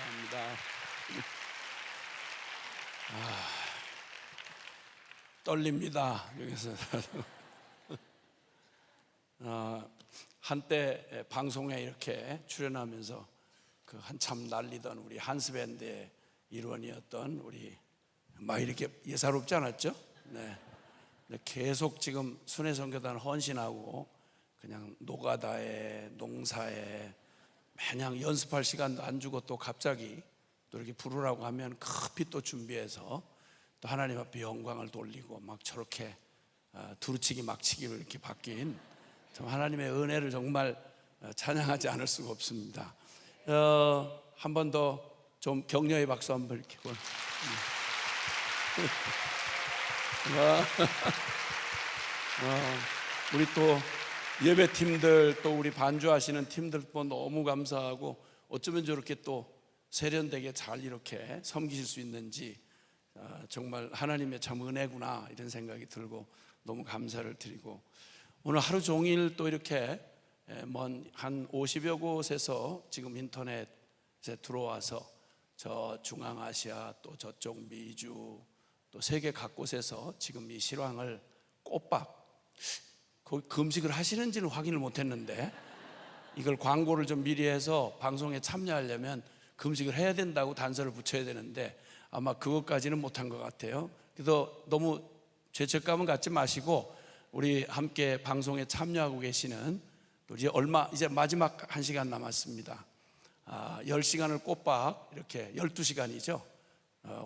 감사합니다. 떨립니다. 여기서 한때 방송에 이렇게 출연하면서 그 한참 날리던 우리 한스밴드의 일원이었던 우리 막 이렇게 예사롭지 않았죠? 네. 계속 지금 순회선교단 헌신하고 그냥 노가다에 농사에 마냥 연습할 시간도 안 주고 또 갑자기 또 이렇게 부르라고 하면 급히 또 준비해서 또 하나님 앞에 영광을 돌리고 막 저렇게 두루치기 막치기로 이렇게 바뀐 참 하나님의 은혜를 정말 찬양하지 않을 수가 없습니다. 한 번 더 좀 격려의 박수 한번 이렇게 우리 또 예배팀들 또 우리 반주하시는 팀들 또 너무 감사하고 어쩌면 저렇게 또 세련되게 잘 이렇게 섬기실 수 있는지 정말 하나님의 참 은혜구나 이런 생각이 들고 너무 감사를 드리고 오늘 하루 종일 또 이렇게 먼 한 50여 곳에서 지금 인터넷에 들어와서 저 중앙아시아 또 저쪽 미주 또 세계 각곳에서 지금 이 실황을 꼬박 거기 금식을 하시는지는 확인을 못했는데 이걸 광고를 좀 미리 해서 방송에 참여하려면 금식을 해야 된다고 단서를 붙여야 되는데 아마 그것까지는 못한 것 같아요. 그래서 너무 죄책감은 갖지 마시고 우리 함께 방송에 참여하고 계시는 이제 마지막 1시간 남았습니다. 10시간을 꼬박 이렇게 12시간이죠.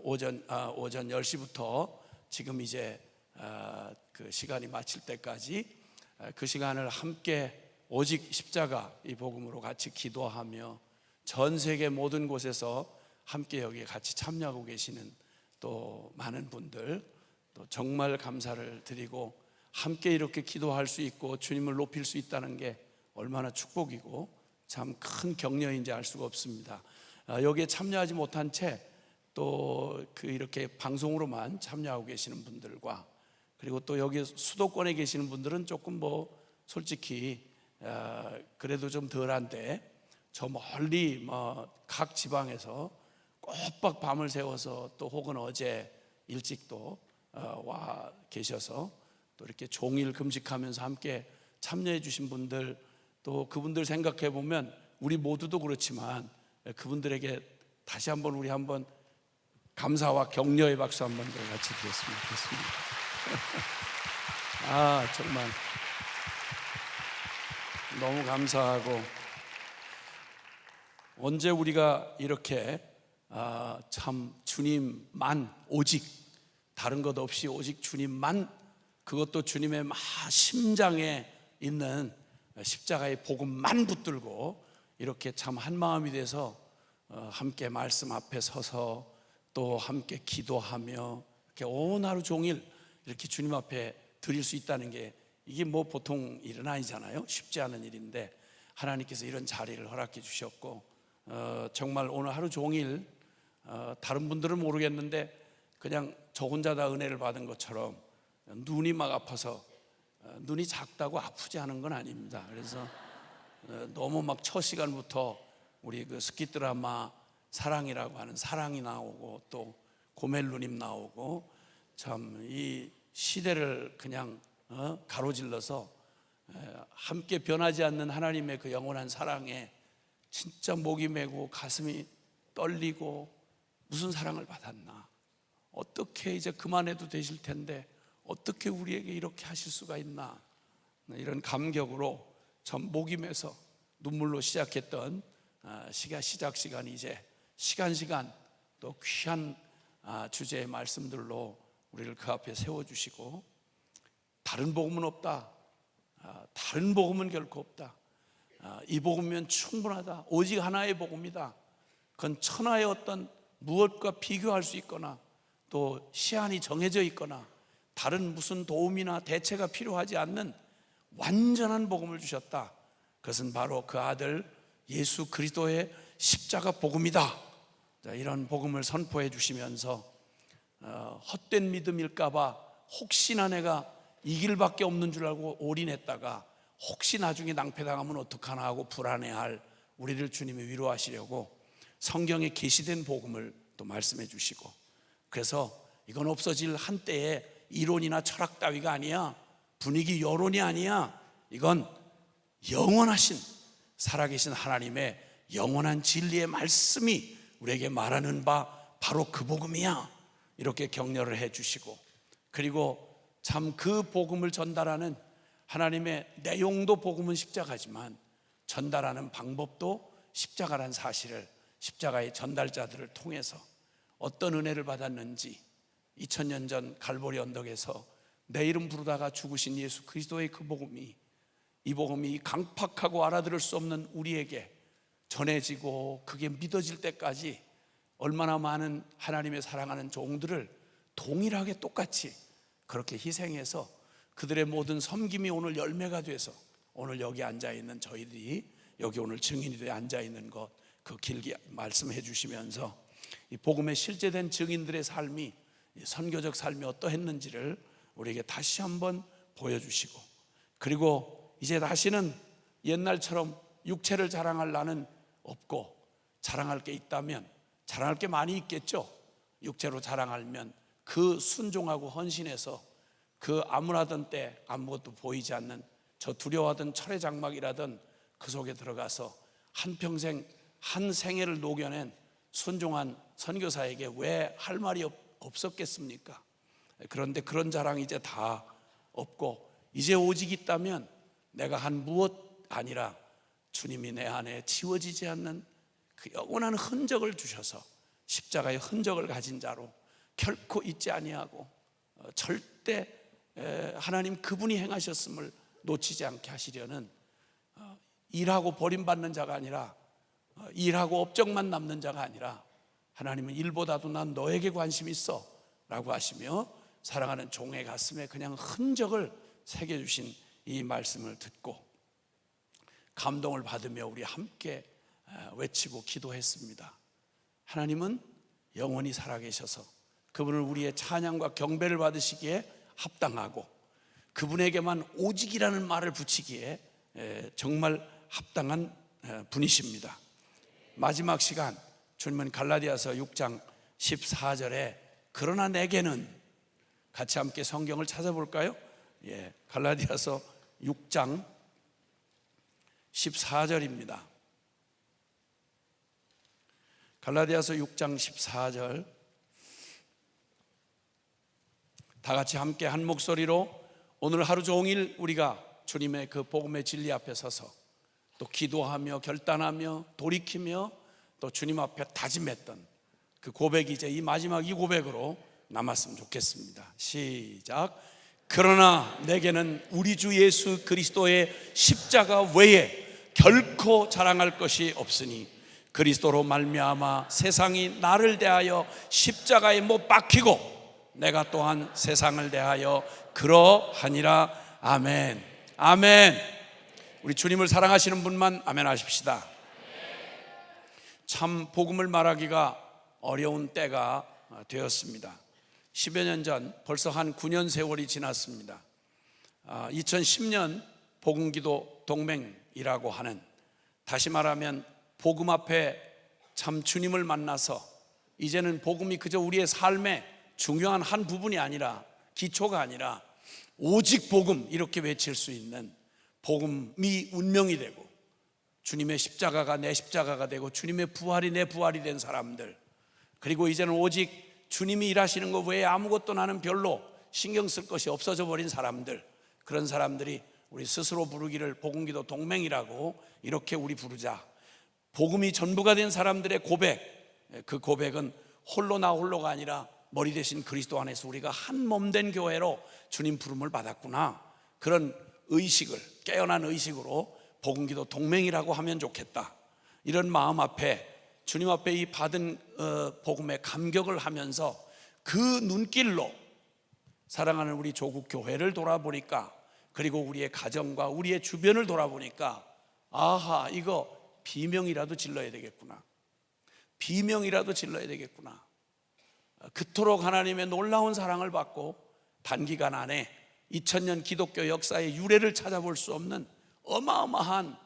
오전 10시부터 지금 이제 그 시간이 마칠 때까지 그 시간을 함께 오직 십자가 이 복음으로 같이 기도하며 전 세계 모든 곳에서 함께 여기에 같이 참여하고 계시는 또 많은 분들 또 정말 감사를 드리고 함께 이렇게 기도할 수 있고 주님을 높일 수 있다는 게 얼마나 축복이고 참 큰 격려인지 알 수가 없습니다. 여기에 참여하지 못한 채 또 그 이렇게 방송으로만 참여하고 계시는 분들과 그리고 또 여기 수도권에 계시는 분들은 조금 뭐 솔직히 그래도 좀 덜한데 저 멀리 뭐 각 지방에서 꼬박 밤을 새워서 또 혹은 어제 일찍 또 와 계셔서 또 이렇게 종일 금식하면서 함께 참여해 주신 분들 또 그분들 생각해 보면 우리 모두도 그렇지만 그분들에게 다시 한번 우리 한번 감사와 격려의 박수 한번 더 같이 드렸으면 좋겠습니다. 정말 너무 감사하고 언제 우리가 이렇게 참 주님만 오직 다른 것 없이 오직 주님만 그것도 주님의 심장에 있는 십자가의 복음만 붙들고 이렇게 참 한마음이 돼서 함께 말씀 앞에 서서 또 함께 기도하며 이렇게 온 하루 종일 이렇게 주님 앞에 드릴 수 있다는 게 이게 뭐 보통 일은 아니잖아요. 쉽지 않은 일인데 하나님께서 이런 자리를 허락해 주셨고 정말 오늘 하루 종일 다른 분들은 모르겠는데 그냥 저 혼자 다 은혜를 받은 것처럼 눈이 막 아파서 눈이 작다고 아프지 않은 건 아닙니다. 그래서 너무 막 첫 시간부터 우리 그 스키 드라마 사랑이라고 하는 사랑이 나오고 또 고멜루님 나오고 참 이 시대를 그냥 가로질러서 함께 변하지 않는 하나님의 그 영원한 사랑에 진짜 목이 메고 가슴이 떨리고 무슨 사랑을 받았나 어떻게 이제 그만해도 되실 텐데 어떻게 우리에게 이렇게 하실 수가 있나 이런 감격으로 전 목이 메서 눈물로 시작했던 시작 시간이 이제 시간 또 귀한 주제의 말씀들로 우리를 그 앞에 세워주시고 다른 복음은 없다 다른 복음은 결코 없다 이 복음이면 충분하다 오직 하나의 복음이다 그건 천하의 어떤 무엇과 비교할 수 있거나 또 시한이 정해져 있거나 다른 무슨 도움이나 대체가 필요하지 않는 완전한 복음을 주셨다 그것은 바로 그 아들 예수 그리스도의 십자가 복음이다 이런 복음을 선포해 주시면서 헛된 믿음일까봐 혹시나 내가 이 길밖에 없는 줄 알고 올인했다가 혹시 나중에 낭패당하면 어떡하나 하고 불안해할 우리를 주님이 위로하시려고 성경에 게시된 복음을 또 말씀해 주시고, 그래서 이건 없어질 한때의 이론이나 철학 따위가 아니야, 분위기 여론이 아니야, 이건 영원하신 살아계신 하나님의 영원한 진리의 말씀이 우리에게 말하는 바 바로 그 복음이야, 이렇게 격려를 해 주시고, 그리고 참 그 복음을 전달하는 하나님의 내용도 복음은 십자가지만 전달하는 방법도 십자가란 사실을, 십자가의 전달자들을 통해서 어떤 은혜를 받았는지, 2000년 전 갈보리 언덕에서 내 이름 부르다가 죽으신 예수 그리스도의 그 복음이, 이 복음이 강팍하고 알아들을 수 없는 우리에게 전해지고 그게 믿어질 때까지 얼마나 많은 하나님의 사랑하는 종들을 동일하게 똑같이 그렇게 희생해서 그들의 모든 섬김이 오늘 열매가 돼서 오늘 여기 앉아있는 저희들이 여기 오늘 증인이 되어 앉아있는 것, 그 길게 말씀해 주시면서 이 복음의 실제된 증인들의 삶이, 선교적 삶이 어떠했는지를 우리에게 다시 한번 보여주시고, 그리고 이제 다시는 옛날처럼 육체를 자랑할 나는 없고, 자랑할 게 있다면 자랑할 게 많이 있겠죠. 육체로 자랑하면 그 순종하고 헌신해서 그 암울하던 때 아무것도 보이지 않는 저 두려워하던 철의 장막이라던 그 속에 들어가서 한평생 한 생애를 녹여낸 순종한 선교사에게 왜 할 말이 없었겠습니까? 그런데 그런 자랑 이제 다 없고, 이제 오직 있다면 내가 한 무엇 아니라 주님이 내 안에 지워지지 않는 그 영원한 흔적을 주셔서 십자가의 흔적을 가진 자로 결코 잊지 아니하고 절대 하나님 그분이 행하셨음을 놓치지 않게 하시려는, 일하고 버림받는 자가 아니라, 일하고 업적만 남는 자가 아니라, 하나님은 일보다도 난 너에게 관심이 있어 라고 하시며 사랑하는 종의 가슴에 그냥 흔적을 새겨주신 이 말씀을 듣고 감동을 받으며 우리 함께 외치고 기도했습니다. 하나님은 영원히 살아계셔서 그분을 우리의 찬양과 경배를 받으시기에 합당하고, 그분에게만 오직이라는 말을 붙이기에 정말 합당한 분이십니다. 마지막 시간 주님은 갈라디아서 6장 14절에 그러나 내게는, 같이 함께 성경을 찾아볼까요? 갈라디아서 6장 14절입니다. 갈라디아서 6장 14절 다 같이 함께 한 목소리로 오늘 하루 종일 우리가 주님의 그 복음의 진리 앞에 서서 또 기도하며 결단하며 돌이키며 또 주님 앞에 다짐했던 그 고백이 이제 이 마지막 이 고백으로 남았으면 좋겠습니다. 시작. 그러나 내게는 우리 주 예수 그리스도의 십자가 외에 결코 자랑할 것이 없으니 그리스도로 말미암아 세상이 나를 대하여 십자가에 못 박히고 내가 또한 세상을 대하여 그러하니라. 아멘. 아멘. 우리 주님을 사랑하시는 분만 아멘 하십시다. 참 복음을 말하기가 어려운 때가 되었습니다. 10여 년 전, 벌써 한 9년 세월이 지났습니다. 2010년 복음기도 동맹이라고 하는, 다시 말하면 복음 앞에 참 주님을 만나서 이제는 복음이 그저 우리의 삶의 중요한 한 부분이 아니라, 기초가 아니라 오직 복음 이렇게 외칠 수 있는, 복음이 운명이 되고 주님의 십자가가 내 십자가가 되고 주님의 부활이 내 부활이 된 사람들, 그리고 이제는 오직 주님이 일하시는 것 외에 아무것도 나는 별로 신경 쓸 것이 없어져 버린 사람들, 그런 사람들이 우리 스스로 부르기를 복음기도 동맹이라고 이렇게 우리 부르자. 복음이 전부가 된 사람들의 고백, 그 고백은 홀로 나 홀로가 아니라 머리 대신 그리스도 안에서 우리가 한 몸 된 교회로 주님 부름을 받았구나, 그런 의식을, 깨어난 의식으로 복음기도 동맹이라고 하면 좋겠다, 이런 마음 앞에 주님 앞에 이 받은 복음에 감격을 하면서 그 눈길로 사랑하는 우리 조국 교회를 돌아보니까, 그리고 우리의 가정과 우리의 주변을 돌아보니까, 아하, 이거 비명이라도 질러야 되겠구나, 비명이라도 질러야 되겠구나. 그토록 하나님의 놀라운 사랑을 받고 단기간 안에 2000년 기독교 역사의 유래를 찾아볼 수 없는 어마어마한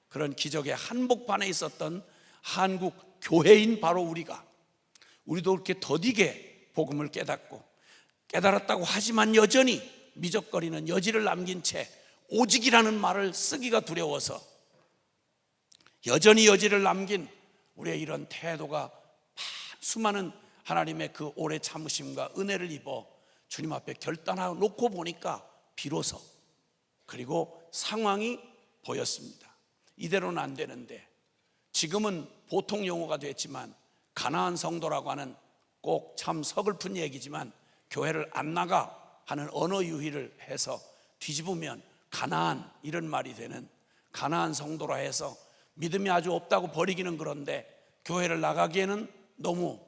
그런 기적의 한복판에 있었던 한국 교회인 바로 우리도 그렇게 더디게 복음을 깨달았다고 하지만 여전히 미적거리는 여지를 남긴 채 오직이라는 말을 쓰기가 두려워서 여전히 여지를 남긴 우리의 이런 태도가 수많은 하나님의 그 오래 참으심과 은혜를 입어 주님 앞에 결단하고 놓고 보니까 비로소 그리고 상황이 보였습니다. 이대로는 안 되는데, 지금은 보통 용어가 됐지만 가나안 성도라고 하는 꼭 참 서글픈 얘기지만 교회를 안 나가 하는 언어 유희를 해서 뒤집으면 가나안 이런 말이 되는 가나안 성도라 해서 믿음이 아주 없다고 버리기는 그런데 교회를 나가기에는 너무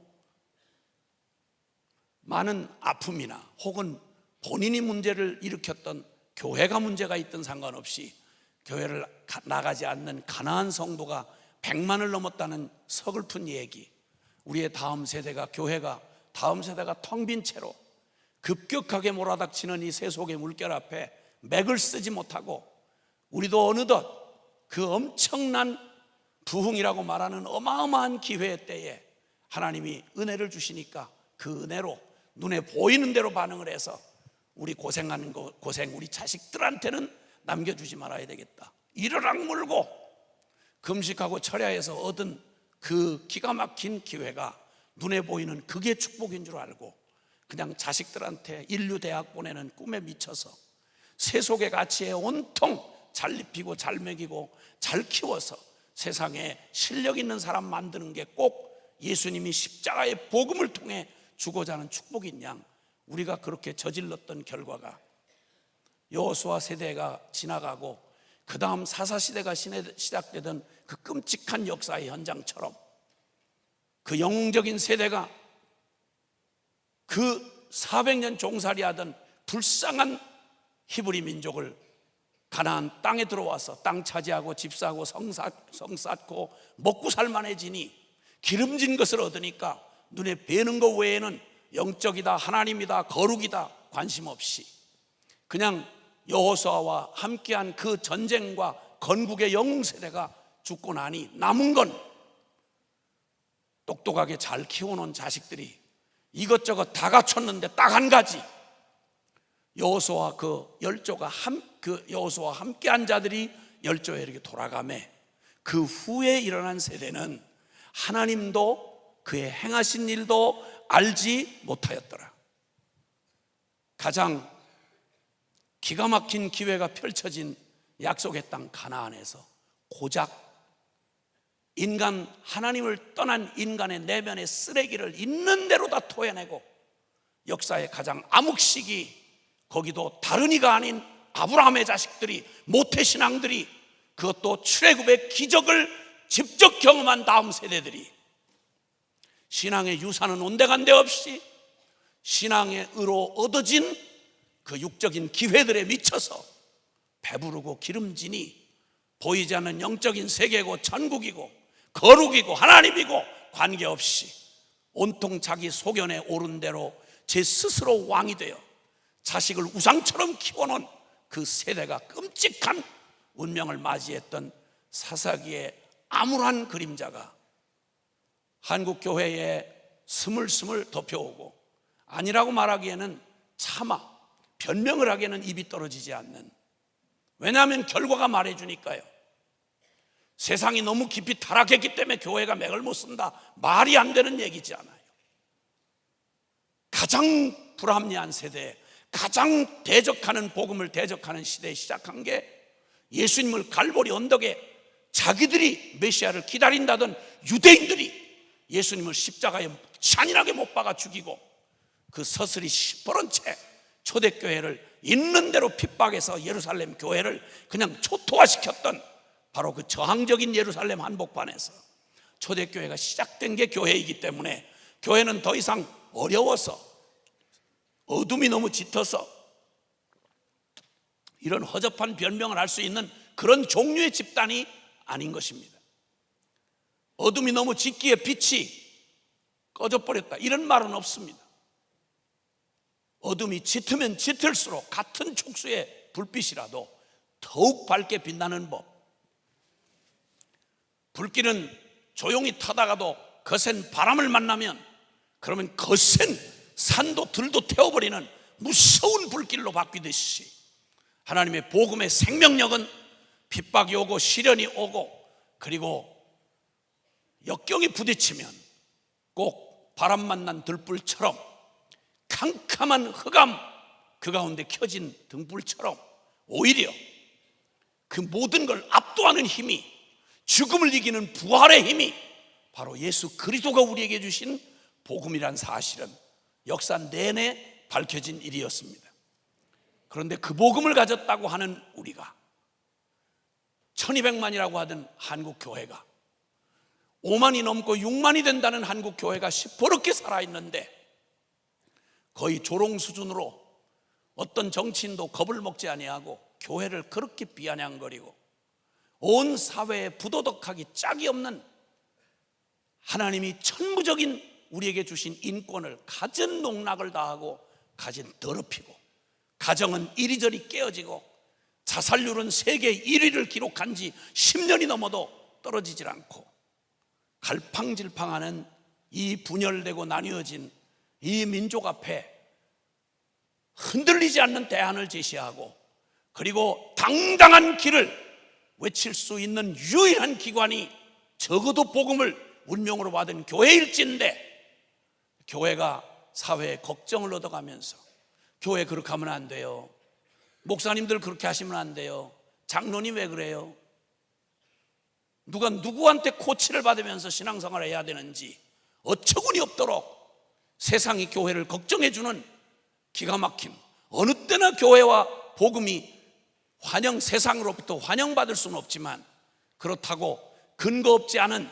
많은 아픔이나 혹은 본인이 문제를 일으켰던 교회가 문제가 있든 상관없이 교회를 나가지 않는 가나안 성도가 100만을 넘었다는 서글픈 얘기. 우리의 다음 세대가, 교회가 다음 세대가 텅 빈 채로 급격하게 몰아닥치는 이 세속의 물결 앞에 맥을 쓰지 못하고 우리도 어느덧 그 엄청난 부흥이라고 말하는 어마어마한 기회 때에 하나님이 은혜를 주시니까 그 은혜로 눈에 보이는 대로 반응을 해서 우리 고생하는 고생 우리 자식들한테는 남겨주지 말아야 되겠다. 이를 악물고 금식하고 철야해서 얻은 그 기가 막힌 기회가 눈에 보이는 그게 축복인 줄 알고 그냥 자식들한테 인류대학 보내는 꿈에 미쳐서 세속의 가치에 온통 잘 입히고 잘 먹이고 잘 키워서 세상에 실력 있는 사람 만드는 게 꼭 예수님이 십자가의 복음을 통해 주고자 하는 축복인 양 우리가 그렇게 저질렀던 결과가 여호수아 세대가 지나가고 그 다음 사사시대가 시작되던 그 끔찍한 역사의 현장처럼 그 영웅적인 세대가 그 400년 종살이하던 불쌍한 히브리 민족을 가나안 땅에 들어와서 땅 차지하고 집 사고 성 쌓고 먹고 살만해지니 기름진 것을 얻으니까 눈에 뵈는 것 외에는 영적이다, 하나님이다, 거룩이다 관심 없이 그냥 여호수아와 함께한 그 전쟁과 건국의 영웅 세대가 죽고 나니 남은 건 똑똑하게 잘 키워놓은 자식들이 이것저것 다 갖췄는데 딱 한 가지, 여호수아와 여호수아와 함께한 자들이 열조에 이렇게 돌아가매 그 후에 일어난 세대는 하나님도 그의 행하신 일도 알지 못하였더라. 가장 기가 막힌 기회가 펼쳐진 약속의 땅 가나안에서 고작 하나님을 떠난 인간의 내면의 쓰레기를 있는 대로 다 토해내고 역사의 가장 암흑시기, 거기도 다른 이가 아닌 아브라함의 자식들이, 모태신앙들이, 그것도 출애굽의 기적을 직접 경험한 다음 세대들이 신앙의 유산은 온데간데 없이 신앙의 의로 얻어진 그 육적인 기회들에 미쳐서 배부르고 기름지니 보이지 않는 영적인 세계고 천국이고 거룩이고 하나님이고 관계없이 온통 자기 소견에 오른 대로 제 스스로 왕이 되어 자식을 우상처럼 키워놓은 그 세대가 끔찍한 운명을 맞이했던 사사기의 암울한 그림자가 한국 교회에 스물스물 덮여오고 아니라고 말하기에는 차마 변명을 하기에는 입이 떨어지지 않는, 왜냐하면 결과가 말해주니까요. 세상이 너무 깊이 타락했기 때문에 교회가 맥을 못 쓴다, 말이 안 되는 얘기지 않아요. 가장 불합리한 세대에 가장 대적하는 복음을 대적하는 시대에 시작한 게 예수님을 갈보리 언덕에 자기들이 메시아를 기다린다던 유대인들이 예수님을 십자가에 잔인하게 못 박아 죽이고 그 서슬이 시퍼런 채 초대교회를 있는 대로 핍박해서 예루살렘 교회를 그냥 초토화시켰던 바로 그 저항적인 예루살렘 한복판에서 초대교회가 시작된 게 교회이기 때문에 교회는 더 이상 어려워서 어둠이 너무 짙어서 이런 허접한 변명을 할 수 있는 그런 종류의 집단이 아닌 것입니다. 어둠이 너무 짙기에 빛이 꺼져버렸다, 이런 말은 없습니다. 어둠이 짙으면 짙을수록 같은 촉수의 불빛이라도 더욱 밝게 빛나는 법. 불길은 조용히 타다가도 거센 바람을 만나면 그러면 거센 산도 들도 태워버리는 무서운 불길로 바뀌듯이 하나님의 복음의 생명력은 핍박이 오고 시련이 오고 그리고 역경이 부딪히면 꼭 바람 만난 들불처럼 캄캄한 흑암 그 가운데 켜진 등불처럼 오히려 그 모든 걸 압도하는 힘이, 죽음을 이기는 부활의 힘이 바로 예수 그리스도가 우리에게 주신 복음이란 사실은 역사 내내 밝혀진 일이었습니다. 그런데 그 복음을 가졌다고 하는 우리가 1200만이라고 하던 한국 교회가 5만이 넘고 6만이 된다는 한국 교회가 시퍼렇게 살아있는데 거의 조롱 수준으로 어떤 정치인도 겁을 먹지 아니하고 교회를 그렇게 비아냥거리고 온 사회에 부도덕하기 짝이 없는 하나님이 천부적인 우리에게 주신 인권을 가진 농락을 다하고 가진 더럽히고 가정은 이리저리 깨어지고 자살률은 세계 1위를 기록한 지 10년이 넘어도 떨어지질 않고 갈팡질팡하는 이 분열되고 나뉘어진 이 민족 앞에 흔들리지 않는 대안을 제시하고 그리고 당당한 길을 외칠 수 있는 유일한 기관이 적어도 복음을 운명으로 받은 교회일진데 교회가 사회에 걱정을 얻어가면서 교회 그렇게 하면 안 돼요, 목사님들 그렇게 하시면 안 돼요, 장로님 왜 그래요, 누가 누구한테 코치를 받으면서 신앙생활을 해야 되는지 어처구니 없도록 세상이 교회를 걱정해주는 기가 막힘, 어느 때나 교회와 복음이 세상으로부터 환영받을 수는 없지만 그렇다고 근거 없지 않은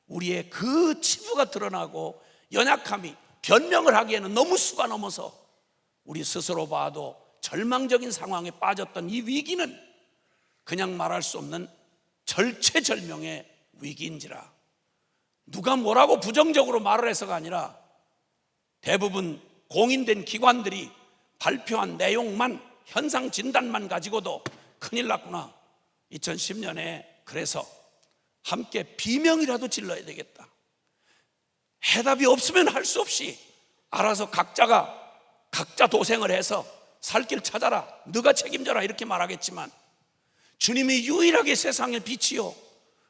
우리의 그 치부가 드러나고 연약함이 변명을 하기에는 너무 수가 넘어서 우리 스스로 봐도 절망적인 상황에 빠졌던 이 위기는 그냥 말할 수 없는 절체절명의 위기인지라 누가 뭐라고 부정적으로 말을 해서가 아니라 대부분 공인된 기관들이 발표한 내용만, 현상 진단만 가지고도 큰일 났구나. 2010년에 그래서 함께 비명이라도 질러야 되겠다. 해답이 없으면 할 수 없이 알아서 각자 도생을 해서 살 길 찾아라, 네가 책임져라 이렇게 말하겠지만 주님이 유일하게 세상의 빛이요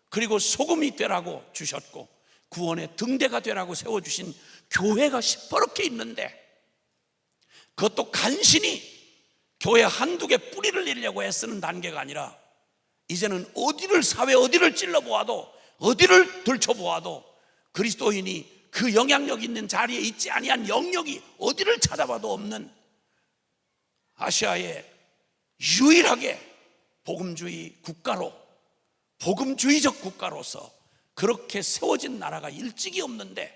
그리고 소금이 되라고 주셨고 구원의 등대가 되라고 세워주신 교회가 시퍼렇게 있는데 그것도 간신히 교회 한두 개 뿌리를 내려고 애쓰는 단계가 아니라 이제는 사회 어디를 찔러보아도 어디를 들춰보아도 그리스도인이 그 영향력 있는 자리에 있지 아니한 영역이 어디를 찾아봐도 없는 아시아의 유일하게 복음주의 국가로, 복음주의적 국가로서 그렇게 세워진 나라가 일찍이 없는데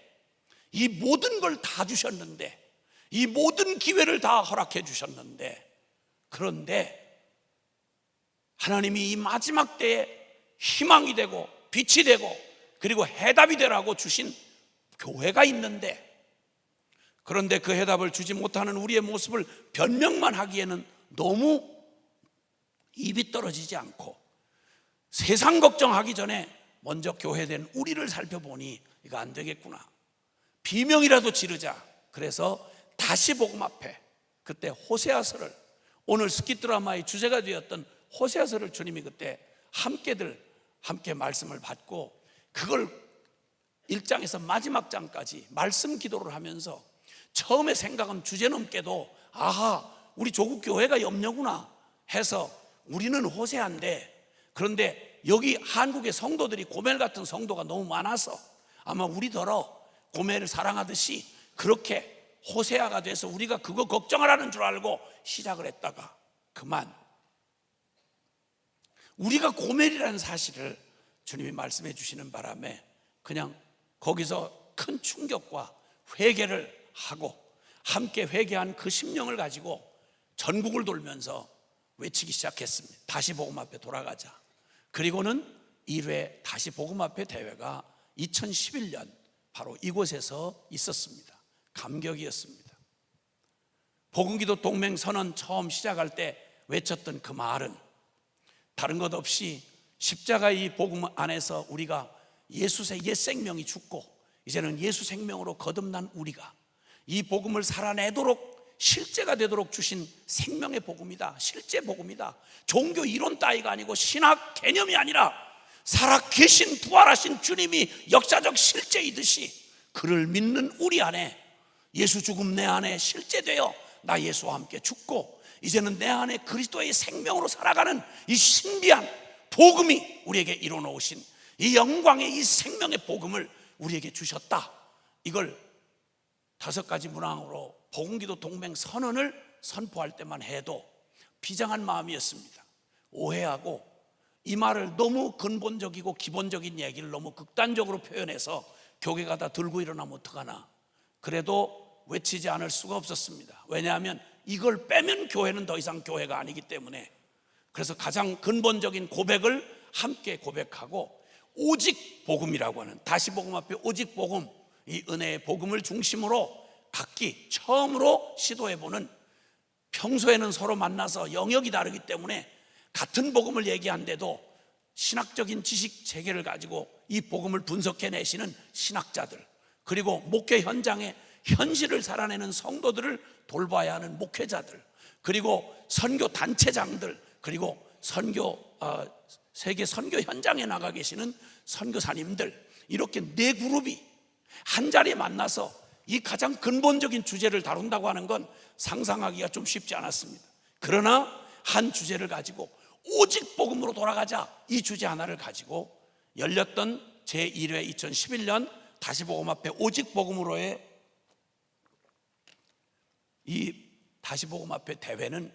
이 모든 걸 다 주셨는데 이 모든 기회를 다 허락해 주셨는데 그런데 하나님이 이 마지막 때에 희망이 되고 빛이 되고 그리고 해답이 되라고 주신 교회가 있는데 그런데 그 해답을 주지 못하는 우리의 모습을 변명만 하기에는 너무 입이 떨어지지 않고 세상 걱정하기 전에 먼저 교회된 우리를 살펴보니 이거 안 되겠구나, 비명이라도 지르자. 그래서 다시 복음 앞에 그때 호세아서를, 오늘 스키 드라마의 주제가 되었던 호세아서를 주님이 그때 함께 말씀을 받고 그걸 1장에서 마지막 장까지 말씀 기도를 하면서 처음에 생각은 주제넘게도 우리 조국 교회가 염려구나 해서 우리는 호세아인데 그런데 여기 한국의 성도들이 고멜 같은 성도가 너무 많아서 아마 우리더러 고멜을 사랑하듯이 그렇게 호세아가 돼서 우리가 그거 걱정하라는 줄 알고 시작을 했다가 그만 우리가 고멜이라는 사실을 주님이 말씀해 주시는 바람에 그냥 거기서 큰 충격과 회개를 하고 함께 회개한 그 심령을 가지고 전국을 돌면서 외치기 시작했습니다. 다시 복음 앞에 돌아가자. 그리고는 1회 다시 복음 앞에 대회가 2011년 바로 이곳에서 있었습니다. 감격이었습니다. 복음기도 동맹 선언 처음 시작할 때 외쳤던 그 말은 다른 것 없이 십자가의 복음 안에서 우리가 예수의 옛 생명이 죽고 이제는 예수 생명으로 거듭난 우리가 이 복음을 살아내도록 실제가 되도록 주신 생명의 복음이다. 실제 복음이다. 종교 이론 따위가 아니고 신학 개념이 아니라 살아계신 부활하신 주님이 역사적 실제이듯이 그를 믿는 우리 안에 예수 죽음 내 안에 실제되어 나 예수와 함께 죽고 이제는 내 안에 그리스도의 생명으로 살아가는 이 신비한 복음이 우리에게 이뤄놓으신 이 영광의 이 생명의 복음을 우리에게 주셨다. 이걸 5가지 문항으로 복음기도 동맹 선언을 선포할 때만 해도 비장한 마음이었습니다. 오해하고 이 말을 너무 근본적이고 기본적인 얘기를 너무 극단적으로 표현해서 교회가 다 들고 일어나면 어떡하나. 그래도 외치지 않을 수가 없었습니다. 왜냐하면 이걸 빼면 교회는 더 이상 교회가 아니기 때문에. 그래서 가장 근본적인 고백을 함께 고백하고 오직 복음이라고 하는, 다시 복음 앞에 오직 복음, 이 은혜의 복음을 중심으로 각기 처음으로 시도해보는, 평소에는 서로 만나서 영역이 다르기 때문에 같은 복음을 얘기한데도 신학적인 지식 체계를 가지고 이 복음을 분석해내시는 신학자들, 그리고 목회 현장에 현실을 살아내는 성도들을 돌봐야 하는 목회자들, 그리고 선교 단체장들, 그리고 세계 선교 현장에 나가 계시는 선교사님들, 이렇게 4그룹이 한 자리에 만나서 이 가장 근본적인 주제를 다룬다고 하는 건 상상하기가 좀 쉽지 않았습니다. 그러나 한 주제를 가지고 오직 복음으로 돌아가자, 이 주제 하나를 가지고 열렸던 제1회 2011년 다시 복음 앞에 오직 복음으로의 이 다시 복음 앞에 대회는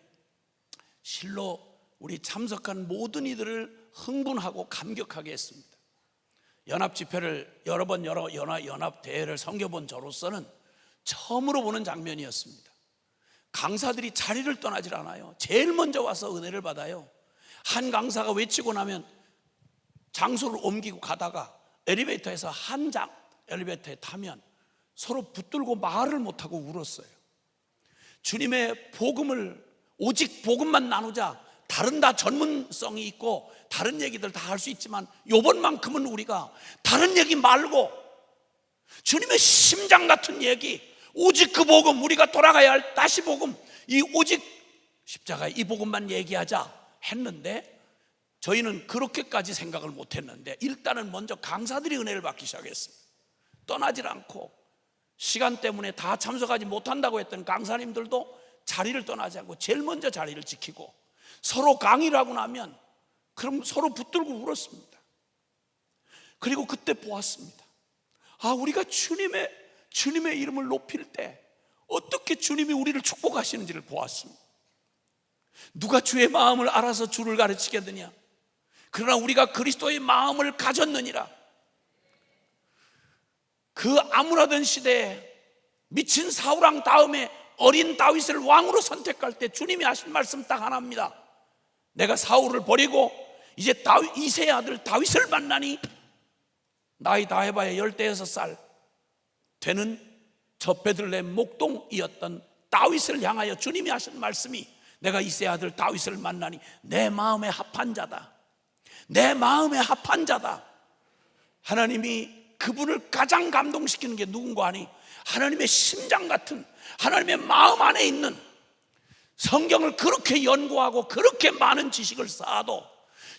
실로 우리 참석한 모든 이들을 흥분하고 감격하게 했습니다. 연합 집회를 여러 번 연합 대회를 섬겨본 저로서는 처음으로 보는 장면이었습니다. 강사들이 자리를 떠나질 않아요. 제일 먼저 와서 은혜를 받아요. 한 강사가 외치고 나면 장소를 옮기고 가다가 엘리베이터에서 엘리베이터에 타면 서로 붙들고 말을 못하고 울었어요. 주님의 복음을, 오직 복음만 나누자. 다른 다 전문성이 있고 다른 얘기들 다 할 수 있지만 요번만큼은 우리가 다른 얘기 말고 주님의 심장 같은 얘기, 오직 그 복음, 우리가 돌아가야 할 다시 복음, 이 오직 십자가 이 복음만 얘기하자 했는데, 저희는 그렇게까지 생각을 못했는데 일단은 먼저 강사들이 은혜를 받기 시작했습니다. 떠나질 않고 시간 때문에 다 참석하지 못한다고 했던 강사님들도 자리를 떠나지 않고 제일 먼저 자리를 지키고 서로 강의를 하고 나면 그럼 서로 붙들고 울었습니다. 그리고 그때 보았습니다. 우리가 주님의 이름을 높일 때 어떻게 주님이 우리를 축복하시는지를 보았습니다. 누가 주의 마음을 알아서 주를 가르치겠느냐? 그러나 우리가 그리스도의 마음을 가졌느니라. 그 암울하던 시대에 미친 사울왕 다음에 어린 다윗을 왕으로 선택할 때 주님이 하신 말씀 딱 하나입니다. 내가 사울을 버리고 이제 이새의 아들 다윗을 만나니 나이 다 해봐야 16살 되는 저 베들레헴 목동이었던 다윗을 향하여 주님이 하신 말씀이, 내가 이새의 아들 다윗을 만나니 내 마음에 합한 자다. 내 마음에 합한 자다. 하나님이 그분을 가장 감동시키는 게 누군가 하니 하나님의 심장 같은, 하나님의 마음 안에 있는, 성경을 그렇게 연구하고 그렇게 많은 지식을 쌓아도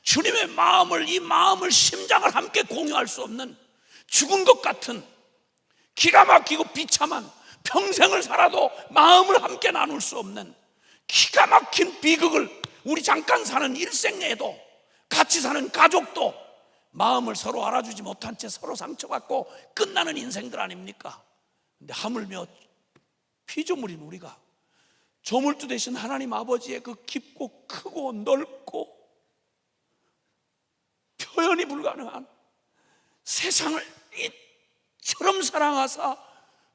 주님의 마음을, 이 마음을, 심장을 함께 공유할 수 없는, 죽은 것 같은 기가 막히고 비참한, 평생을 살아도 마음을 함께 나눌 수 없는 기가 막힌 비극을 우리 잠깐 사는 일생에도, 같이 사는 가족도 마음을 서로 알아주지 못한 채 서로 상처받고 끝나는 인생들 아닙니까? 근데 하물며 피조물인 우리가 조물주 되신 하나님 아버지의 그 깊고 크고 넓고 표현이 불가능한 세상을 이처럼 사랑하사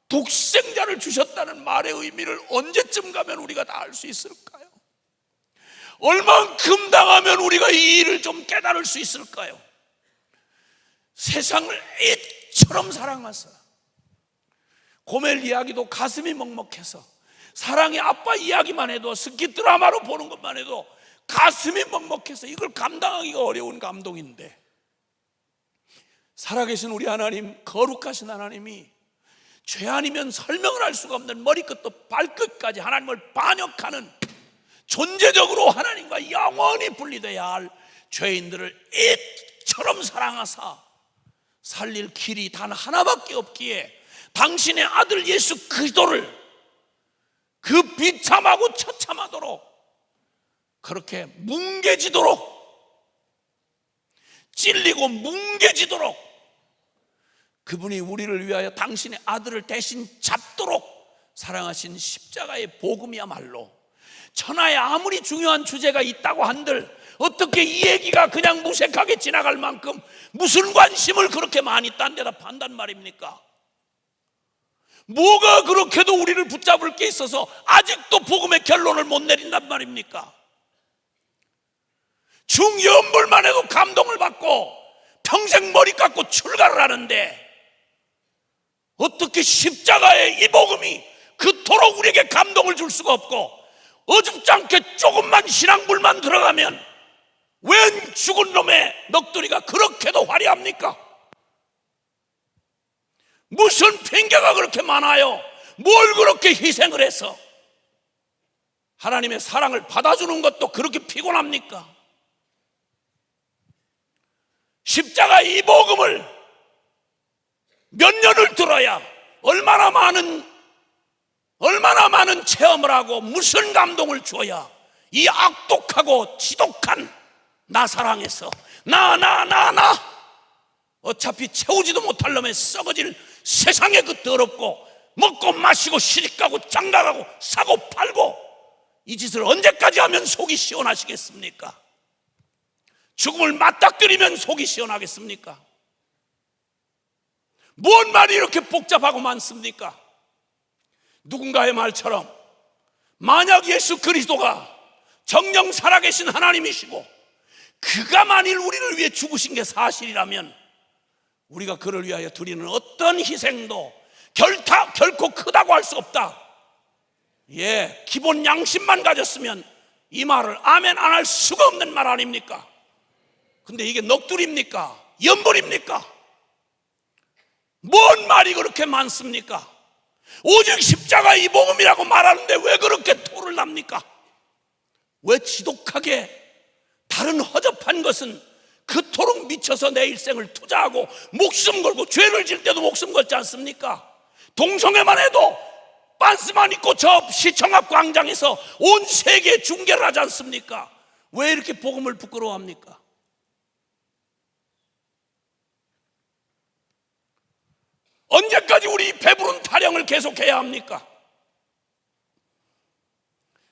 독생자를 주셨다는 말의 의미를 언제쯤 가면 우리가 다 알 수 있을까요? 얼만큼 당하면 우리가 이 일을 좀 깨달을 수 있을까요? 세상을 이처럼 사랑하사, 고멜 이야기도 가슴이 먹먹해서, 사랑의 아빠 이야기만 해도, 스키 드라마로 보는 것만 해도 가슴이 먹먹해서 이걸 감당하기가 어려운 감동인데, 살아계신 우리 하나님, 거룩하신 하나님이 죄 아니면 설명을 할 수가 없는 머리끝부터 발끝까지 하나님을 반역하는, 존재적으로 하나님과 영원히 분리되어야 할 죄인들을 이처럼 사랑하사 살릴 길이 단 하나밖에 없기에 당신의 아들 예수 그리스도를 그 비참하고 처참하도록 그렇게 뭉개지도록, 찔리고 뭉개지도록 그분이 우리를 위하여 당신의 아들을 대신 잡도록 사랑하신 십자가의 복음이야말로 천하에 아무리 중요한 주제가 있다고 한들 어떻게 이 얘기가 그냥 무색하게 지나갈 만큼 무슨 관심을 그렇게 많이 딴 데다 판단 말입니까? 뭐가 그렇게도 우리를 붙잡을 게 있어서 아직도 복음의 결론을 못 내린단 말입니까? 중연불만 해도 감동을 받고 평생 머리 깎고 출가를 하는데 어떻게 십자가의 이 복음이 그토록 우리에게 감동을 줄 수가 없고 어줍지 않게 조금만 신앙불만 들어가면 웬 죽은 놈의 넋두리가 그렇게도 화려합니까? 무슨 핑계가 그렇게 많아요? 뭘 그렇게 희생을 해서 하나님의 사랑을 받아주는 것도 그렇게 피곤합니까? 십자가 이 복음을 몇 년을 들어야 얼마나 많은 체험을 하고 무슨 감동을 줘야 이 악독하고 지독한 나 사랑해서 나 어차피 채우지도 못할 놈의 썩어질 세상에 그 더럽고 먹고 마시고 시집가고 장가가고 사고 팔고 이 짓을 언제까지 하면 속이 시원하시겠습니까? 죽음을 맞닥뜨리면 속이 시원하겠습니까? 뭔 말이 이렇게 복잡하고 많습니까? 누군가의 말처럼 만약 예수 그리스도가 정녕 살아계신 하나님이시고 그가 만일 우리를 위해 죽으신 게 사실이라면 우리가 그를 위하여 드리는 어떤 희생도 결코 크다고 할 수 없다. 기본 양심만 가졌으면 이 말을 아멘 안 할 수가 없는 말 아닙니까? 근데 이게 넋두리입니까? 연불입니까? 뭔 말이 그렇게 많습니까? 오직 십자가 이 복음이라고 말하는데 왜 그렇게 토를 납니까? 왜 지독하게 다른 허접한 것은 그토록 미쳐서 내 일생을 투자하고 목숨 걸고 죄를 질 때도 목숨 걸지 않습니까? 동성애만 해도 빤스만 입고 저 시청 앞 광장에서 온 세계에 중계를 하지 않습니까? 왜 이렇게 복음을 부끄러워합니까? 언제까지 우리 배부른 타령을 계속해야 합니까?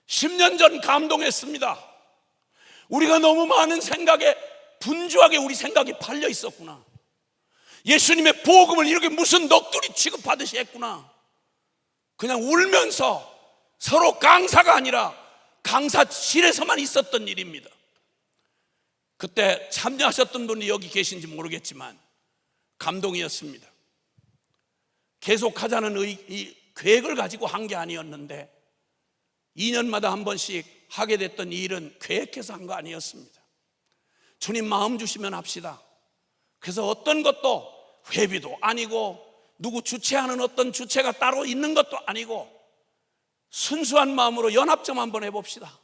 10년 전 감동했습니다. 우리가 너무 많은 생각에 분주하게 우리 생각이 팔려 있었구나. 예수님의 복음을 이렇게 무슨 넋두리 취급하듯이 했구나. 그냥 울면서 서로 강사가 아니라 강사실에서만 있었던 일입니다. 그때 참여하셨던 분이 여기 계신지 모르겠지만 감동이었습니다. 계속하자는 이 계획을 가지고 한 게 아니었는데 2년마다 한 번씩 하게 됐던 이 일은 계획해서 한 거 아니었습니다. 주님 마음 주시면 합시다. 그래서 어떤 것도 회비도 아니고 누구 주최하는 어떤 주체가 따로 있는 것도 아니고 순수한 마음으로 연합 좀 한번 해봅시다.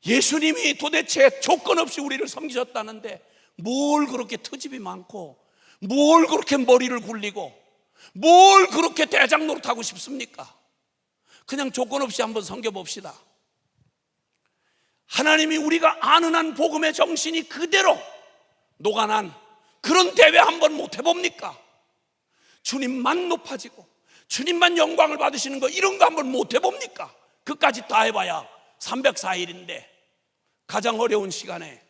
예수님이 도대체 조건 없이 우리를 섬기셨다는데 뭘 그렇게 트집이 많고 뭘 그렇게 머리를 굴리고 뭘 그렇게 대장 노릇하고 싶습니까? 그냥 조건 없이 한번 섬겨봅시다. 하나님이 우리가 아는 한 복음의 정신이 그대로 녹아난 그런 대회 한번 못 해봅니까? 주님만 높아지고 주님만 영광을 받으시는 거 이런 거 한번 못 해봅니까? 그까지 다 해봐야 304일인데 가장 어려운 시간에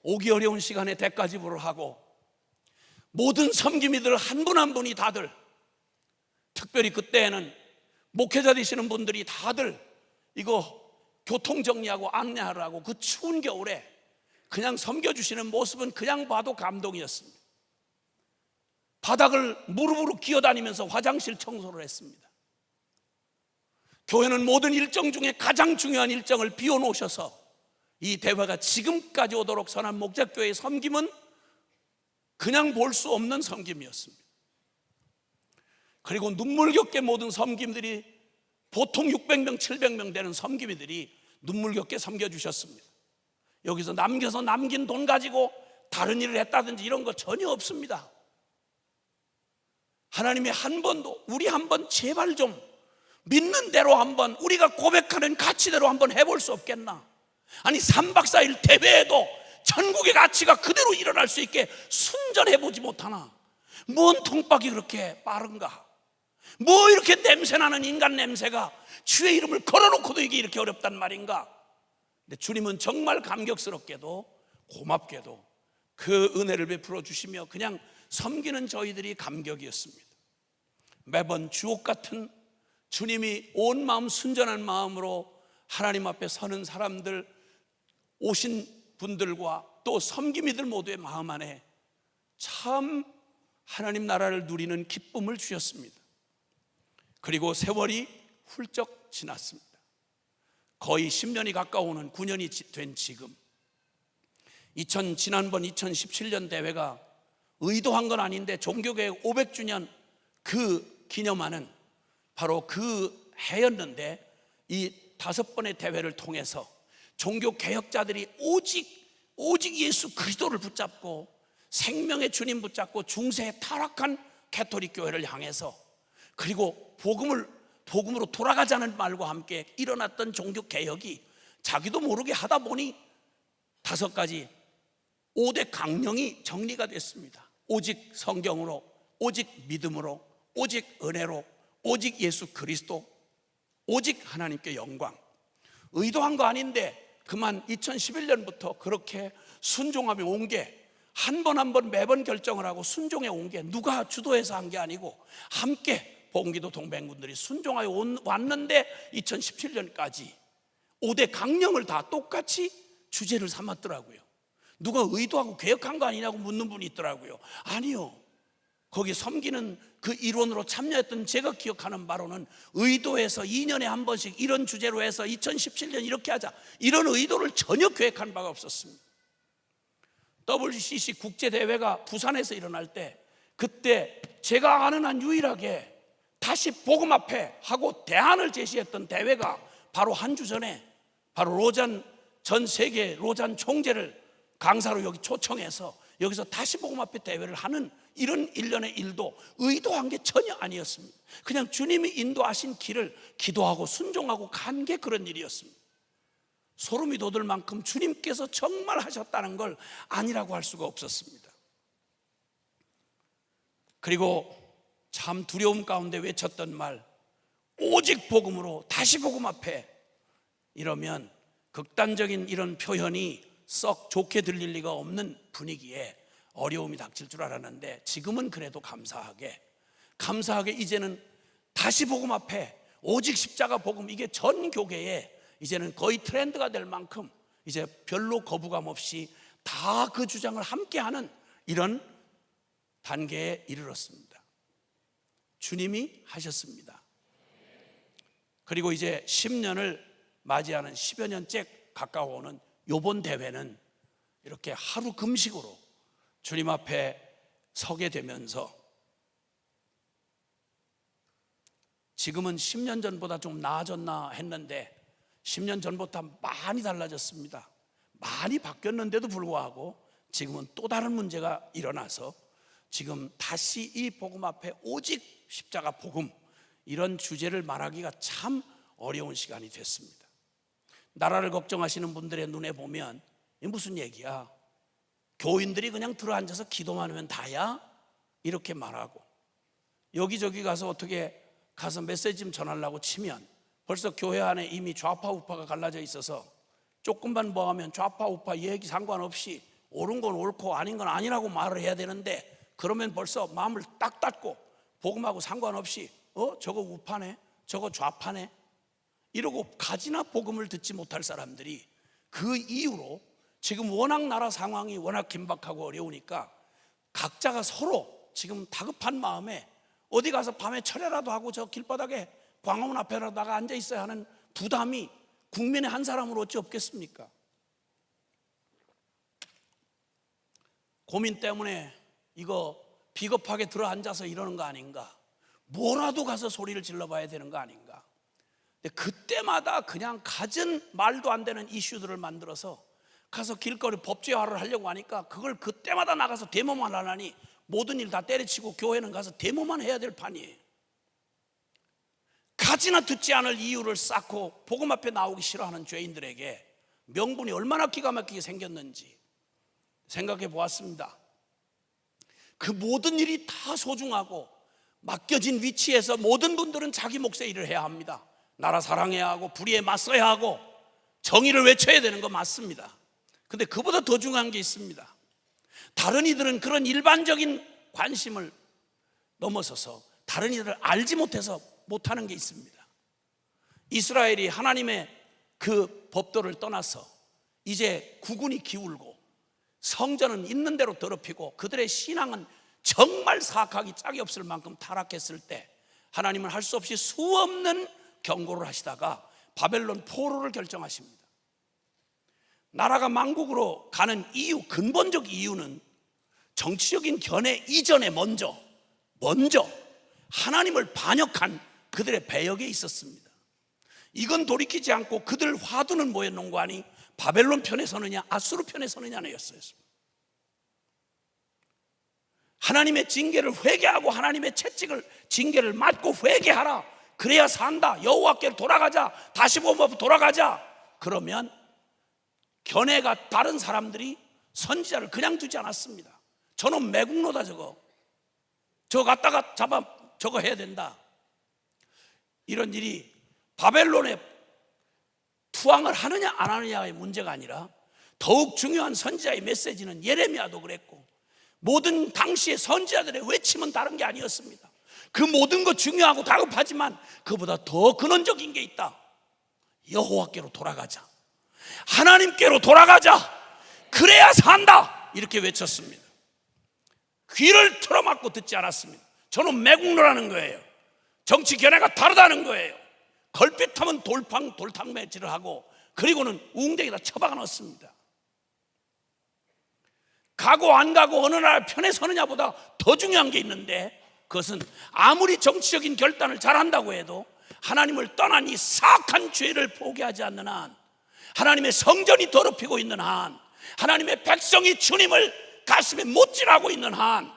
오기 어려운 시간에 대가지불을 하고 모든 섬김이들 한 분 한 분이 다들 특별히 그때에는 목회자 되시는 분들이 다들 이거 교통 정리하고 안내하라고 그 추운 겨울에 그냥 섬겨주시는 모습은 그냥 봐도 감동이었습니다. 바닥을 무릎으로 기어다니면서 화장실 청소를 했습니다. 교회는 모든 일정 중에 가장 중요한 일정을 비워놓으셔서 이 대회가 지금까지 오도록 선한 목자교회의 섬김은 그냥 볼 수 없는 섬김이었습니다. 그리고 눈물겹게 모든 섬김들이 보통 600명, 700명 되는 섬김이들이 눈물겹게 섬겨주셨습니다. 여기서 남겨서 남긴 돈 가지고 다른 일을 했다든지 이런 거 전혀 없습니다. 하나님이 한 번도 우리 한번 제발 좀 믿는 대로 한번 우리가 고백하는 가치대로 한번 해볼 수 없겠나? 아니 3박 4일 대회에도 전국의 가치가 그대로 일어날 수 있게 순전해보지 못하나? 뭔 통박이 그렇게 빠른가? 뭐 이렇게 냄새나는 인간 냄새가 주의 이름을 걸어놓고도 이게 이렇게 어렵단 말인가? 근데 주님은 정말 감격스럽게도 고맙게도 그 은혜를 베풀어 주시며 그냥 섬기는 저희들이 감격이었습니다. 매번 주옥 같은 주님이 온 마음 순전한 마음으로 하나님 앞에 서는 사람들, 오신 분들과 또 섬김이들 모두의 마음 안에 참 하나님 나라를 누리는 기쁨을 주셨습니다. 그리고 세월이 훌쩍 지났습니다. 거의 10년이 가까워오는 9년이 된 지금 지난번 2017년 대회가 의도한 건 아닌데 종교개혁 500주년 그 기념하는 바로 그 해였는데, 이 5번의 대회를 통해서 종교개혁자들이 오직 예수 그리스도를 붙잡고 생명의 주님 붙잡고 중세에 타락한 가톨릭 교회를 향해서, 그리고 복음으로 돌아가자는 말과 함께 일어났던 종교개혁이 자기도 모르게 하다 보니 5가지 5대 강령이 정리가 됐습니다. 오직 성경으로, 오직 믿음으로, 오직 은혜로, 오직 예수 그리스도, 오직 하나님께 영광. 의도한 거 아닌데 그만 2011년부터 그렇게 순종하며 온 게, 한 번 한 번 매번 결정을 하고 순종해 온 게 누가 주도해서 한 게 아니고 함께 복음기도 동맹군들이 순종하여 왔는데 2017년까지 5대 강령을 다 똑같이 주제를 삼았더라고요. 누가 의도하고 개혁한 거 아니냐고 묻는 분이 있더라고요. 아니요, 거기 섬기는 그 일원으로 참여했던 제가 기억하는 바로는 의도해서 2년에 한 번씩 이런 주제로 해서 2017년 이렇게 하자, 이런 의도를 전혀 계획한 바가 없었습니다. WCC 국제대회가 부산에서 일어날 때, 그때 제가 아는 한 유일하게 다시 복음 앞에 하고 대안을 제시했던 대회가 바로 한 주 전에 바로 로잔, 전 세계 로잔 총재를 강사로 여기 초청해서 여기서 다시 복음 앞에 대회를 하는 이런 일련의 일도 의도한 게 전혀 아니었습니다. 그냥 주님이 인도하신 길을 기도하고 순종하고 간 게 그런 일이었습니다. 소름이 돋을 만큼 주님께서 정말 하셨다는 걸 아니라고 할 수가 없었습니다. 그리고 참 두려움 가운데 외쳤던 말, 오직 복음으로 다시 복음 앞에, 이러면 극단적인 이런 표현이 썩 좋게 들릴 리가 없는 분위기에 어려움이 닥칠 줄 알았는데, 지금은 그래도 감사하게 이제는 다시 복음 앞에 오직 십자가 복음, 이게 전 교계에 이제는 거의 트렌드가 될 만큼 이제 별로 거부감 없이 다 그 주장을 함께하는 이런 단계에 이르렀습니다. 주님이 하셨습니다. 그리고 이제 10년을 맞이하는 10여 년째 가까워오는 요번 대회는 이렇게 하루 금식으로 주님 앞에 서게 되면서, 지금은 10년 전보다 좀 나아졌나 했는데 10년 전보다 많이 달라졌습니다. 많이 바뀌었는데도 불구하고 지금은 또 다른 문제가 일어나서 지금 다시 이 복음 앞에 오직 십자가 복음, 이런 주제를 말하기가 참 어려운 시간이 됐습니다. 나라를 걱정하시는 분들의 눈에 보면 이게 무슨 얘기야? 교인들이 그냥 들어앉아서 기도만 하면 다야? 이렇게 말하고, 여기저기 가서 어떻게 가서 메시지 좀 전하려고 치면 벌써 교회 안에 이미 좌파 우파가 갈라져 있어서 조금만 뭐 하면 좌파 우파 얘기 상관없이 옳은 건 옳고 아닌 건 아니라고 말을 해야 되는데, 그러면 벌써 마음을 딱 닫고 복음하고 상관없이 저거 우파네, 저거 좌파네 이러고 가지나 복음을 듣지 못할 사람들이, 그 이후로 지금 워낙 나라 상황이 워낙 긴박하고 어려우니까 각자가 서로 지금 다급한 마음에 어디 가서 밤에 철야라도 하고 저 길바닥에 광화문 앞에라도 나가 앉아 있어야 하는 부담이 국민의 한 사람으로 어찌 없겠습니까? 고민 때문에 이거 비겁하게 들어앉아서 이러는 거 아닌가? 뭐라도 가서 소리를 질러봐야 되는 거 아닌가? 근데 그때마다 그냥 갖은 말도 안 되는 이슈들을 만들어서 가서 길거리 법제화를 하려고 하니까 그걸 그때마다 나가서 데모만 하려니 모든 일 다 때려치고 교회는 가서 데모만 해야 될 판이에요. 가지나 듣지 않을 이유를 쌓고 복음 앞에 나오기 싫어하는 죄인들에게 명분이 얼마나 기가 막히게 생겼는지 생각해 보았습니다. 그 모든 일이 다 소중하고 맡겨진 위치에서 모든 분들은 자기 몫의 일을 해야 합니다. 나라 사랑해야 하고 불의에 맞서야 하고 정의를 외쳐야 되는 거 맞습니다. 근데 그보다 더 중요한 게 있습니다. 다른 이들은 그런 일반적인 관심을 넘어서서 다른 이들을 알지 못해서 못하는 게 있습니다. 이스라엘이 하나님의 그 법도를 떠나서 이제 국군이 기울고 성전은 있는 대로 더럽히고 그들의 신앙은 정말 사악하기 짝이 없을 만큼 타락했을 때 하나님은 할 수 없이 수없는 경고를 하시다가 바벨론 포로를 결정하십니다. 나라가 망국으로 가는 이유, 근본적 이유는 정치적인 견해 이전에 먼저 하나님을 반역한 그들의 배역에 있었습니다. 이건 돌이키지 않고 그들 화두는 뭐였는고 하니 바벨론 편에 서느냐 아수르 편에 서느냐였어요. 하나님의 징계를 회개하고 하나님의 채찍을 징계를 맞고 회개하라. 그래야 산다. 여호와께로 돌아가자. 다시 보면 돌아가자. 그러면 견해가 다른 사람들이 선지자를 그냥 두지 않았습니다. 저놈 매국노다 저거 갖다가 잡아 저거 해야 된다. 이런 일이 바벨론에 투항을 하느냐 안 하느냐의 문제가 아니라 더욱 중요한 선지자의 메시지는 예레미야도 그랬고 모든 당시의 선지자들의 외침은 다른 게 아니었습니다. 그 모든 거 중요하고 다급하지만 그보다 더 근원적인 게 있다. 여호와께로 돌아가자. 하나님께로 돌아가자. 그래야 산다. 이렇게 외쳤습니다. 귀를 틀어막고 듣지 않았습니다. 저는 매국노라는 거예요. 정치 견해가 다르다는 거예요. 걸핏하면 돌탕매질을 하고 그리고는 웅덩이에다 처박아 넣습니다. 가고 안 가고 어느 나라 편에 서느냐보다 더 중요한 게 있는데 그것은 아무리 정치적인 결단을 잘한다고 해도 하나님을 떠난 이 사악한 죄를 포기하지 않는 한, 하나님의 성전이 더럽히고 있는 한, 하나님의 백성이 주님을 가슴에 못질하고 있는 한,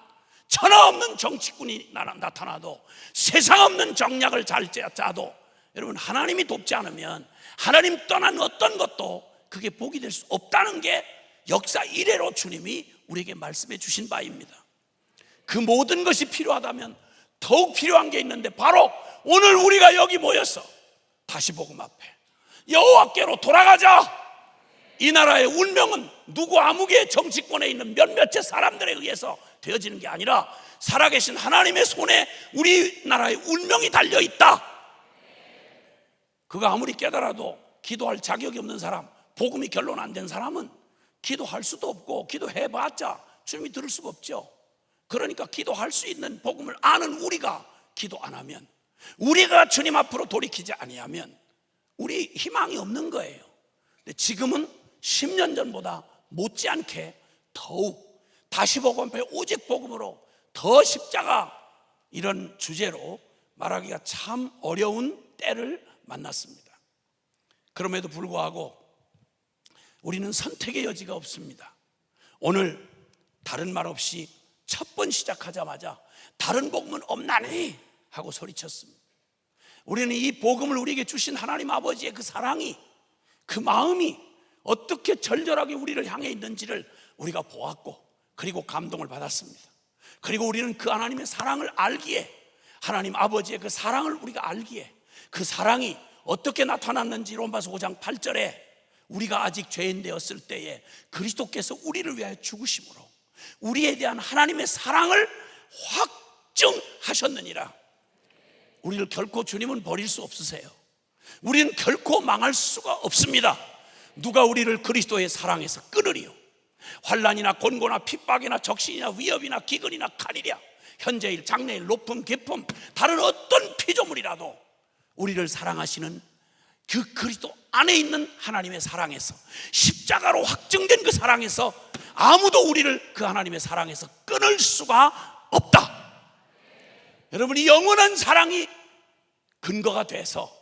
천하 없는 정치꾼이 나타나도 세상 없는 정략을 잘 짜도 여러분 하나님이 돕지 않으면 하나님 떠난 어떤 것도 그게 복이 될 수 없다는 게 역사 이래로 주님이 우리에게 말씀해 주신 바입니다. 그 모든 것이 필요하다면 더욱 필요한 게 있는데 바로 오늘 우리가 여기 모여서 다시 복음 앞에 여호와께로 돌아가자. 이 나라의 운명은 누구 아무개 정치권에 있는 몇몇의 사람들에 의해서 되어지는 게 아니라 살아계신 하나님의 손에 우리나라의 운명이 달려있다. 그가 아무리 깨달아도 기도할 자격이 없는 사람, 복음이 결론 안 된 사람은 기도할 수도 없고 기도해봤자 주님이 들을 수가 없죠. 그러니까 기도할 수 있는 복음을 아는 우리가 기도 안 하면, 우리가 주님 앞으로 돌이키지 아니하면 우리 희망이 없는 거예요. 근데 지금은 10년 전보다 못지않게 더욱 다시 복음 앞에 오직 복음으로 더 십자가 이런 주제로 말하기가 참 어려운 때를 만났습니다. 그럼에도 불구하고 우리는 선택의 여지가 없습니다. 오늘 다른 말 없이 첫 번 시작하자마자 다른 복음은 없나니 하고 소리쳤습니다. 우리는 이 복음을 우리에게 주신 하나님 아버지의 그 사랑이, 그 마음이 어떻게 절절하게 우리를 향해 있는지를 우리가 보았고 그리고 감동을 받았습니다. 그리고 우리는 그 하나님의 사랑을 알기에, 하나님 아버지의 그 사랑을 우리가 알기에, 그 사랑이 어떻게 나타났는지 로마서 5장 8절에 우리가 아직 죄인 되었을 때에 그리스도께서 우리를 위하여 죽으심으로 우리에 대한 하나님의 사랑을 확증하셨느니라. 우리를 결코 주님은 버릴 수 없으세요. 우리는 결코 망할 수가 없습니다. 누가 우리를 그리스도의 사랑에서 끊으리요? 환난이나 곤고나 핍박이나 적신이나 위협이나 기근이나 칼이랴, 현재일 장래일 높음 깊음 다른 어떤 피조물이라도 우리를 사랑하시는 그 그리스도 안에 있는 하나님의 사랑에서, 십자가로 확증된 그 사랑에서 아무도 우리를 그 하나님의 사랑에서 끊을 수가 없다. 여러분이 영원한 사랑이 근거가 돼서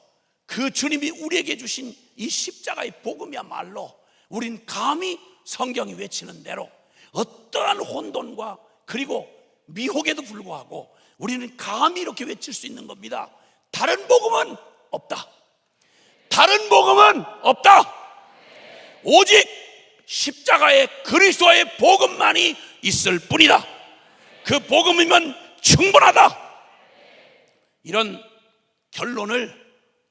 그 주님이 우리에게 주신 이 십자가의 복음이야말로 우린 감히 성경이 외치는 대로 어떠한 혼돈과 그리고 미혹에도 불구하고 우리는 감히 이렇게 외칠 수 있는 겁니다. 다른 복음은 없다. 다른 복음은 없다. 오직 십자가의 그리스도의 복음만이 있을 뿐이다. 그 복음이면 충분하다. 이런 결론을,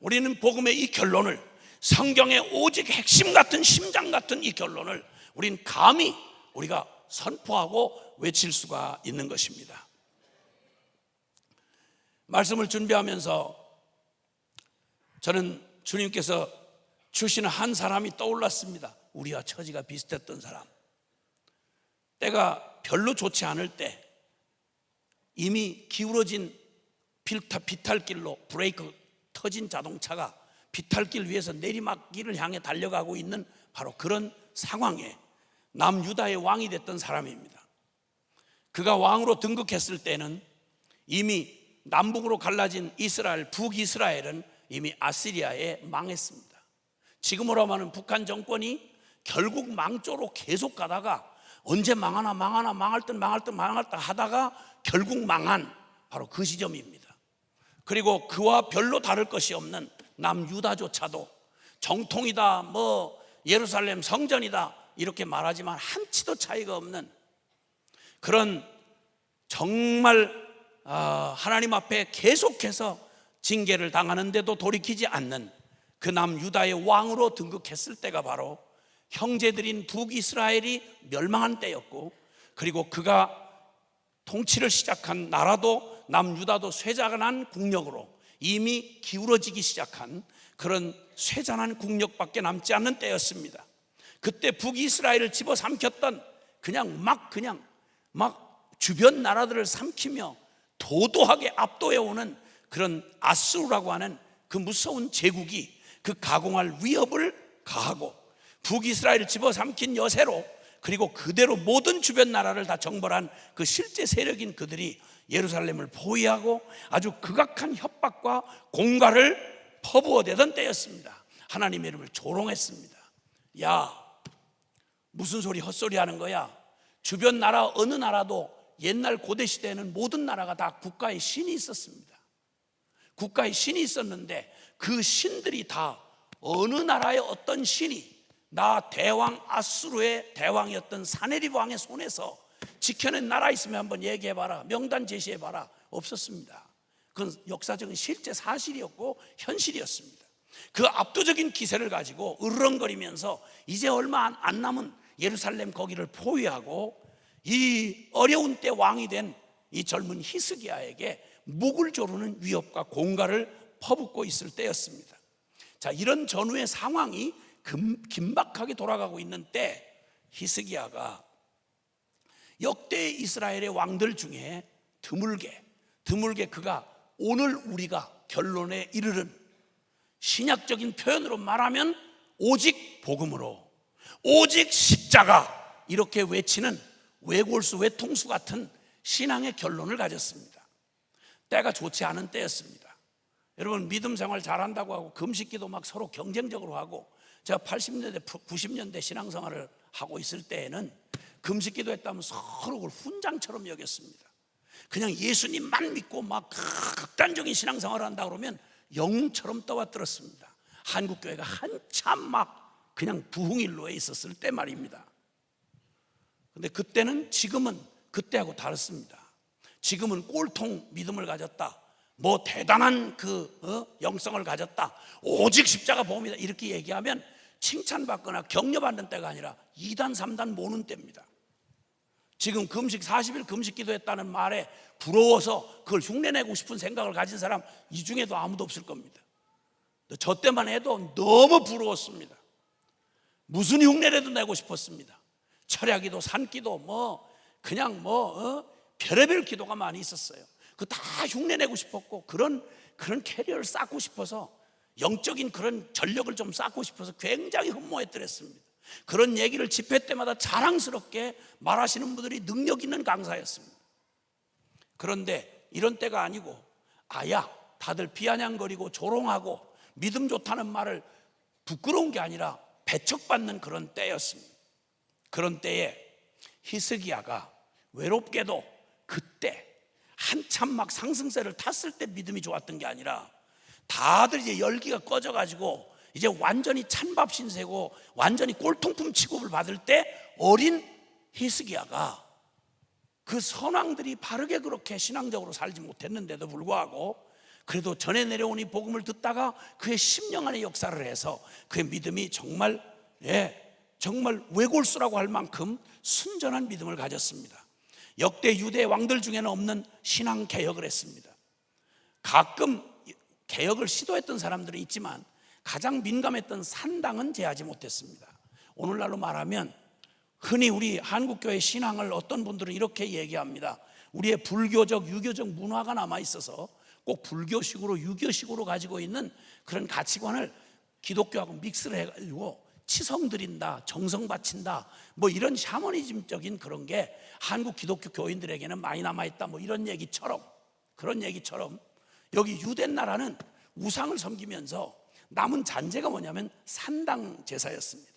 우리는 복음의 이 결론을, 성경의 오직 핵심 같은 심장 같은 이 결론을 우린 감히 우리가 선포하고 외칠 수가 있는 것입니다. 말씀을 준비하면서 저는 주님께서 주시는 한 사람이 떠올랐습니다. 우리와 처지가 비슷했던 사람. 때가 별로 좋지 않을 때 이미 기울어진 비탈길로 브레이크 터진 자동차가 비탈길 위에서 내리막길을 향해 달려가고 있는 바로 그런 상황에 남유다의 왕이 됐던 사람입니다. 그가 왕으로 등극했을 때는 이미 남북으로 갈라진 이스라엘, 북이스라엘은 이미 아시리아에 망했습니다. 지금으로 하면 북한 정권이 결국 망조로 계속 가다가 언제 망하나 망할 듯 하다가 결국 망한 바로 그 시점입니다. 그리고 그와 별로 다를 것이 없는 남유다조차도 정통이다, 예루살렘 성전이다 이렇게 말하지만 한치도 차이가 없는 그런 정말 하나님 앞에 계속해서 징계를 당하는데도 돌이키지 않는 그 남유다의 왕으로 등극했을 때가 바로 형제들인 북이스라엘이 멸망한 때였고, 그리고 그가 통치를 시작한 나라도 남유다도 쇠잔한 국력으로 이미 기울어지기 시작한 그런 쇠잔한 국력밖에 남지 않는 때였습니다. 그때 북이스라엘을 집어삼켰던 그냥 막 주변 나라들을 삼키며 도도하게 압도해오는 그런 아수르라고 하는 그 무서운 제국이 그 가공할 위협을 가하고 북이스라엘을 집어삼킨 여세로, 그리고 그대로 모든 주변 나라를 다 정벌한 그 실제 세력인 그들이 예루살렘을 포위하고 아주 극악한 협박과 공갈을 퍼부어대던 때였습니다. 하나님의 이름을 조롱했습니다. 야, 무슨 소리 헛소리 하는 거야? 주변 나라 어느 나라도 옛날 고대 시대에는 모든 나라가 다 국가의 신이 있었습니다. 국가의 신이 있었는데 그 신들이 다 어느 나라의 어떤 신이 나 대왕 아수르의 대왕이었던 사네립 왕의 손에서 지켜낸 나라 있으면 한번 얘기해봐라, 명단 제시해봐라. 없었습니다. 그건 역사적인 실제 사실이었고 현실이었습니다. 그 압도적인 기세를 가지고 으르렁거리면서 이제 얼마 안 남은 예루살렘 거기를 포위하고 이 어려운 때 왕이 된 이 젊은 히스기야에게 목을 조르는 위협과 공갈을 퍼붓고 있을 때였습니다. 자, 이런 전후의 상황이 긴박하게 돌아가고 있는 때 히스기야가 역대 이스라엘의 왕들 중에 드물게 그가 오늘 우리가 결론에 이르는 신약적인 표현으로 말하면 오직 복음으로, 오직 십자가 이렇게 외치는 외골수 외통수 같은 신앙의 결론을 가졌습니다. 때가 좋지 않은 때였습니다. 여러분, 믿음 생활 잘한다고 하고 금식기도 막 서로 경쟁적으로 하고, 제가 80년대 90년대 신앙생활을 하고 있을 때에는 금식기도 했다면 서로 그걸 훈장처럼 여겼습니다. 그냥 예수님만 믿고 막 극단적인 신앙생활을 한다 그러면 영웅처럼 떠받들었습니다. 한국교회가 한참 막 그냥 부흥일로에 있었을 때 말입니다. 근데 그때는, 지금은 그때하고 다릅니다. 지금은 꼴통 믿음을 가졌다, 뭐 대단한 영성을 가졌다, 오직 십자가 복음이다 이렇게 얘기하면 칭찬받거나 격려받는 때가 아니라 2단 3단 모는 때입니다. 지금 금식 40일 금식 기도했다는 말에 부러워서 그걸 흉내내고 싶은 생각을 가진 사람 이 중에도 아무도 없을 겁니다. 저 때만 해도 너무 부러웠습니다. 무슨 흉내라도 내고 싶었습니다. 철야기도, 산기도, 별의별 기도가 많이 있었어요. 그 다 흉내내고 싶었고 그런 캐리어를 쌓고 싶어서, 영적인 그런 전력을 좀 쌓고 싶어서 굉장히 흠모했더랬습니다. 그런 얘기를 집회 때마다 자랑스럽게 말하시는 분들이 능력 있는 강사였습니다. 그런데 이런 때가 아니고 다들 비아냥거리고 조롱하고 믿음 좋다는 말을 부끄러운 게 아니라 배척받는 그런 때였습니다. 그런 때에 히스기야가 외롭게도 그때 한참 막 상승세를 탔을 때 믿음이 좋았던 게 아니라 다들 이제 열기가 꺼져가지고 이제 완전히 찬밥 신세고 완전히 꼴통품 취급을 받을 때 어린 히스기야가 그 선왕들이 바르게 그렇게 신앙적으로 살지 못했는데도 불구하고 그래도 전해 내려온 이 복음을 듣다가 그의 10년 안의 역사를 해서 그의 믿음이 정말 외골수라고 할 만큼 순전한 믿음을 가졌습니다. 역대 유대 왕들 중에는 없는 신앙 개혁을 했습니다. 가끔 개혁을 시도했던 사람들은 있지만 가장 민감했던 산당은 제하지 못했습니다. 오늘날로 말하면 흔히 우리 한국교회 신앙을 어떤 분들은 이렇게 얘기합니다. 우리의 불교적, 유교적 문화가 남아있어서 꼭 불교식으로 유교식으로 가지고 있는 그런 가치관을 기독교하고 믹스를 해가지고 치성 드린다, 정성 바친다, 뭐 이런 샤머니즘적인 그런 게 한국 기독교 교인들에게는 많이 남아있다, 뭐 이런 얘기처럼, 그런 얘기처럼 여기 유대 나라는 우상을 섬기면서 남은 잔재가 뭐냐면 산당 제사였습니다.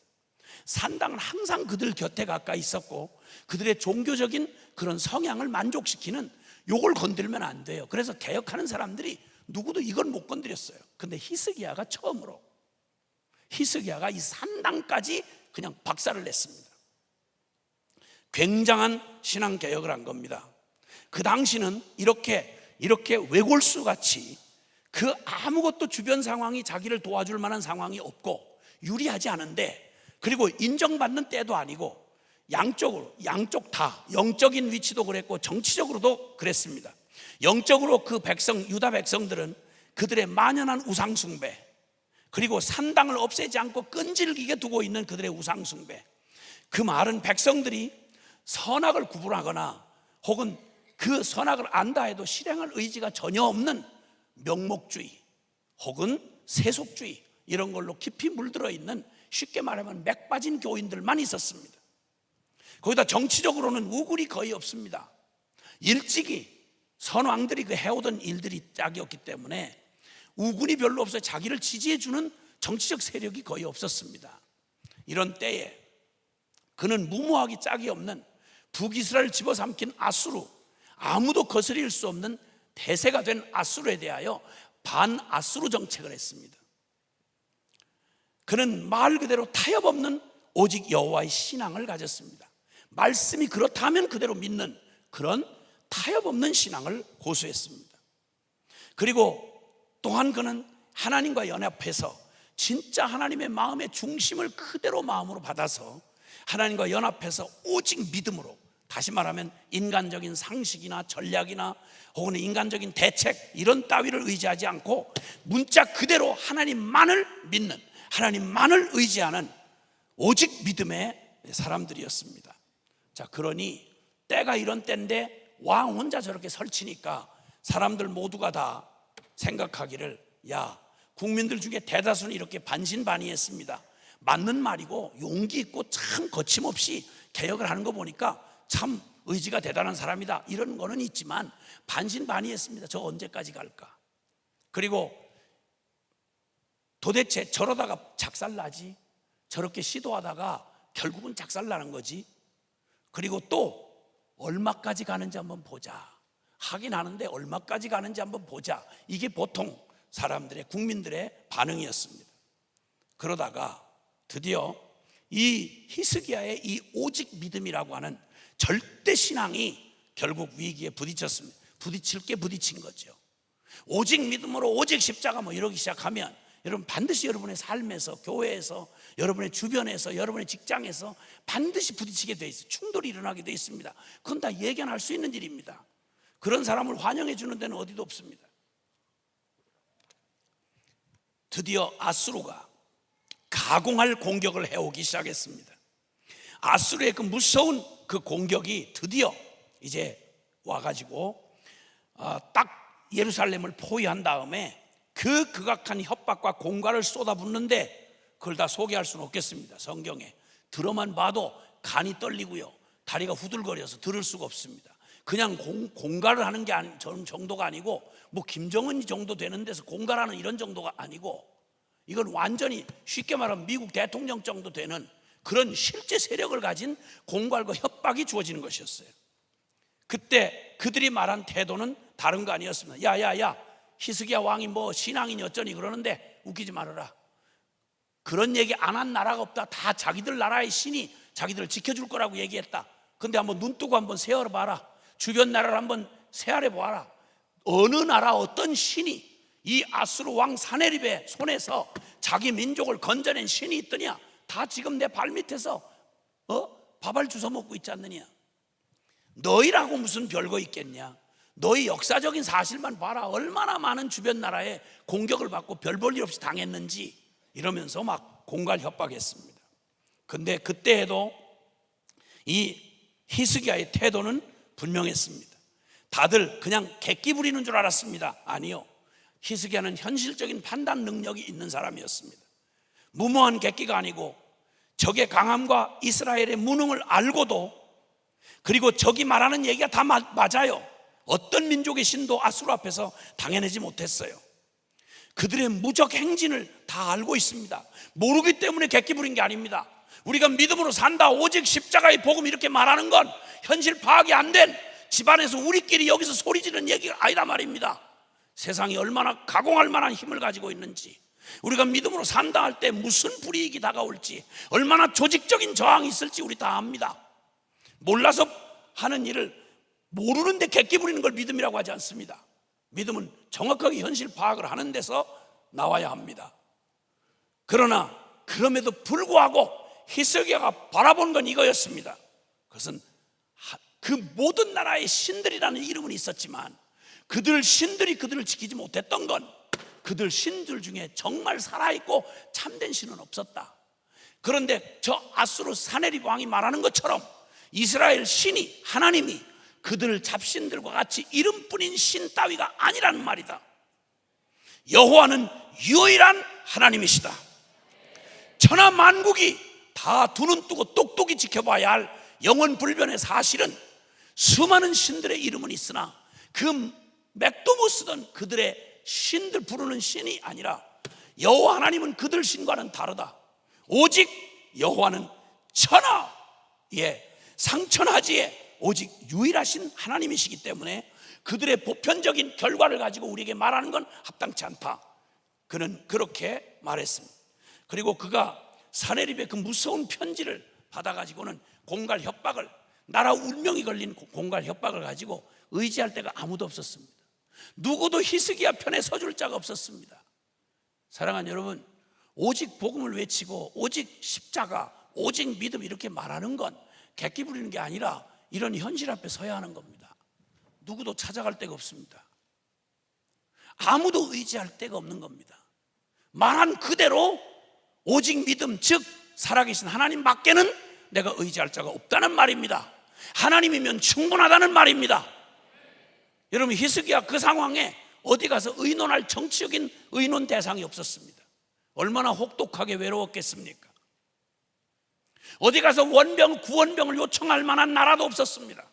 산당은 항상 그들 곁에 가까이 있었고 그들의 종교적인 그런 성향을 만족시키는 요걸 건들면 안 돼요. 그래서 개혁하는 사람들이 누구도 이걸 못 건드렸어요. 근데 히스기야가 처음으로 히스기야가 이 산당까지 그냥 박살을 냈습니다. 굉장한 신앙 개혁을 한 겁니다. 그 당시는 이렇게 외골수같이 그 아무것도 주변 상황이 자기를 도와줄 만한 상황이 없고 유리하지 않은데, 그리고 인정받는 때도 아니고 양쪽 다 영적인 위치도 그랬고 정치적으로도 그랬습니다. 영적으로 그 유다 백성들은 그들의 만연한 우상 숭배, 그리고 산당을 없애지 않고 끈질기게 두고 있는 그들의 우상 숭배, 그 말은 백성들이 선악을 구분하거나 혹은 그 선악을 안다 해도 실행할 의지가 전혀 없는 명목주의 혹은 세속주의, 이런 걸로 깊이 물들어 있는, 쉽게 말하면 맥 빠진 교인들만 있었습니다. 거기다 정치적으로는 우굴이 거의 없습니다. 일찍이 선왕들이 그 해오던 일들이 짝이었기 때문에 우군이 별로 없어요. 자기를 지지해주는 정치적 세력이 거의 없었습니다. 이런 때에 그는 무모하기 짝이 없는 북이스라엘 집어삼킨 아수르, 아무도 거스릴 수 없는 대세가 된 아수르에 대하여 반아수르 정책을 했습니다. 그는 말 그대로 타협 없는 오직 여호와의 신앙을 가졌습니다. 말씀이 그렇다면 그대로 믿는 그런 타협 없는 신앙을 고수했습니다. 그리고 또한 그는 하나님과 연합해서 진짜 하나님의 마음의 중심을 그대로 마음으로 받아서 하나님과 연합해서 오직 믿음으로, 다시 말하면 인간적인 상식이나 전략이나 혹은 인간적인 대책 이런 따위를 의지하지 않고 문자 그대로 하나님만을 믿는, 하나님만을 의지하는 오직 믿음의 사람들이었습니다. 자, 그러니 때가 이런 때인데 왕 혼자 저렇게 설치니까 사람들 모두가 다 생각하기를, 국민들 중에 대다수는 이렇게 반신반의했습니다. 맞는 말이고 용기 있고 참 거침없이 개혁을 하는 거 보니까 참 의지가 대단한 사람이다, 이런 거는 있지만 반신반의했습니다. 저 언제까지 갈까? 그리고 도대체 저러다가 작살나지? 저렇게 시도하다가 결국은 작살나는 거지? 그리고 또 얼마까지 가는지 한번 보자, 하긴 하는데 얼마까지 가는지 한번 보자, 이게 보통 사람들의, 국민들의 반응이었습니다. 그러다가 드디어 이 히스기야의 이 오직 믿음이라고 하는 절대 신앙이 결국 위기에 부딪혔습니다. 부딪힐 게 부딪힌 거죠. 오직 믿음으로 오직 십자가 뭐 이러기 시작하면 여러분 반드시 여러분의 삶에서, 교회에서, 여러분의 주변에서, 여러분의 직장에서 반드시 부딪히게 돼 있어요. 충돌이 일어나게 돼 있습니다. 그건 다 예견할 수 있는 일입니다. 그런 사람을 환영해 주는 데는 어디도 없습니다. 드디어 아수르가 가공할 공격을 해오기 시작했습니다. 아수르의 그 무서운 그 공격이 드디어 이제 와가지고 딱 예루살렘을 포위한 다음에 그 극악한 협박과 공갈을 쏟아붓는데 그걸 다 소개할 수는 없겠습니다. 성경에 들어만 봐도 간이 떨리고요, 다리가 후들거려서 들을 수가 없습니다. 그냥 공갈을 하는 게 정도가 아니고, 뭐 김정은 정도 되는 데서 공갈하는 이런 정도가 아니고, 이건 완전히 쉽게 말하면 미국 대통령 정도 되는 그런 실제 세력을 가진 공갈과 협박이 주어지는 것이었어요. 그때 그들이 말한 태도는 다른 거 아니었습니다. 야야야, 히스기야 왕이 뭐 신앙이니 어쩌니 그러는데 웃기지 말아라. 그런 얘기 안 한 나라가 없다. 다 자기들 나라의 신이 자기들을 지켜줄 거라고 얘기했다. 근데 한번 눈 뜨고 한번 세어봐라. 주변 나라를 한번 세아래 보아라. 어느 나라 어떤 신이 이 아수르 왕 사네립의 손에서 자기 민족을 건져낸 신이 있더냐? 다 지금 내 발밑에서 밥알 주워 먹고 있지 않느냐? 너희라고 무슨 별거 있겠냐? 너희 역사적인 사실만 봐라. 얼마나 많은 주변 나라에 공격을 받고 별 볼 일 없이 당했는지, 이러면서 막 공갈 협박했습니다. 근데 그때에도 이 히스기야의 태도는 분명했습니다. 다들 그냥 객기 부리는 줄 알았습니다. 아니요, 히스기야는 현실적인 판단 능력이 있는 사람이었습니다. 무모한 객기가 아니고, 적의 강함과 이스라엘의 무능을 알고도, 그리고 적이 말하는 얘기가 다 맞아요. 어떤 민족의 신도 아수르 앞에서 당해내지 못했어요. 그들의 무적 행진을 다 알고 있습니다. 모르기 때문에 객기 부린 게 아닙니다. 우리가 믿음으로 산다, 오직 십자가의 복음, 이렇게 말하는 건 현실 파악이 안 된 집안에서 우리끼리 여기서 소리 지르는 얘기가 아니다 말입니다. 세상이 얼마나 가공할 만한 힘을 가지고 있는지, 우리가 믿음으로 산다 할 때 무슨 불이익이 다가올지, 얼마나 조직적인 저항이 있을지 우리 다 압니다. 몰라서 하는 일을 모르는데 객기 부리는 걸 믿음이라고 하지 않습니다. 믿음은 정확하게 현실 파악을 하는 데서 나와야 합니다. 그러나 그럼에도 불구하고 히스기야가 바라본 건 이거였습니다. 그것은 그 모든 나라의 신들이라는 이름은 있었지만, 그들 신들이 그들을 지키지 못했던 건, 그들 신들 중에 정말 살아있고 참된 신은 없었다. 그런데 저 아수르 사네립 왕이 말하는 것처럼 이스라엘 신이, 하나님이 그들 잡신들과 같이 이름뿐인 신 따위가 아니라는 말이다. 여호와는 유일한 하나님이시다. 천하 만국이 다 두 눈 뜨고 똑똑히 지켜봐야 할 영원불변의 사실은, 수많은 신들의 이름은 있으나 그 맥도 못 쓰던 그들의 신들 부르는 신이 아니라, 여호와 하나님은 그들 신과는 다르다. 오직 여호와는 천하에 상천하지에 오직 유일하신 하나님이시기 때문에 그들의 보편적인 결과를 가지고 우리에게 말하는 건 합당치 않다. 그는 그렇게 말했습니다. 그리고 그가 사네립의 그 무서운 편지를 받아가지고는 공갈 협박을, 나라 운명이 걸린 공갈 협박을 가지고 의지할 데가 아무도 없었습니다. 누구도 히스기야 편에 서줄 자가 없었습니다. 사랑하는 여러분, 오직 복음을 외치고 오직 십자가, 오직 믿음, 이렇게 말하는 건 객기 부리는 게 아니라 이런 현실 앞에 서야 하는 겁니다. 누구도 찾아갈 데가 없습니다. 아무도 의지할 데가 없는 겁니다. 말한 그대로 오직 믿음, 즉 살아계신 하나님밖에는 내가 의지할 자가 없다는 말입니다. 하나님이면 충분하다는 말입니다. 여러분, 히스기야 그 상황에 어디 가서 의논할 정치적인 의논 대상이 없었습니다. 얼마나 혹독하게 외로웠겠습니까? 어디 가서 원병, 구원병을 요청할 만한 나라도 없었습니다.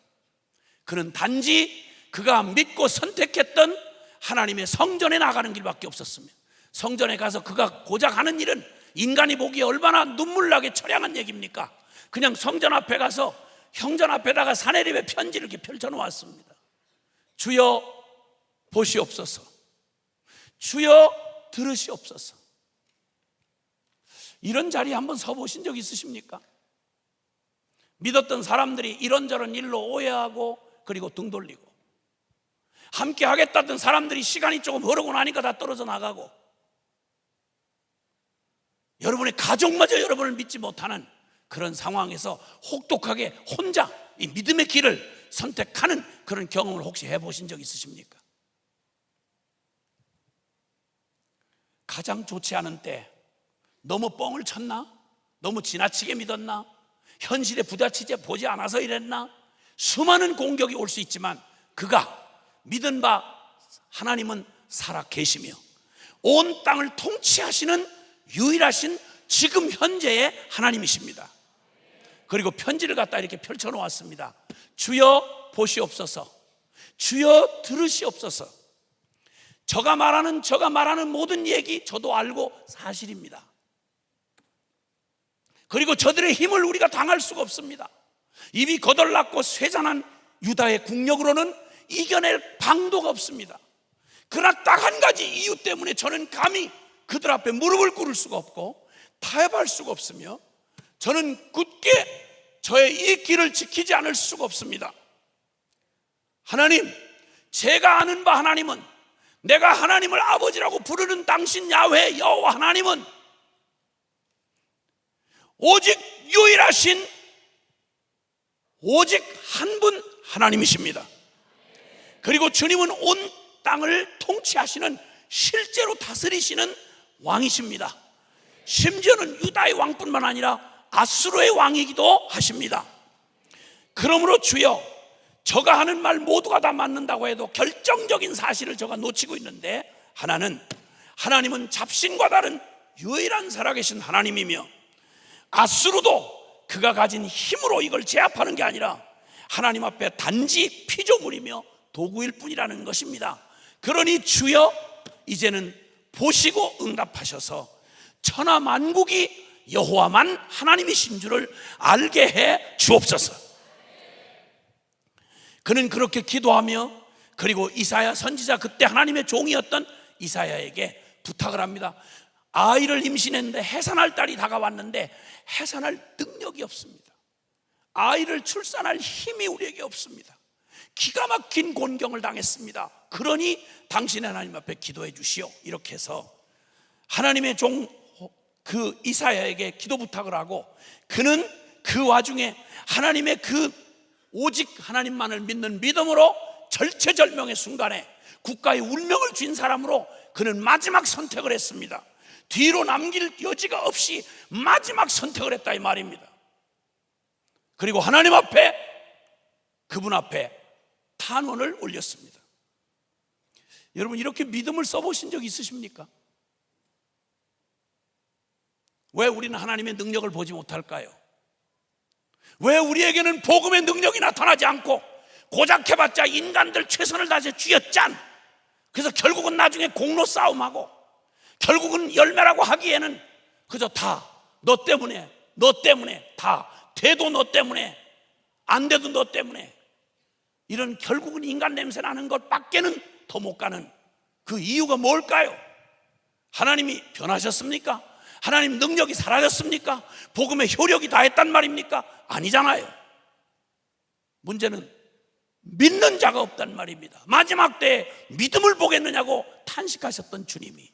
그는 단지 그가 믿고 선택했던 하나님의 성전에 나가는 길밖에 없었습니다. 성전에 가서 그가 고작 하는 일은 인간이 보기에 얼마나 눈물나게 처량한 얘기입니까? 그냥 성전 앞에 가서 형전 앞에다가 사네립의 편지를 이렇게 펼쳐놓았습니다. 주여 보시옵소서, 주여 들으시옵소서. 이런 자리에 한번 서보신 적 있으십니까? 믿었던 사람들이 이런저런 일로 오해하고 그리고 등 돌리고, 함께 하겠다던 사람들이 시간이 조금 흐르고 나니까 다 떨어져 나가고, 여러분의 가족마저 여러분을 믿지 못하는 그런 상황에서 혹독하게 혼자 이 믿음의 길을 선택하는 그런 경험을 혹시 해보신 적 있으십니까? 가장 좋지 않은 때 너무 뻥을 쳤나? 너무 지나치게 믿었나? 현실에 부딪히지 보지 않아서 이랬나? 수많은 공격이 올 수 있지만 그가 믿은 바 하나님은 살아 계시며 온 땅을 통치하시는 유일하신 지금 현재의 하나님이십니다. 그리고 편지를 갖다 이렇게 펼쳐 놓았습니다. 주여 보시옵소서, 주여 들으시옵소서. 저가 말하는 모든 얘기 저도 알고 사실입니다. 그리고 저들의 힘을 우리가 당할 수가 없습니다. 입이 거덜났고 쇠잔한 유다의 국력으로는 이겨낼 방도가 없습니다. 그러나 딱 한 가지 이유 때문에 저는 감히 그들 앞에 무릎을 꿇을 수가 없고 타협할 수가 없으며 저는 굳게 저의 이 길을 지키지 않을 수가 없습니다. 하나님, 제가 아는 바 하나님은, 내가 하나님을 아버지라고 부르는 당신 야훼 여호와 하나님은 오직 유일하신 오직 한 분 하나님이십니다. 그리고 주님은 온 땅을 통치하시는, 실제로 다스리시는 왕이십니다. 심지어는 유다의 왕뿐만 아니라 아수르의 왕이기도 하십니다. 그러므로 주여, 저가 하는 말 모두가 다 맞는다고 해도 결정적인 사실을 저가 놓치고 있는데, 하나님은 잡신과 다른 유일한 살아계신 하나님이며 아수르도 그가 가진 힘으로 이걸 제압하는 게 아니라 하나님 앞에 단지 피조물이며 도구일 뿐이라는 것입니다. 그러니 주여, 이제는 보시고 응답하셔서 천하 만국이 여호와만 하나님이신 줄을 알게 해 주옵소서. 그는 그렇게 기도하며, 그리고 이사야 선지자, 그때 하나님의 종이었던 이사야에게 부탁을 합니다. 아이를 임신했는데 해산할 딸이 다가왔는데 해산할 능력이 없습니다. 아이를 출산할 힘이 우리에게 없습니다. 기가 막힌 곤경을 당했습니다. 그러니 당신의 하나님 앞에 기도해 주시오. 이렇게 해서 하나님의 종 그 이사야에게 기도 부탁을 하고, 그는 그 와중에 하나님의 그 오직 하나님만을 믿는 믿음으로 절체절명의 순간에 국가의 운명을 쥔 사람으로 그는 마지막 선택을 했습니다. 뒤로 남길 여지가 없이 마지막 선택을 했다 이 말입니다. 그리고 하나님 앞에, 그분 앞에 탄원을 올렸습니다. 여러분, 이렇게 믿음을 써보신 적 있으십니까? 왜 우리는 하나님의 능력을 보지 못할까요? 왜 우리에게는 복음의 능력이 나타나지 않고 고작 해봤자 인간들 최선을 다해서 쥐어짠, 그래서 결국은 나중에 공로 싸움하고 결국은 열매라고 하기에는 그저 다 너 때문에, 너 때문에, 다 돼도 너 때문에, 안 돼도 너 때문에, 이런 결국은 인간 냄새 나는 것 밖에는 더 못 가는 그 이유가 뭘까요? 하나님이 변하셨습니까? 하나님 능력이 사라졌습니까? 복음의 효력이 다했단 말입니까? 아니잖아요. 문제는 믿는 자가 없단 말입니다. 마지막 때에 믿음을 보겠느냐고 탄식하셨던 주님이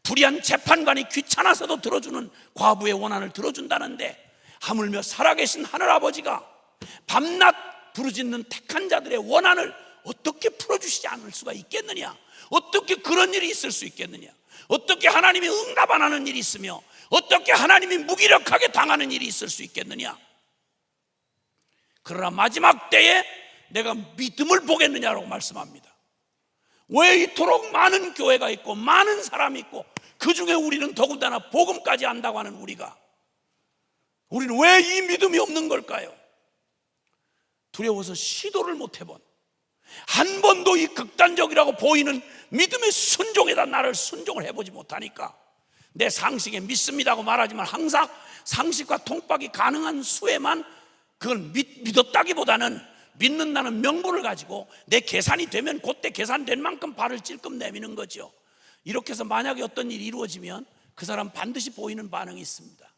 불의한 재판관이 귀찮아서도 들어주는 과부의 원한을 들어준다는데, 하물며 살아계신 하늘아버지가 밤낮 부르짖는 택한 자들의 원한을 어떻게 풀어주시지 않을 수가 있겠느냐? 어떻게 그런 일이 있을 수 있겠느냐? 어떻게 하나님이 응답 안 하는 일이 있으며 어떻게 하나님이 무기력하게 당하는 일이 있을 수 있겠느냐? 그러나 마지막 때에 내가 믿음을 보겠느냐라고 말씀합니다. 왜 이토록 많은 교회가 있고 많은 사람이 있고 그 중에 우리는 더군다나 복음까지 안다고 하는 우리는 왜 이 믿음이 없는 걸까요? 두려워서 시도를 못 해본, 한 번도 이 극단적이라고 보이는 믿음의 순종에다 나를 순종을 해보지 못하니까 내 상식에 믿습니다고 말하지만 항상 상식과 통박이 가능한 수에만 그걸 믿었다기보다는 믿는다는 명분을 가지고 내 계산이 되면 그때 계산된 만큼 발을 찔끔 내미는 거죠. 이렇게 해서 만약에 어떤 일이 이루어지면 그 사람 반드시 보이는 반응이 있습니다.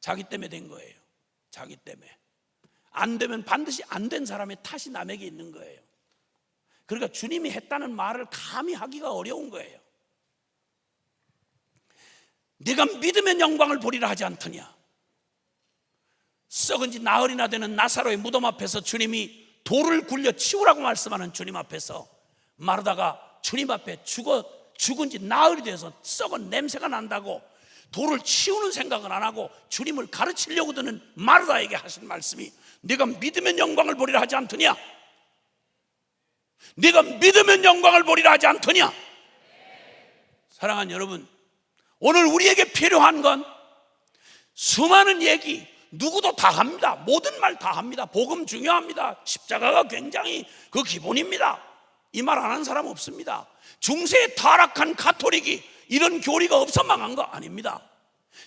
자기 때문에 된 거예요. 자기 때문에. 안 되면 반드시 안 된 사람의 탓이 남에게 있는 거예요. 그러니까 주님이 했다는 말을 감히 하기가 어려운 거예요. 네가 믿으면 영광을 보리라 하지 않더냐? 썩은 지 나흘이나 되는 나사로의 무덤 앞에서 주님이 돌을 굴려 치우라고 말씀하는 주님 앞에서 마르다가 주님 앞에 죽은 지 나흘이 돼서 썩은 냄새가 난다고 돌을 치우는 생각은 안 하고 주님을 가르치려고 드는 마르다에게 하신 말씀이 네가 믿으면 영광을 보리라 하지 않더냐? 네가 믿으면 영광을 보리라 하지 않더냐? 사랑하는 여러분, 오늘 우리에게 필요한 건 수많은 얘기 누구도 다 합니다. 모든 말 다 합니다. 복음 중요합니다. 십자가가 굉장히 그 기본입니다. 이 말 안 하는 사람 없습니다. 중세에 타락한 가톨릭이 이런 교리가 없어 망한 거 아닙니다.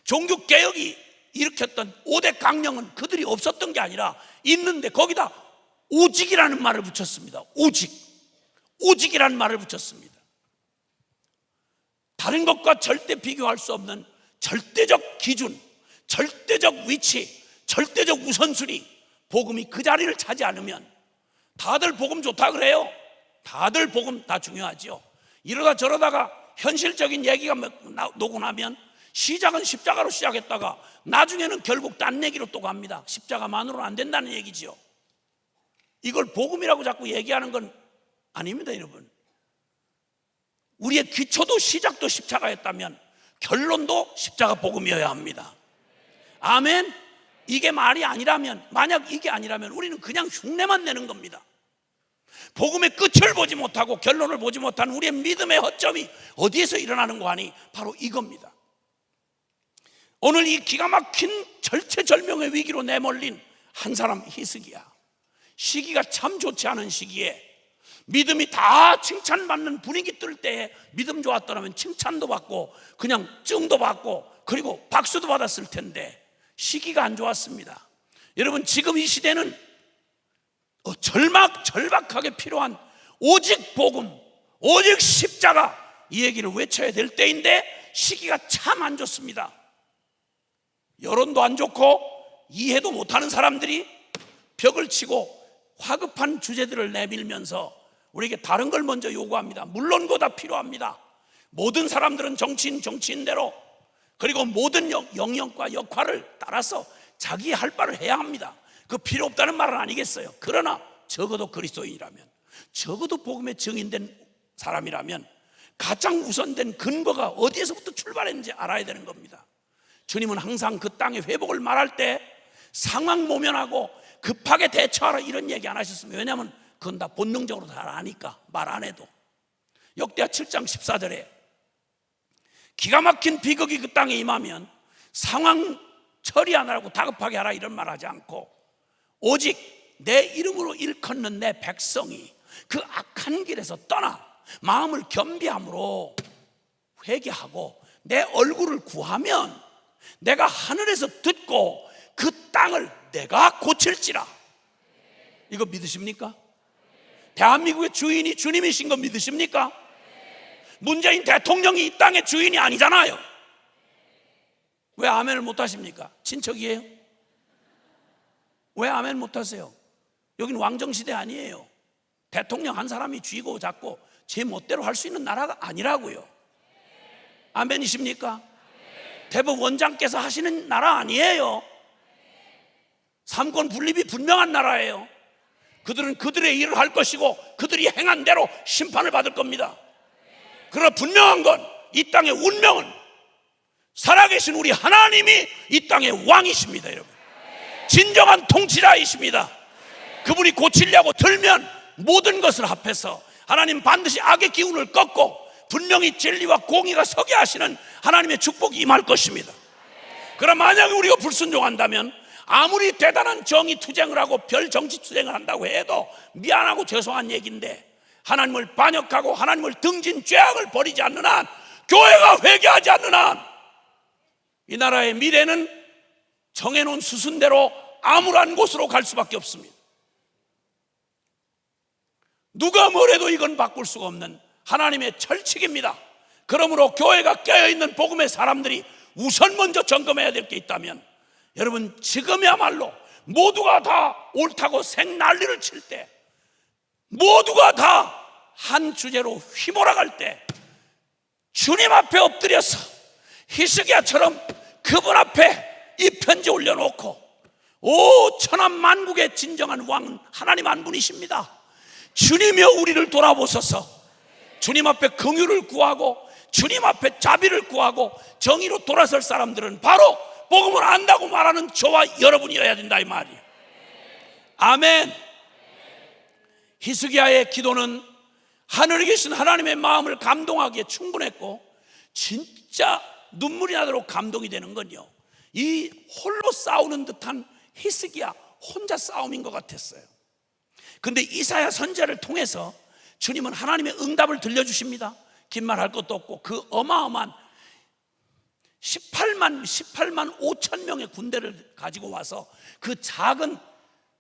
종교개혁이 일으켰던 5대 강령은 그들이 없었던 게 아니라 있는데 거기다 오직이라는 말을 붙였습니다. 오직이라는 말을 붙였습니다. 다른 것과 절대 비교할 수 없는 절대적 기준, 절대적 위치, 절대적 우선순위, 복음이 그 자리를 차지 않으면, 다들 복음 좋다 그래요. 다들 복음 다 중요하죠. 이러다 저러다가 현실적인 얘기가 나오고 나면 시작은 십자가로 시작했다가 나중에는 결국 딴 얘기로 또 갑니다. 십자가만으로는 안 된다는 얘기죠. 이걸 복음이라고 자꾸 얘기하는 건 아닙니다, 여러분. 우리의 기초도 시작도 십자가였다면 결론도 십자가 복음이어야 합니다. 아멘. 이게 말이 아니라면, 만약 이게 아니라면 우리는 그냥 흉내만 내는 겁니다. 복음의 끝을 보지 못하고 결론을 보지 못하는 우리의 믿음의 허점이 어디에서 일어나는 거 아니? 바로 이겁니다. 오늘 이 기가 막힌 절체절명의 위기로 내몰린 한 사람, 히스기야. 시기가 참 좋지 않은 시기에 믿음이 다 칭찬받는 분위기 뜰 때에 믿음 좋았더라면 칭찬도 받고 그냥 증도 받고 그리고 박수도 받았을 텐데 시기가 안 좋았습니다. 여러분, 지금 이 시대는 절박하게 필요한 오직 복음, 오직 십자가, 이 얘기를 외쳐야 될 때인데 시기가 참 안 좋습니다. 여론도 안 좋고 이해도 못하는 사람들이 벽을 치고 화급한 주제들을 내밀면서 우리에게 다른 걸 먼저 요구합니다. 물론 그거 다 필요합니다. 모든 사람들은 정치인대로, 그리고 모든 영역과 역할을 따라서 자기 할 바를 해야 합니다. 그 필요 없다는 말은 아니겠어요. 그러나 적어도 그리스도인이라면, 적어도 복음의 증인된 사람이라면 가장 우선된 근거가 어디에서부터 출발했는지 알아야 되는 겁니다. 주님은 항상 그 땅의 회복을 말할 때 상황 모면하고 급하게 대처하라 이런 얘기 안 하셨습니다. 왜냐하면 그건 다 본능적으로 잘 아니까 말 안 해도. 역대하 7장 14절에 기가 막힌 비극이 그 땅에 임하면 상황 처리하느라고 다급하게 하라 이런 말 하지 않고, 오직 내 이름으로 일컫는 내 백성이 그 악한 길에서 떠나 마음을 겸비함으로 회개하고 내 얼굴을 구하면 내가 하늘에서 듣고 그 땅을 내가 고칠지라. 이거 믿으십니까? 대한민국의 주인이 주님이신 거 믿으십니까? 문재인 대통령이 이 땅의 주인이 아니잖아요. 왜 아멘을 못 하십니까? 친척이에요? 왜 아멘 못 하세요? 여긴 왕정시대 아니에요. 대통령 한 사람이 쥐고 잡고 제 멋대로 할 수 있는 나라가 아니라고요. 아멘이십니까? 대법 원장께서 하시는 나라 아니에요. 삼권 분립이 분명한 나라예요. 그들은 그들의 일을 할 것이고 그들이 행한 대로 심판을 받을 겁니다. 그러나 분명한 건 이 땅의 운명은 살아계신 우리 하나님이 이 땅의 왕이십니다. 여러분, 진정한 통치자이십니다. 그분이 고치려고 들면 모든 것을 합해서 하나님 반드시 악의 기운을 꺾고 분명히 진리와 공의가 서게 하시는 하나님의 축복이 임할 것입니다. 그러나 만약에 우리가 불순종한다면 아무리 대단한 정의 투쟁을 하고 별 정치 투쟁을 한다고 해도 미안하고 죄송한 얘기인데, 하나님을 반역하고 하나님을 등진 죄악을 버리지 않는 한, 교회가 회개하지 않는 한, 이 나라의 미래는 정해놓은 수순대로 암울한 곳으로 갈 수밖에 없습니다. 누가 뭐래도 이건 바꿀 수가 없는 하나님의 철칙입니다. 그러므로 교회가 깨어있는 복음의 사람들이 우선 먼저 점검해야 될 게 있다면, 여러분, 지금이야말로 모두가 다 옳다고 생난리를 칠 때, 모두가 다 한 주제로 휘몰아갈 때, 주님 앞에 엎드려서 히스기야처럼 그분 앞에 이 편지 올려놓고, 오 천하 만국의 진정한 왕은 하나님 한 분이십니다. 주님이여 우리를 돌아보소서. 주님 앞에 긍휼을 구하고 주님 앞에 자비를 구하고 정의로 돌아설 사람들은 바로 복음을 안다고 말하는 저와 여러분이어야 된다, 이 말이에요. 아멘. 히스기야의 기도는 하늘에 계신 하나님의 마음을 감동하기에 충분했고, 진짜 눈물이 나도록 감동이 되는 건요, 이 홀로 싸우는 듯한 히스기야 혼자 싸움인 것 같았어요. 근데 이사야 선지자를 통해서 주님은 하나님의 응답을 들려주십니다. 긴 말 할 것도 없고 그 어마어마한 18만 5천 명의 군대를 가지고 와서 그 작은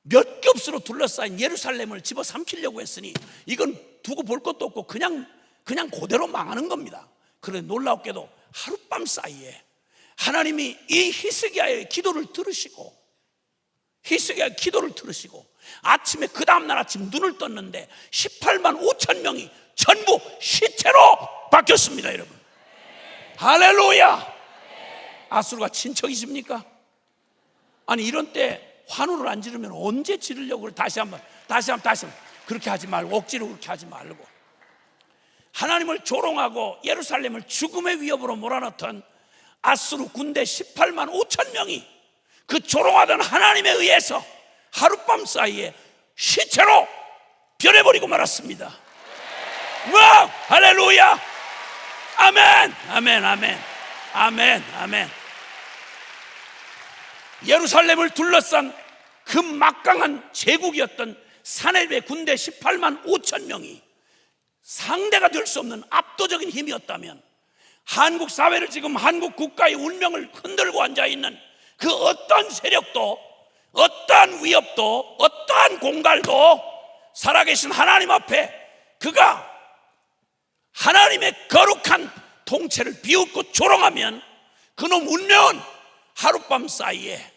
몇 겹수로 둘러싸인 예루살렘을 집어삼키려고 했으니 이건 두고 볼 것도 없고 그냥 그대로 망하는 겁니다. 그런데 놀랍게도 하룻밤 사이에 하나님이 이 히스기야의 기도를 들으시고 아침에 그 다음날 아침 눈을 떴는데 18만 5천 명이 전부 시체로 바뀌었습니다. 여러분, 할렐루야. 아수르가 친척이십니까? 아니 이런 때 환호를 안 지르면 언제 지르려고 다시 한번 그렇게 하지 말고, 억지로 그렇게 하지 말고, 하나님을 조롱하고 예루살렘을 죽음의 위협으로 몰아넣던 아수르 군대 18만 5천 명이 그 조롱하던 하나님에 의해서 하룻밤 사이에 시체로 변해버리고 말았습니다. 와, 할렐루야. 아멘, 아멘, 아멘, 아멘, 아멘. 예루살렘을 둘러싼 그 막강한 제국이었던 사내립의 군대 18만 5천 명이 상대가 될 수 없는 압도적인 힘이었다면, 한국 사회를 지금 한국 국가의 운명을 흔들고 앉아있는 그 어떤 세력도, 어떠한 위협도, 어떠한 공갈도 살아계신 하나님 앞에 그가 하나님의 거룩한 통치를 비웃고 조롱하면 그놈 운명은 하룻밤 사이에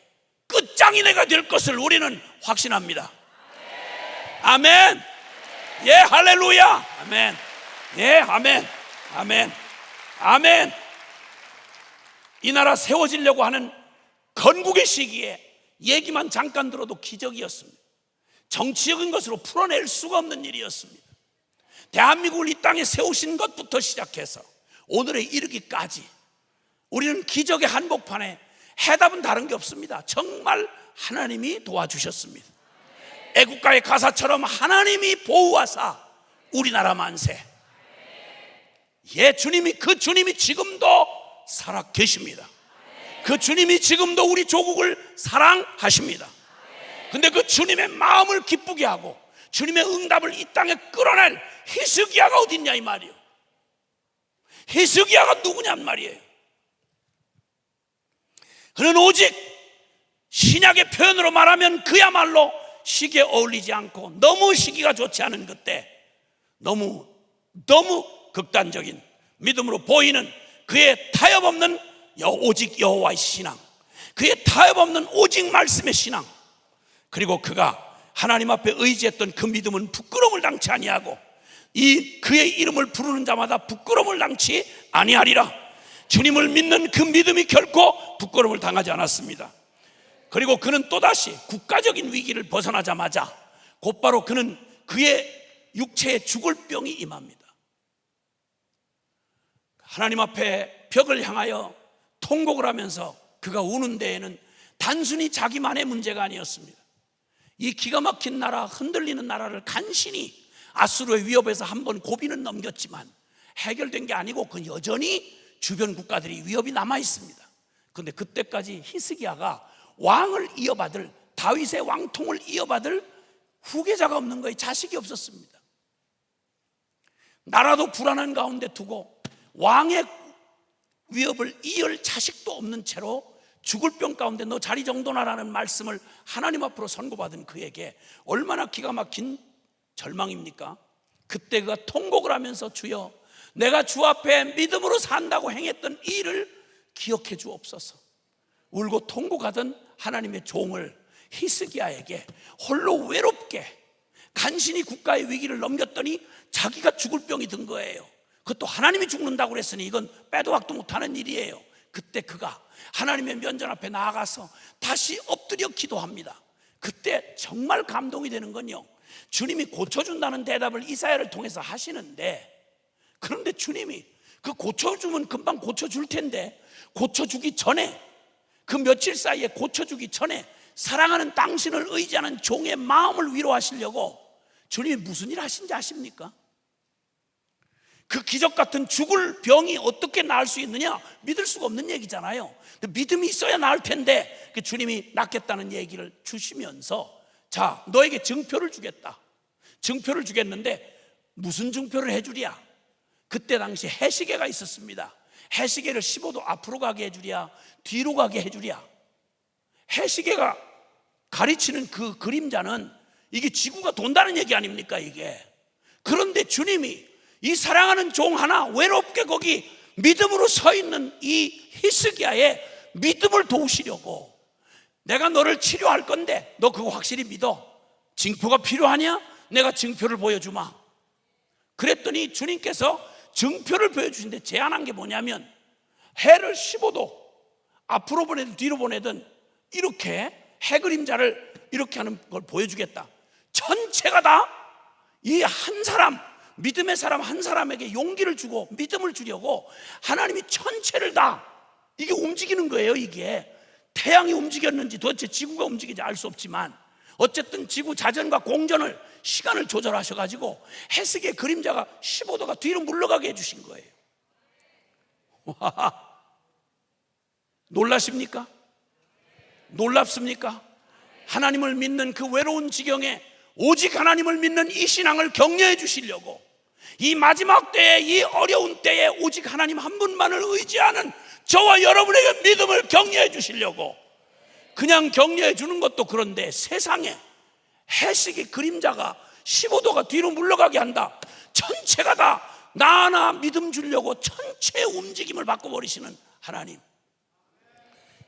끝장이네가 될 것을 우리는 확신합니다. 아멘. 예, 할렐루야. 아멘. 예, 아멘. 아멘. 아멘. 이 나라 세워지려고 하는 건국의 시기에 얘기만 잠깐 들어도 기적이었습니다. 정치적인 것으로 풀어낼 수가 없는 일이었습니다. 대한민국을 이 땅에 세우신 것부터 시작해서 오늘에 이르기까지 우리는 기적의 한복판에 해답은 다른 게 없습니다. 정말 하나님이 도와주셨습니다. 애국가의 가사처럼 하나님이 보호하사 우리나라 만세. 예, 그 주님이 지금도 살아 계십니다. 그 주님이 지금도 우리 조국을 사랑하십니다. 근데 그 주님의 마음을 기쁘게 하고 주님의 응답을 이 땅에 끌어낼 히스기야가 어딨냐 이 말이에요. 히스기야가 누구냔 말이에요. 그는 오직 신약의 표현으로 말하면 그야말로 시기에 어울리지 않고 너무 시기가 좋지 않은 그때 너무 극단적인 믿음으로 보이는 그의 타협없는 오직 여호와의 신앙, 그의 타협없는 오직 말씀의 신앙, 그리고 그가 하나님 앞에 의지했던 그 믿음은 부끄러움을 당치 아니하고 그의 이름을 부르는 자마다 부끄러움을 당치 아니하리라. 주님을 믿는 그 믿음이 결코 부끄러움을 당하지 않았습니다. 그리고 그는 또다시 국가적인 위기를 벗어나자마자 곧바로 그는 그의 육체에 죽을 병이 임합니다. 하나님 앞에 벽을 향하여 통곡을 하면서 그가 우는 데에는 단순히 자기만의 문제가 아니었습니다. 이 기가 막힌 나라, 흔들리는 나라를 간신히 아수르의 위협에서 한번 고비는 넘겼지만 해결된 게 아니고 그 여전히 주변 국가들이 위협이 남아 있습니다. 그런데 그때까지 히스기야가 왕을 이어받을, 다윗의 왕통을 이어받을 후계자가 없는 거예요. 자식이 없었습니다. 나라도 불안한 가운데 두고 왕의 위협을 이을 자식도 없는 채로 죽을 병 가운데 너 자리 정돈하라는 말씀을 하나님 앞으로 선고받은 그에게 얼마나 기가 막힌 절망입니까? 그때 그가 통곡을 하면서 주여, 내가 주 앞에 믿음으로 산다고 행했던 이 일을 기억해 주옵소서. 울고 통곡하던 하나님의 종을 히스기야에게 홀로 외롭게 간신히 국가의 위기를 넘겼더니 자기가 죽을 병이 든 거예요. 그것도 하나님이 죽는다고 그랬으니 이건 빼도 박도 못하는 일이에요. 그때 그가 하나님의 면전 앞에 나아가서 다시 엎드려 기도합니다. 그때 정말 감동이 되는 건요, 주님이 고쳐준다는 대답을 이사야를 통해서 하시는데, 그런데 주님이 그 고쳐주면 금방 고쳐줄 텐데 고쳐주기 전에, 그 며칠 사이에 고쳐주기 전에 사랑하는 당신을 의지하는 종의 마음을 위로하시려고 주님이 무슨 일 하신지 아십니까? 그 기적 같은 죽을 병이 어떻게 나을 수 있느냐? 믿을 수가 없는 얘기잖아요. 믿음이 있어야 나을 텐데 그 주님이 낫겠다는 얘기를 주시면서 자, 너에게 증표를 주겠다. 증표를 주겠는데 무슨 증표를 해주랴? 그때 당시 해시계가 있었습니다. 해시계를 15도 앞으로 가게 해주랴, 뒤로 가게 해주랴. 해시계가 가르치는 그 그림자는 이게 지구가 돈다는 얘기 아닙니까 이게? 그런데 주님이 이 사랑하는 종 하나 외롭게 거기 믿음으로 서 있는 이 히스기야의 믿음을 도우시려고, 내가 너를 치료할 건데 너 그거 확실히 믿어? 증표가 필요하냐? 내가 증표를 보여주마. 그랬더니 주님께서 증표를 보여주신데 제안한 게 뭐냐면 해를 15도 앞으로 보내든 뒤로 보내든 이렇게 해 그림자를 이렇게 하는 걸 보여주겠다. 전체가 다 이 한 사람, 믿음의 사람 한 사람에게 용기를 주고 믿음을 주려고 하나님이 전체를 다 이게 움직이는 거예요. 이게 태양이 움직였는지 도대체 지구가 움직이는지 알 수 없지만 어쨌든 지구 자전과 공전을 시간을 조절하셔가지고 해석의 그림자가 15도가 뒤로 물러가게 해주신 거예요. 와, 놀라십니까? 놀랍습니까? 하나님을 믿는 그 외로운 지경에 오직 하나님을 믿는 이 신앙을 격려해 주시려고, 이 마지막 때에, 이 어려운 때에 오직 하나님 한 분만을 의지하는 저와 여러분에게 믿음을 격려해 주시려고, 그냥 격려해 주는 것도 그런데 세상에 해석의 그림자가 15도가 뒤로 물러가게 한다. 전체가 다 나 하나 믿음 주려고 전체의 움직임을 바꿔버리시는 하나님.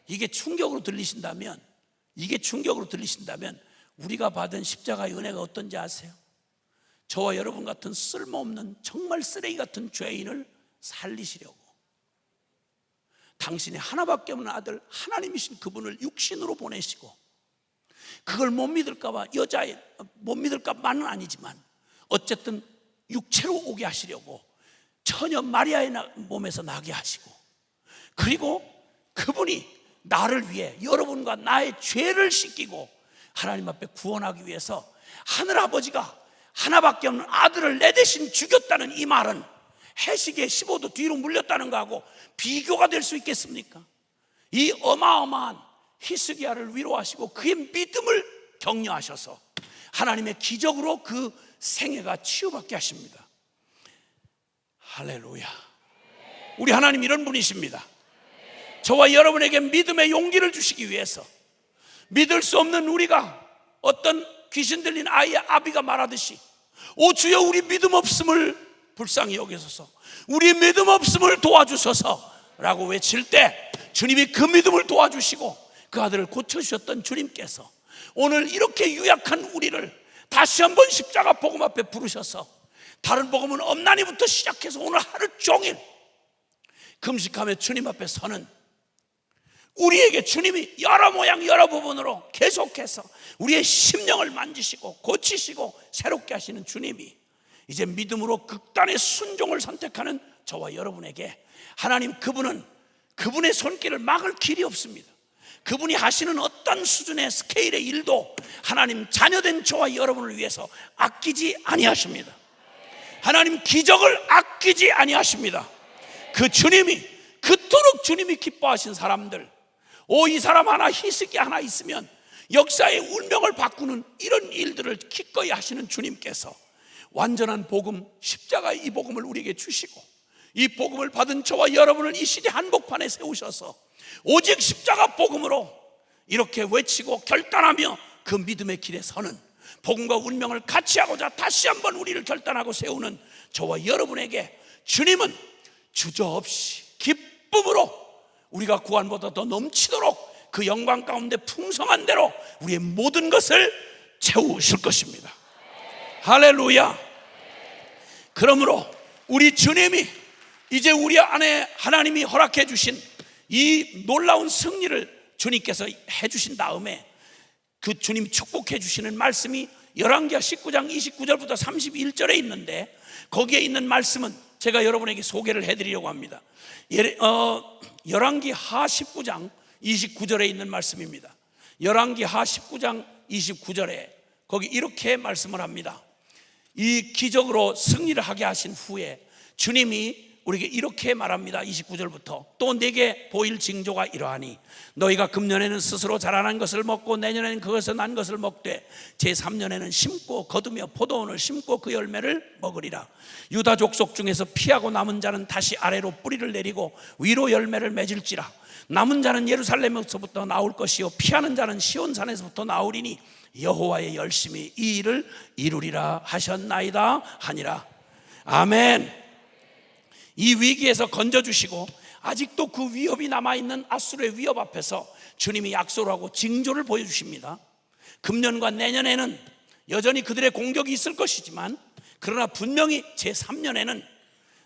이게 충격으로 들리신다면 우리가 받은 십자가의 은혜가 어떤지 아세요? 저와 여러분 같은 쓸모없는 정말 쓰레기 같은 죄인을 살리시려고 당신의 하나밖에 없는 아들 하나님이신 그분을 육신으로 보내시고, 그걸 못 믿을까봐 못 믿을까만은 아니지만 어쨌든 육체로 오게 하시려고 처녀 마리아의 몸에서 나게 하시고, 그리고 그분이 나를 위해 여러분과 나의 죄를 씻기고 하나님 앞에 구원하기 위해서 하늘아버지가 하나밖에 없는 아들을 내 대신 죽였다는 이 말은 해시계 15도 뒤로 물렸다는 거하고 비교가 될 수 있겠습니까? 이 어마어마한 히스기야를 위로하시고 그의 믿음을 격려하셔서 하나님의 기적으로 그 생애가 치유받게 하십니다. 할렐루야. 우리 하나님 이런 분이십니다. 저와 여러분에게 믿음의 용기를 주시기 위해서, 믿을 수 없는 우리가 어떤 귀신 들린 아이의 아비가 말하듯이 오 주여 우리 믿음 없음을 불쌍히 여기소서, 우리 믿음 없음을 도와주소서 라고 외칠 때 주님이 그 믿음을 도와주시고 그 아들을 고쳐주셨던 주님께서 오늘 이렇게 유약한 우리를 다시 한번 십자가 복음 앞에 부르셔서, 다른 복음은 없나니부터 시작해서 오늘 하루 종일 금식하며 주님 앞에 서는 우리에게 주님이 여러 모양 여러 부분으로 계속해서 우리의 심령을 만지시고 고치시고 새롭게 하시는 주님이 이제 믿음으로 극단의 순종을 선택하는 저와 여러분에게 하나님, 그분의 손길을 막을 길이 없습니다. 그분이 하시는 어떤 수준의 스케일의 일도 하나님 자녀된 저와 여러분을 위해서 아끼지 아니하십니다. 하나님 기적을 아끼지 아니하십니다. 그 주님이, 그토록 주님이 기뻐하신 사람들, 이 사람 하나, 히스기야 하나 있으면 역사의 운명을 바꾸는 이런 일들을 기꺼이 하시는 주님께서 완전한 복음, 십자가의 이 복음을 우리에게 주시고, 이 복음을 받은 저와 여러분을 이 시대 한복판에 세우셔서 오직 십자가 복음으로 이렇게 외치고 결단하며 그 믿음의 길에 서는, 복음과 운명을 같이 하고자 다시 한번 우리를 결단하고 세우는 저와 여러분에게 주님은 주저없이 기쁨으로 우리가 구한보다 더 넘치도록 그 영광 가운데 풍성한 대로 우리의 모든 것을 채우실 것입니다. 할렐루야. 그러므로 우리 주님이 이제 우리 안에 하나님이 허락해 주신 이 놀라운 승리를 주님께서 해 주신 다음에 그 주님 축복해 주시는 말씀이 열왕기하 19장 29절부터 31절에 있는데, 거기에 있는 말씀은 제가 여러분에게 소개를 해드리려고 합니다. 열왕기하 19장 29절에 있는 말씀입니다. 열왕기하 19장 29절에 거기 이렇게 말씀을 합니다. 이 기적으로 승리를 하게 하신 후에 주님이 우리에게 이렇게 말합니다. 29절부터 또 내게 보일 징조가 이러하니 너희가 금년에는 스스로 자라난 것을 먹고 내년에는 그것에서 난 것을 먹되 제3년에는 심고 거두며 포도원을 심고 그 열매를 먹으리라. 유다 족속 중에서 피하고 남은 자는 다시 아래로 뿌리를 내리고 위로 열매를 맺을지라. 남은 자는 예루살렘에서부터 나올 것이요 피하는 자는 시온산에서부터 나오리니 여호와의 열심히 이 일을 이루리라 하셨나이다 하니라. 아멘. 이 위기에서 건져주시고 아직도 그 위협이 남아있는 앗수르의 위협 앞에서 주님이 약속을 하고 징조를 보여주십니다. 금년과 내년에는 여전히 그들의 공격이 있을 것이지만 그러나 분명히 제3년에는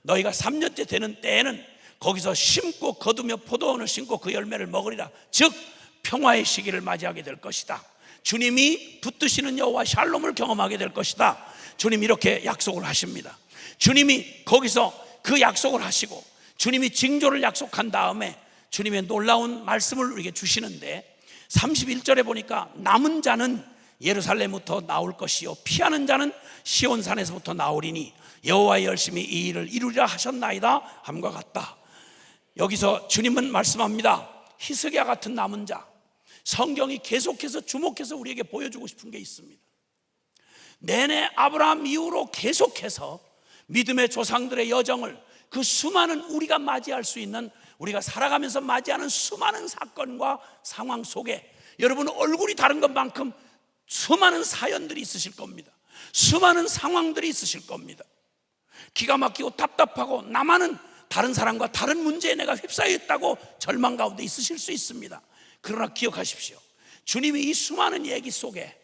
너희가 3년째 되는 때에는 거기서 심고 거두며 포도원을 심고 그 열매를 먹으리라. 즉 평화의 시기를 맞이하게 될 것이다. 주님이 붙드시는 여호와 샬롬을 경험하게 될 것이다. 주님이 이렇게 약속을 하십니다. 주님이 거기서 그 약속을 하시고 주님이 징조를 약속한 다음에 주님의 놀라운 말씀을 우리에게 주시는데 31절에 보니까 남은 자는 예루살렘부터 나올 것이요 피하는 자는 시온산에서부터 나오리니 여호와의 열심히 이 일을 이루리라 하셨나이다 함과 같다. 여기서 주님은 말씀합니다. 히스기야 같은 남은 자, 성경이 계속해서 주목해서 우리에게 보여주고 싶은 게 있습니다. 내내 아브라함 이후로 계속해서 믿음의 조상들의 여정을, 그 수많은 우리가 맞이할 수 있는, 우리가 살아가면서 맞이하는 수많은 사건과 상황 속에 여러분 얼굴이 다른 것만큼 수많은 사연들이 있으실 겁니다. 수많은 상황들이 있으실 겁니다. 기가 막히고 답답하고 나만은 다른 사람과 다른 문제에 내가 휩싸여 있다고 절망 가운데 있으실 수 있습니다. 그러나 기억하십시오. 주님이 이 수많은 얘기 속에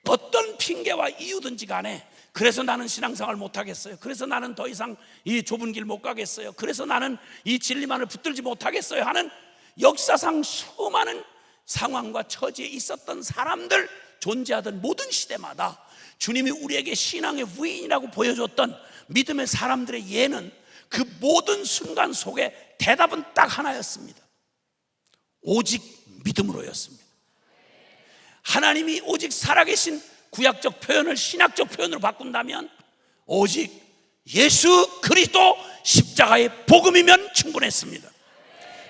어떤 핑계와 이유든지 간에 그래서 나는 신앙생활 못하겠어요, 그래서 나는 더 이상 이 좁은 길 못 가겠어요, 그래서 나는 이 진리만을 붙들지 못하겠어요 하는 역사상 수많은 상황과 처지에 있었던 사람들, 존재하던 모든 시대마다 주님이 우리에게 신앙의 위인이라고 보여줬던 믿음의 사람들의 예는 그 모든 순간 속에 대답은 딱 하나였습니다. 오직 믿음으로였습니다. 하나님이 오직 살아계신 구약적 표현을 신약적 표현으로 바꾼다면 오직 예수 그리스도 십자가의 복음이면 충분했습니다.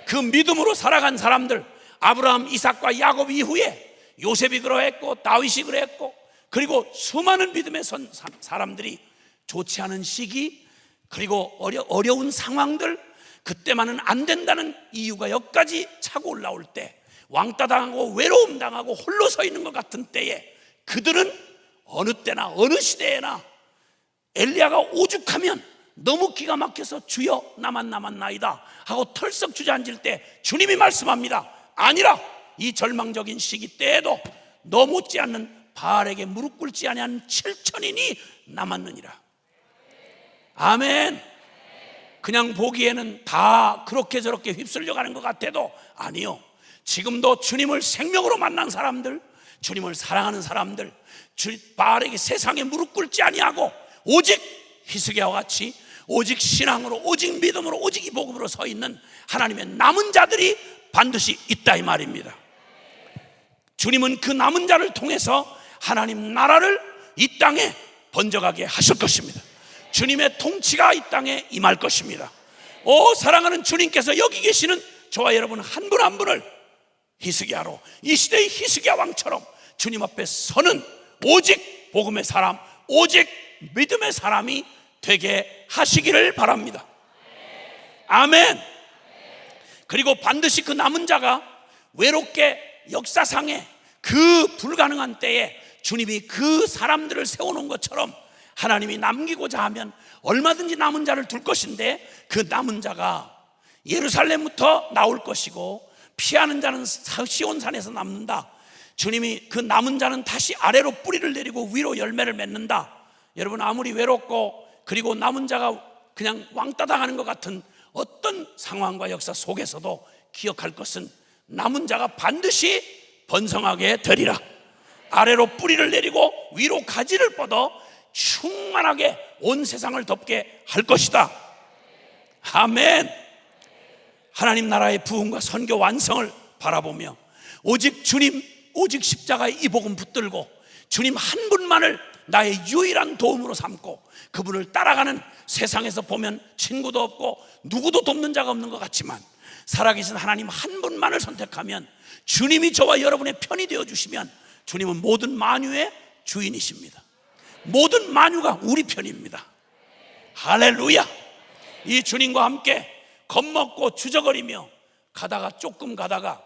그 믿음으로 살아간 사람들, 아브라함, 이삭과 야곱 이후에 요셉이 그러했고 다윗이 그랬고, 그리고 수많은 믿음의 사람들이 좋지 않은 시기, 그리고 어려운 상황들, 그때만은 안 된다는 이유가 여기까지 차고 올라올 때, 왕따 당하고 외로움 당하고 홀로 서 있는 것 같은 때에 그들은 어느 때나 어느 시대에나 엘리야가 오죽하면 너무 기가 막혀서 주여 나만 남았나이다 하고 털썩 주저앉을 때 주님이 말씀합니다. 아니라 이 절망적인 시기 때에도 너 못지않는 바알에게 무릎 꿇지 아니한 7천인이 남았느니라. 아멘. 그냥 보기에는 다 그렇게 저렇게 휩쓸려 가는 것 같아도 아니요, 지금도 주님을 생명으로 만난 사람들, 주님을 사랑하는 사람들, 바알에게 세상에 무릎 꿇지 아니하고 오직 히스기야와 같이 오직 신앙으로, 오직 믿음으로, 오직 이 복음으로 서 있는 하나님의 남은 자들이 반드시 있다 이 말입니다. 주님은 그 남은 자를 통해서 하나님 나라를 이 땅에 번져가게 하실 것입니다. 주님의 통치가 이 땅에 임할 것입니다. 오 사랑하는 주님께서 여기 계시는 저와 여러분 한 분 한 분을 히스기야로, 이 시대의 히스기야 왕처럼 주님 앞에 서는 오직 복음의 사람, 오직 믿음의 사람이 되게 하시기를 바랍니다. 아멘. 그리고 반드시 그 남은 자가 외롭게 역사상에 그 불가능한 때에 주님이 그 사람들을 세워놓은 것처럼 하나님이 남기고자 하면 얼마든지 남은 자를 둘 것인데, 그 남은 자가 예루살렘부터 나올 것이고 피하는 자는 시온산에서 남는다. 주님이 그 남은 자는 다시 아래로 뿌리를 내리고 위로 열매를 맺는다. 여러분 아무리 외롭고 그리고 남은 자가 그냥 왕따 당하는 것 같은 어떤 상황과 역사 속에서도 기억할 것은 남은 자가 반드시 번성하게 되리라. 아래로 뿌리를 내리고 위로 가지를 뻗어 충만하게 온 세상을 덮게 할 것이다. 아멘. 하나님 나라의 부흥과 선교 완성을 바라보며 오직 주님, 오직 십자가의 이 복음 붙들고 주님 한 분만을 나의 유일한 도움으로 삼고 그분을 따라가는, 세상에서 보면 친구도 없고 누구도 돕는 자가 없는 것 같지만 살아계신 하나님 한 분만을 선택하면, 주님이 저와 여러분의 편이 되어주시면 주님은 모든 만유의 주인이십니다. 모든 만유가 우리 편입니다. 할렐루야. 이 주님과 함께 겁먹고 주저거리며 조금 가다가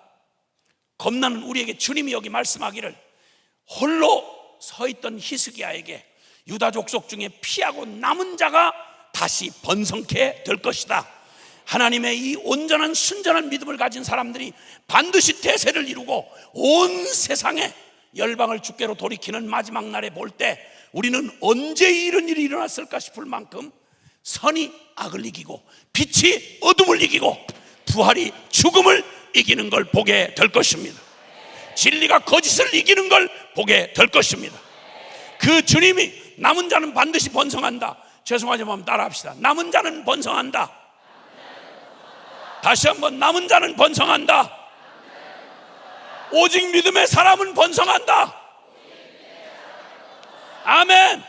겁나는 우리에게 주님이 여기 말씀하기를, 홀로 서 있던 히스기야에게 유다 족속 중에 피하고 남은 자가 다시 번성케 될 것이다. 하나님의 이 온전한 순전한 믿음을 가진 사람들이 반드시 대세를 이루고 온 세상에 열방을 주께로 돌이키는 마지막 날에 볼 때 우리는 언제 이런 일이 일어났을까 싶을 만큼 선이 악을 이기고 빛이 어둠을 이기고 부활이 죽음을 이기는 걸 보게 될 것입니다. 진리가 거짓을 이기는 걸 보게 될 것입니다. 그 주님이 남은 자는 반드시 번성한다. 죄송하지만 따라합시다. 남은 자는 번성한다. 다시 한번, 남은 자는 번성한다. 오직 믿음의 사람은 번성한다. 아멘.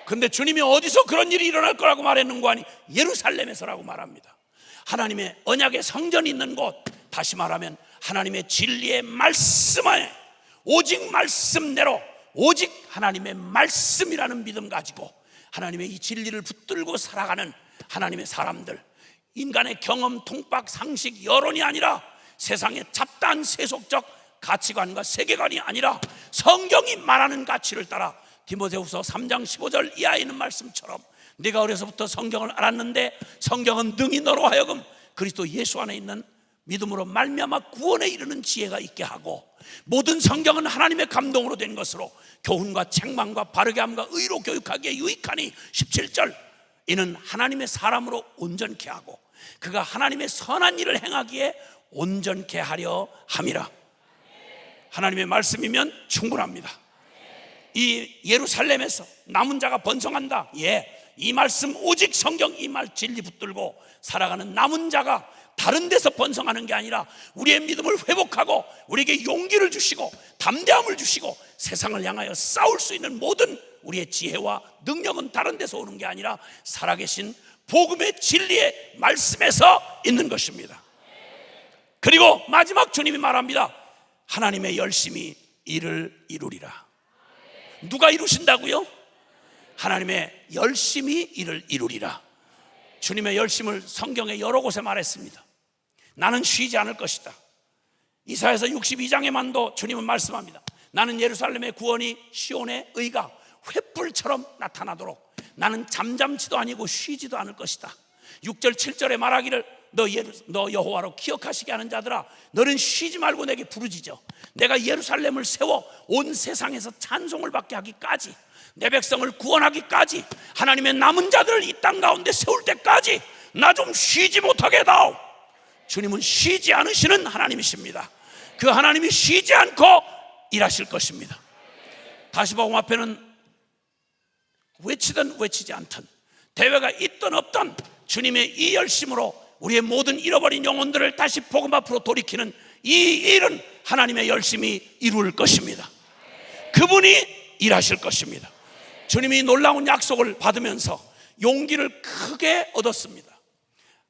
근데 주님이 어디서 그런 일이 일어날 거라고 말했는가 하니 예루살렘에서라고 말합니다. 하나님의 언약의 성전이 있는 곳, 다시 말하면 하나님의 진리의 말씀 안에, 오직 말씀대로, 오직 하나님의 말씀이라는 믿음 가지고 하나님의 이 진리를 붙들고 살아가는 하나님의 사람들, 인간의 경험, 통박, 상식, 여론이 아니라 세상의 잡다한 세속적 가치관과 세계관이 아니라 성경이 말하는 가치를 따라 디모데후서 3장 15절 이하에 있는 말씀처럼 네가 어려서부터 성경을 알았는데 성경은 능히 너로 하여금 그리스도 예수 안에 있는 믿음으로 말미암아 구원에 이르는 지혜가 있게 하고, 모든 성경은 하나님의 감동으로 된 것으로 교훈과 책망과 바르게 함과 의로 교육하기에 유익하니 17절 이는 하나님의 사람으로 온전케 하고 그가 하나님의 선한 일을 행하기에 온전케 하려 함이라. 하나님의 말씀이면 충분합니다. 이 예루살렘에서 남은 자가 번성한다. 이 말씀, 오직 성경 이 말 진리 붙들고 살아가는 남은 자가 다른 데서 번성하는 게 아니라 우리의 믿음을 회복하고 우리에게 용기를 주시고 담대함을 주시고 세상을 향하여 싸울 수 있는 모든 우리의 지혜와 능력은 다른 데서 오는 게 아니라 살아계신 복음의 진리의 말씀에서 있는 것입니다. 그리고 마지막 주님이 말합니다. 하나님의 열심히 일을 이루리라. 누가 이루신다고요? 하나님의 열심히 일을 이루리라. 주님의 열심을 성경의 여러 곳에 말했습니다. 나는 쉬지 않을 것이다. 이사야서 62장에만도 주님은 말씀합니다. 나는 예루살렘의 구원이 시온의 의가 횃불처럼 나타나도록 나는 잠잠치도 아니고 쉬지도 않을 것이다. 6절 7절에 말하기를 너 여호와로 기억하시게 하는 자들아, 너는 쉬지 말고 내게 부르짖어. 내가 예루살렘을 세워 온 세상에서 찬송을 받게 하기까지, 내 백성을 구원하기까지, 하나님의 남은 자들을 이 땅 가운데 세울 때까지 나 좀 쉬지 못하게 해다오. 주님은 쉬지 않으시는 하나님이십니다. 그 하나님이 쉬지 않고 일하실 것입니다. 다시복음 앞에는 외치든 외치지 않든, 대회가 있든 없든 주님의 이 열심으로 우리의 모든 잃어버린 영혼들을 다시 복음 앞으로 돌이키는 이 일은 하나님의 열심히 이룰 것입니다. 그분이 일하실 것입니다. 주님이 놀라운 약속을 받으면서 용기를 크게 얻었습니다.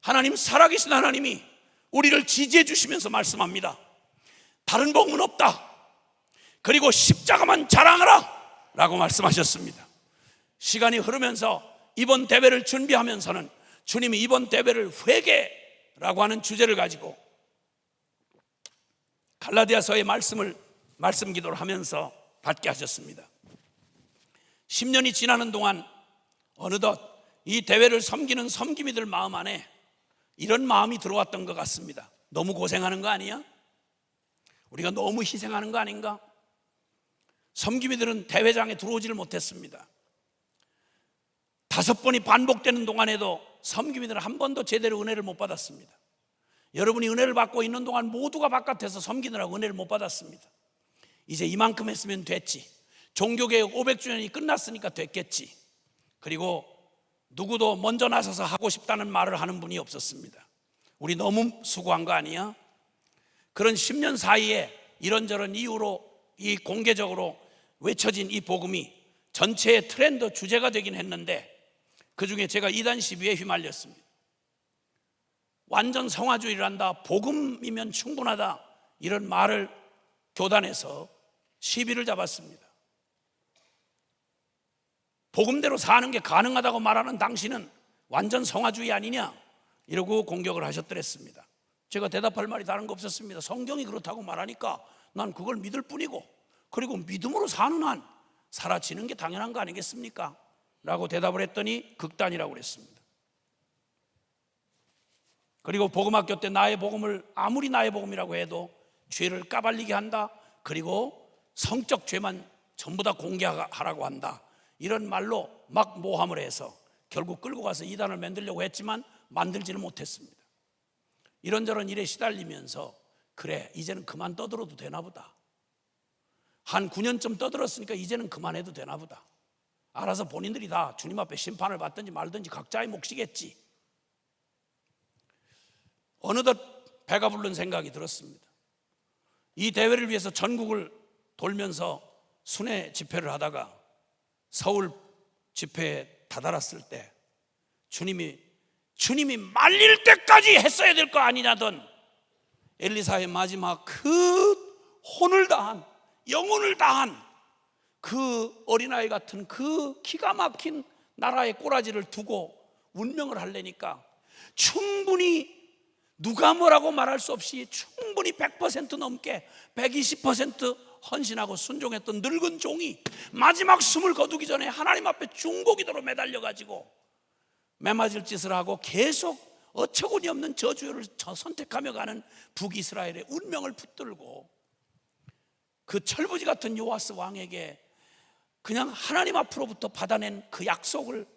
하나님, 살아계신 하나님이 우리를 지지해 주시면서 말씀합니다. 다른 복음은 없다. 그리고 십자가만 자랑하라 라고 말씀하셨습니다. 시간이 흐르면서 이번 대회를 준비하면서는 주님이 이번 대회를 회개라고 하는 주제를 가지고 갈라디아서의 말씀 기도를 하면서 받게 하셨습니다. 10년이 지나는 동안 어느덧 이 대회를 섬기는 섬김이들 마음 안에 이런 마음이 들어왔던 것 같습니다. 너무 고생하는 거 아니야? 우리가 너무 희생하는 거 아닌가? 섬김이들은 대회장에 들어오지를 못했습니다. 5번이 반복되는 동안에도 섬김이들은 한 번도 제대로 은혜를 못 받았습니다. 여러분이 은혜를 받고 있는 동안 모두가 바깥에서 섬기느라고 은혜를 못 받았습니다. 이제 이만큼 했으면 됐지. 종교개혁 500주년이 끝났으니까 됐겠지. 그리고 누구도 먼저 나서서 하고 싶다는 말을 하는 분이 없었습니다. 우리 너무 수고한 거 아니야? 그런 10년 사이에 이런저런 이유로 이 공개적으로 외쳐진 이 복음이 전체의 트렌드 주제가 되긴 했는데 그 중에 제가 이단 시비에 휘말렸습니다. 완전 성화주의란다, 복음이면 충분하다, 이런 말을 교단에서 시비를 잡았습니다. 복음대로 사는 게 가능하다고 말하는 당신은 완전 성화주의 아니냐, 이러고 공격을 하셨더랬습니다. 제가 대답할 말이 다른 거 없었습니다. 성경이 그렇다고 말하니까 난 그걸 믿을 뿐이고, 그리고 믿음으로 사는 한 사라지는 게 당연한 거 아니겠습니까? 라고 대답을 했더니 극단이라고 그랬습니다. 그리고 복음학교 때 나의 복음을 아무리 나의 복음이라고 해도 죄를 까발리게 한다, 그리고 성적 죄만 전부 다 공개하라고 한다, 이런 말로 막 모함을 해서 결국 끌고 가서 이단을 만들려고 했지만 만들지는 못했습니다. 이런저런 일에 시달리면서 그래, 이제는 그만 떠들어도 되나 보다, 한 9년쯤 떠들었으니까 이제는 그만해도 되나 보다, 알아서 본인들이 다 주님 앞에 심판을 받든지 말든지 각자의 몫이겠지. 어느덧 배가 부른 생각이 들었습니다. 이 대회를 위해서 전국을 돌면서 순회 집회를 하다가 서울 집회에 다다랐을 때 주님이 말릴 때까지 했어야 될 거 아니냐던 엘리사의 마지막 그 혼을 다한, 영혼을 다한 그 어린아이 같은 그 기가 막힌 나라의 꼬라지를 두고 운명을 하려니까 충분히 누가 뭐라고 말할 수 없이 충분히 100% 넘게 120% 헌신하고 순종했던 늙은 종이 마지막 숨을 거두기 전에 하나님 앞에 중보기도로 매달려가지고 매맞을 짓을 하고 계속 어처구니 없는 저주를 선택하며 가는 북이스라엘의 운명을 붙들고 그 철부지 같은 요아스 왕에게 그냥 하나님 앞으로부터 받아낸 그 약속을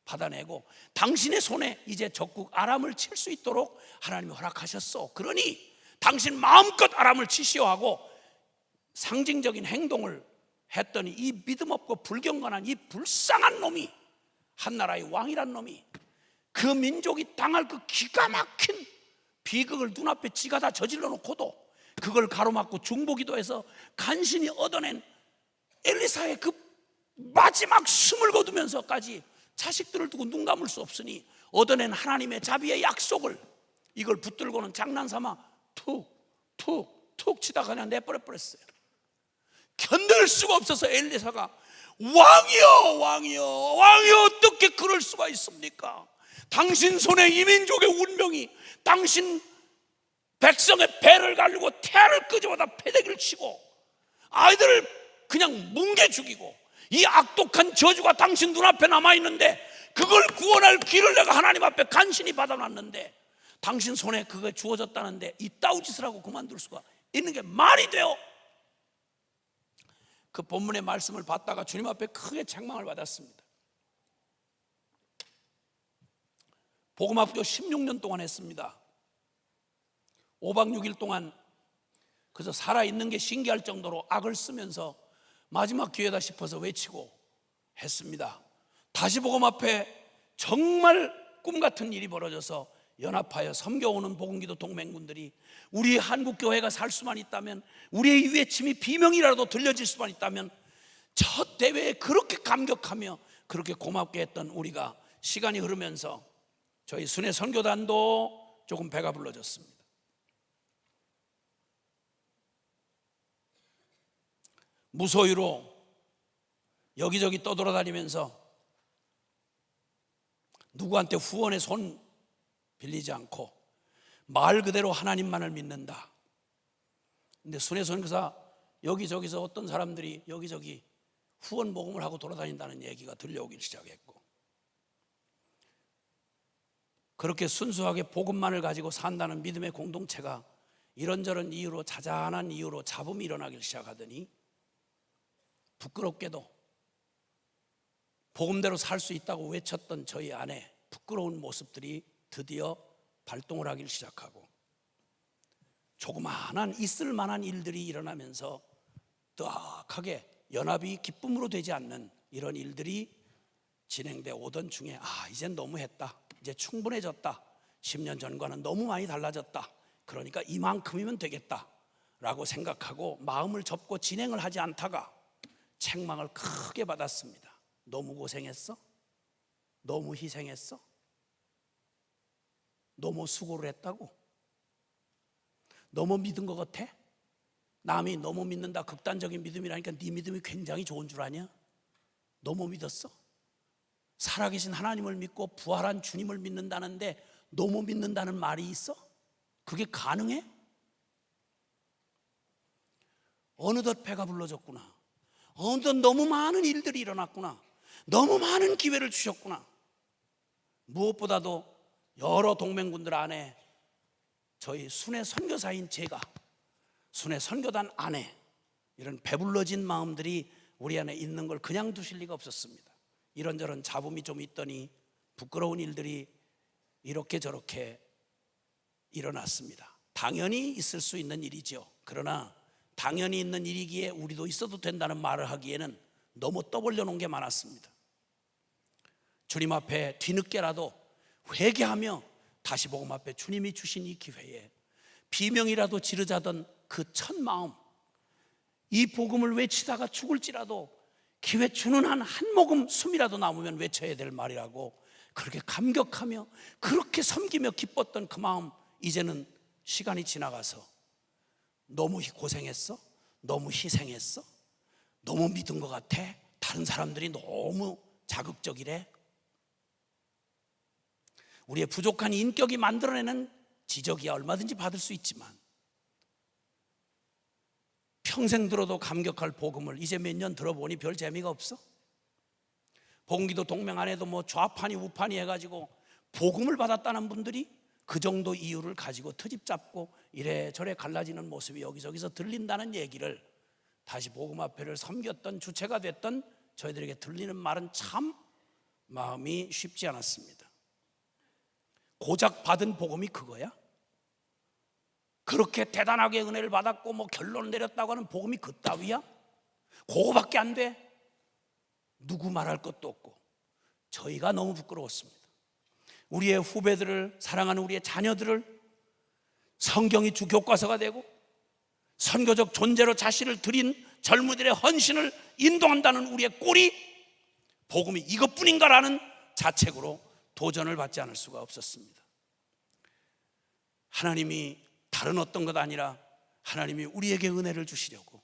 받아내고 당신의 손에 이제 적국 아람을 칠 수 있도록 하나님이 허락하셨소. 그러니 당신 마음껏 아람을 치시오 하고 상징적인 행동을 했더니 이 믿음 없고 불경건한 이 불쌍한 놈이, 한나라의 왕이란 놈이 그 민족이 당할 그 기가 막힌 비극을 눈앞에 지가 다 저질러 놓고도 그걸 가로막고 중보기도해서 간신히 얻어낸 엘리사의 그 마지막 숨을 거두면서까지 자식들을 두고 눈 감을 수 없으니 얻어낸 하나님의 자비의 약속을 이걸 붙들고는 장난삼아 툭 치다가 그냥 내버려 버렸어요. 견딜 수가 없어서 엘리사가 왕이여 어떻게 그럴 수가 있습니까? 당신 손에 이 민족의 운명이, 당신 백성의 배를 가르고 태를 끄집어다 패대기를 치고 아이들을 그냥 뭉개 죽이고 이 악독한 저주가 당신 눈앞에 남아있는데 그걸 구원할 길을 내가 하나님 앞에 간신히 받아놨는데 당신 손에 그게 주어졌다는데 이따위 짓을 하고 그만둘 수가 있는 게 말이 돼요? 그 본문의 말씀을 받다가 주님 앞에 크게 책망을 받았습니다. 복음학교 16년 동안 했습니다. 5박 6일 동안 그저 살아있는 게 신기할 정도로 악을 쓰면서 마지막 기회다 싶어서 외치고 했습니다. 다시 복음 앞에 정말 꿈같은 일이 벌어져서 연합하여 섬겨오는 복음기도 동맹군들이 우리 한국교회가 살 수만 있다면, 우리의 이 외침이 비명이라도 들려질 수만 있다면, 첫 대회에 그렇게 감격하며 그렇게 고맙게 했던 우리가 시간이 흐르면서 저희 순회 선교단도 조금 배가 불러졌습니다. 무소유로 여기저기 떠돌아다니면서 누구한테 후원의 손 빌리지 않고 말 그대로 하나님만을 믿는다. 근데 순회 선교사 여기저기서 어떤 사람들이 여기저기 후원 모금을 하고 돌아다닌다는 얘기가 들려오기 시작했고, 그렇게 순수하게 복음만을 가지고 산다는 믿음의 공동체가 이런저런 이유로, 자잘한 이유로 잡음이 일어나기 시작하더니 부끄럽게도 복음대로 살 수 있다고 외쳤던 저희 안에 부끄러운 모습들이 드디어 발동을 하기 시작하고, 조그마한 있을 만한 일들이 일어나면서 뜨악하게 연합이 기쁨으로 되지 않는 이런 일들이 진행돼 오던 중에 이젠 너무했다, 이제 충분해졌다, 10년 전과는 너무 많이 달라졌다, 그러니까 이만큼이면 되겠다 라고 생각하고 마음을 접고 진행을 하지 않다가 책망을 크게 받았습니다. 너무 고생했어? 너무 희생했어? 너무 수고를 했다고? 너무 믿은 것 같아? 남이 너무 믿는다 극단적인 믿음이라니까 네 믿음이 굉장히 좋은 줄 아냐? 너무 믿었어? 살아계신 하나님을 믿고 부활한 주님을 믿는다는데 너무 믿는다는 말이 있어? 그게 가능해? 어느덧 배가 불러졌구나. 어느덧 너무 많은 일들이 일어났구나. 너무 많은 기회를 주셨구나. 무엇보다도 여러 동맹군들 안에 저희 순회 선교사인 제가, 순회 선교단 안에 이런 배불러진 마음들이 우리 안에 있는 걸 그냥 두실 리가 없었습니다. 이런저런 잡음이 좀 있더니 부끄러운 일들이 이렇게 저렇게 일어났습니다. 당연히 있을 수 있는 일이죠. 그러나 당연히 있는 일이기에 우리도 있어도 된다는 말을 하기에는 너무 떠벌려 놓은 게 많았습니다. 주님 앞에 뒤늦게라도 회개하며 다시 복음 앞에 주님이 주신 이 기회에 비명이라도 지르자던 그 첫 마음, 이 복음을 외치다가 죽을지라도 기회 주는 한 모금 숨이라도 남으면 외쳐야 될 말이라고 그렇게 감격하며 그렇게 섬기며 기뻤던 그 마음, 이제는 시간이 지나가서 너무 고생했어? 너무 희생했어? 너무 믿은 것 같아? 다른 사람들이 너무 자극적이래? 우리의 부족한 인격이 만들어내는 지적이야 얼마든지 받을 수 있지만 평생 들어도 감격할 복음을 이제 몇 년 들어보니 별 재미가 없어? 봉기도 동맹 안에도 뭐 좌판이 우판이 해가지고 복음을 받았다는 분들이 그 정도 이유를 가지고 트집 잡고 이래저래 갈라지는 모습이 여기저기서 들린다는 얘기를 다시 복음 앞에를 섬겼던 주체가 됐던 저희들에게 들리는 말은 참 마음이 쉽지 않았습니다. 고작 받은 복음이 그거야? 그렇게 대단하게 은혜를 받았고 뭐 결론을 내렸다고 하는 복음이 그따위야? 그거밖에 안 돼? 누구 말할 것도 없고 저희가 너무 부끄러웠습니다. 우리의 후배들을, 사랑하는 우리의 자녀들을 성경이 주 교과서가 되고 선교적 존재로 자신을 드린 젊은이들의 헌신을 인도한다는 우리의 꼴이 복음이 이것뿐인가라는 자책으로 도전을 받지 않을 수가 없었습니다. 하나님이 다른 어떤 것 아니라 하나님이 우리에게 은혜를 주시려고,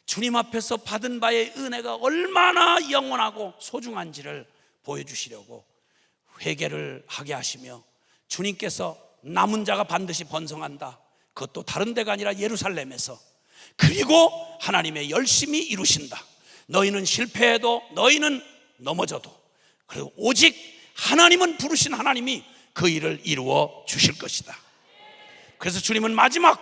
주님 앞에서 받은 바의 은혜가 얼마나 영원하고 소중한지를 보여주시려고 회개를 하게 하시며, 주님께서 남은 자가 반드시 번성한다, 그것도 다른 데가 아니라 예루살렘에서, 그리고 하나님의 열심히 이루신다. 너희는 실패해도, 너희는 넘어져도, 그리고 오직 하나님은, 부르신 하나님이 그 일을 이루어 주실 것이다. 그래서 주님은 마지막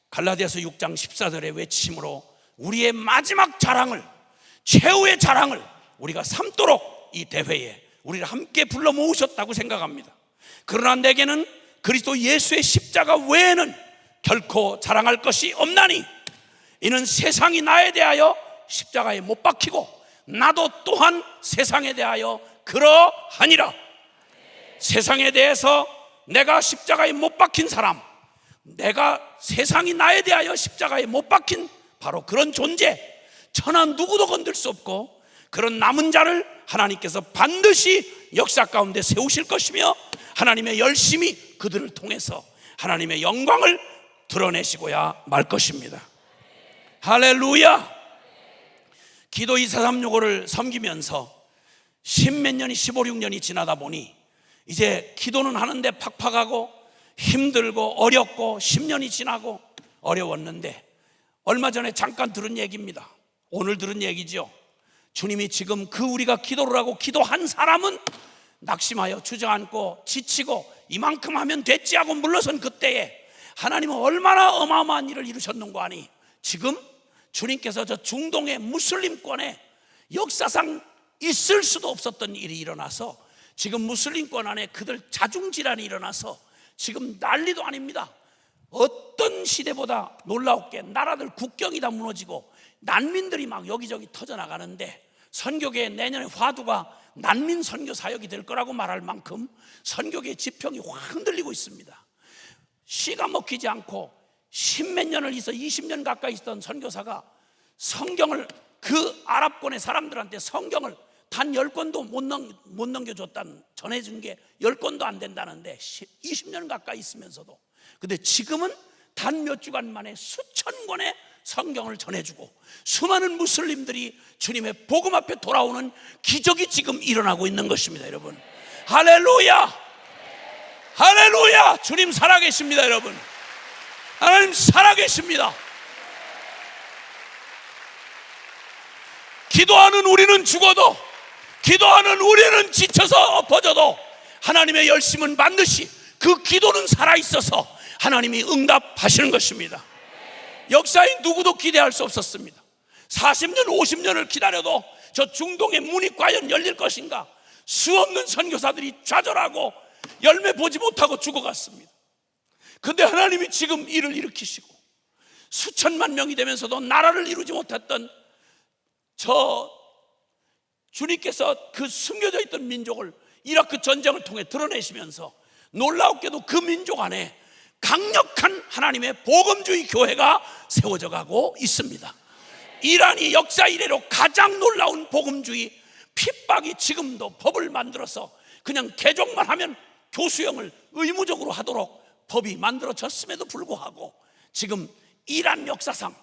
갈라디아서 6장 14절의 외침으로 우리의 마지막 자랑을, 최후의 자랑을 우리가 삼도록 이 대회에 우리를 함께 불러 모으셨다고 생각합니다. 그러나 내게는 그리스도 예수의 십자가 외에는 결코 자랑할 것이 없나니, 이는 세상이 나에 대하여 십자가에 못 박히고 나도 또한 세상에 대하여 그러하니라. 세상에 대해서 내가 십자가에 못 박힌 사람, 내가 세상이 나에 대하여 십자가에 못 박힌 바로 그런 존재, 천하 누구도 건들 수 없고, 그런 남은 자를 하나님께서 반드시 역사 가운데 세우실 것이며, 하나님의 열심히 그들을 통해서 하나님의 영광을 드러내시고야 말 것입니다. 할렐루야. 기도 2436호를 섬기면서 십몇 년이, 15, 16년이 지나다 보니 이제 기도는 하는데 팍팍하고 힘들고 어렵고 10년이 지나고 어려웠는데, 얼마 전에 잠깐 들은 얘기입니다. 오늘 들은 얘기죠. 주님이 지금 그 우리가 기도를 하고 기도한 사람은 낙심하여 주저앉고 지치고 이만큼 하면 됐지 하고 물러선 그때에 하나님은 얼마나 어마어마한 일을 이루셨는가 하니, 지금 주님께서 저 중동의 무슬림권에 역사상 있을 수도 없었던 일이 일어나서, 지금 무슬림권 안에 그들 자중질환이 일어나서 지금 난리도 아닙니다. 어떤 시대보다 놀라웠게 나라들 국경이 다 무너지고 난민들이 막 여기저기 터져나가는데, 선교계의 내년에 화두가 난민 선교 사역이 될 거라고 말할 만큼 선교계의 지평이 확 흔들리고 있습니다. 씨가 먹히지 않고 십몇 년을 있어 20년 가까이 있던 선교사가 성경을, 그 아랍권의 사람들한테 성경을 단 10권도 못 넘겨줬다는, 전해준 게 10권도 안 된다는데 20년 가까이 있으면서도. 근데 지금은 단 몇 주간 만에 수천 권의 성경을 전해주고 수많은 무슬림들이 주님의 복음 앞에 돌아오는 기적이 지금 일어나고 있는 것입니다. 여러분, 할렐루야, 할렐루야. 주님 살아계십니다. 여러분, 하나님 살아계십니다. 기도하는 우리는 죽어도, 기도하는 우리는 지쳐서 엎어져도 하나님의 열심은 반드시, 그 기도는 살아있어서 하나님이 응답하시는 것입니다. 역사에 누구도 기대할 수 없었습니다. 40년 50년을 기다려도 저 중동의 문이 과연 열릴 것인가, 수없는 선교사들이 좌절하고 열매 보지 못하고 죽어갔습니다. 근데 하나님이 지금 일을 일으키시고 수천만 명이 되면서도 나라를 이루지 못했던 저 주님께서 그 숨겨져 있던 민족을 이라크 전쟁을 통해 드러내시면서 놀라웠게도 그 민족 안에 강력한 하나님의 복음주의 교회가 세워져 가고 있습니다. 이란이 역사 이래로 가장 놀라운 복음주의, 핍박이 지금도 법을 만들어서 그냥 개종만 하면 교수형을 의무적으로 하도록 법이 만들어졌음에도 불구하고 지금 이란 역사상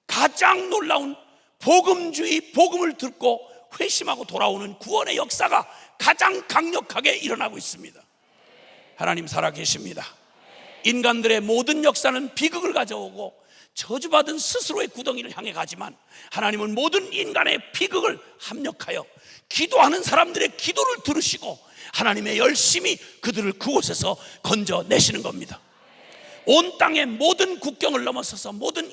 가장 놀라운 복음주의, 복음을 듣고 회심하고 돌아오는 구원의 역사가 가장 강력하게 일어나고 있습니다. 하나님 살아계십니다. 인간들의 모든 역사는 비극을 가져오고 저주받은 스스로의 구덩이를 향해 가지만 하나님은 모든 인간의 비극을 합력하여 기도하는 사람들의 기도를 들으시고 하나님의 열심히 그들을 그곳에서 건져내시는 겁니다. 온 땅의 모든 국경을 넘어서서 모든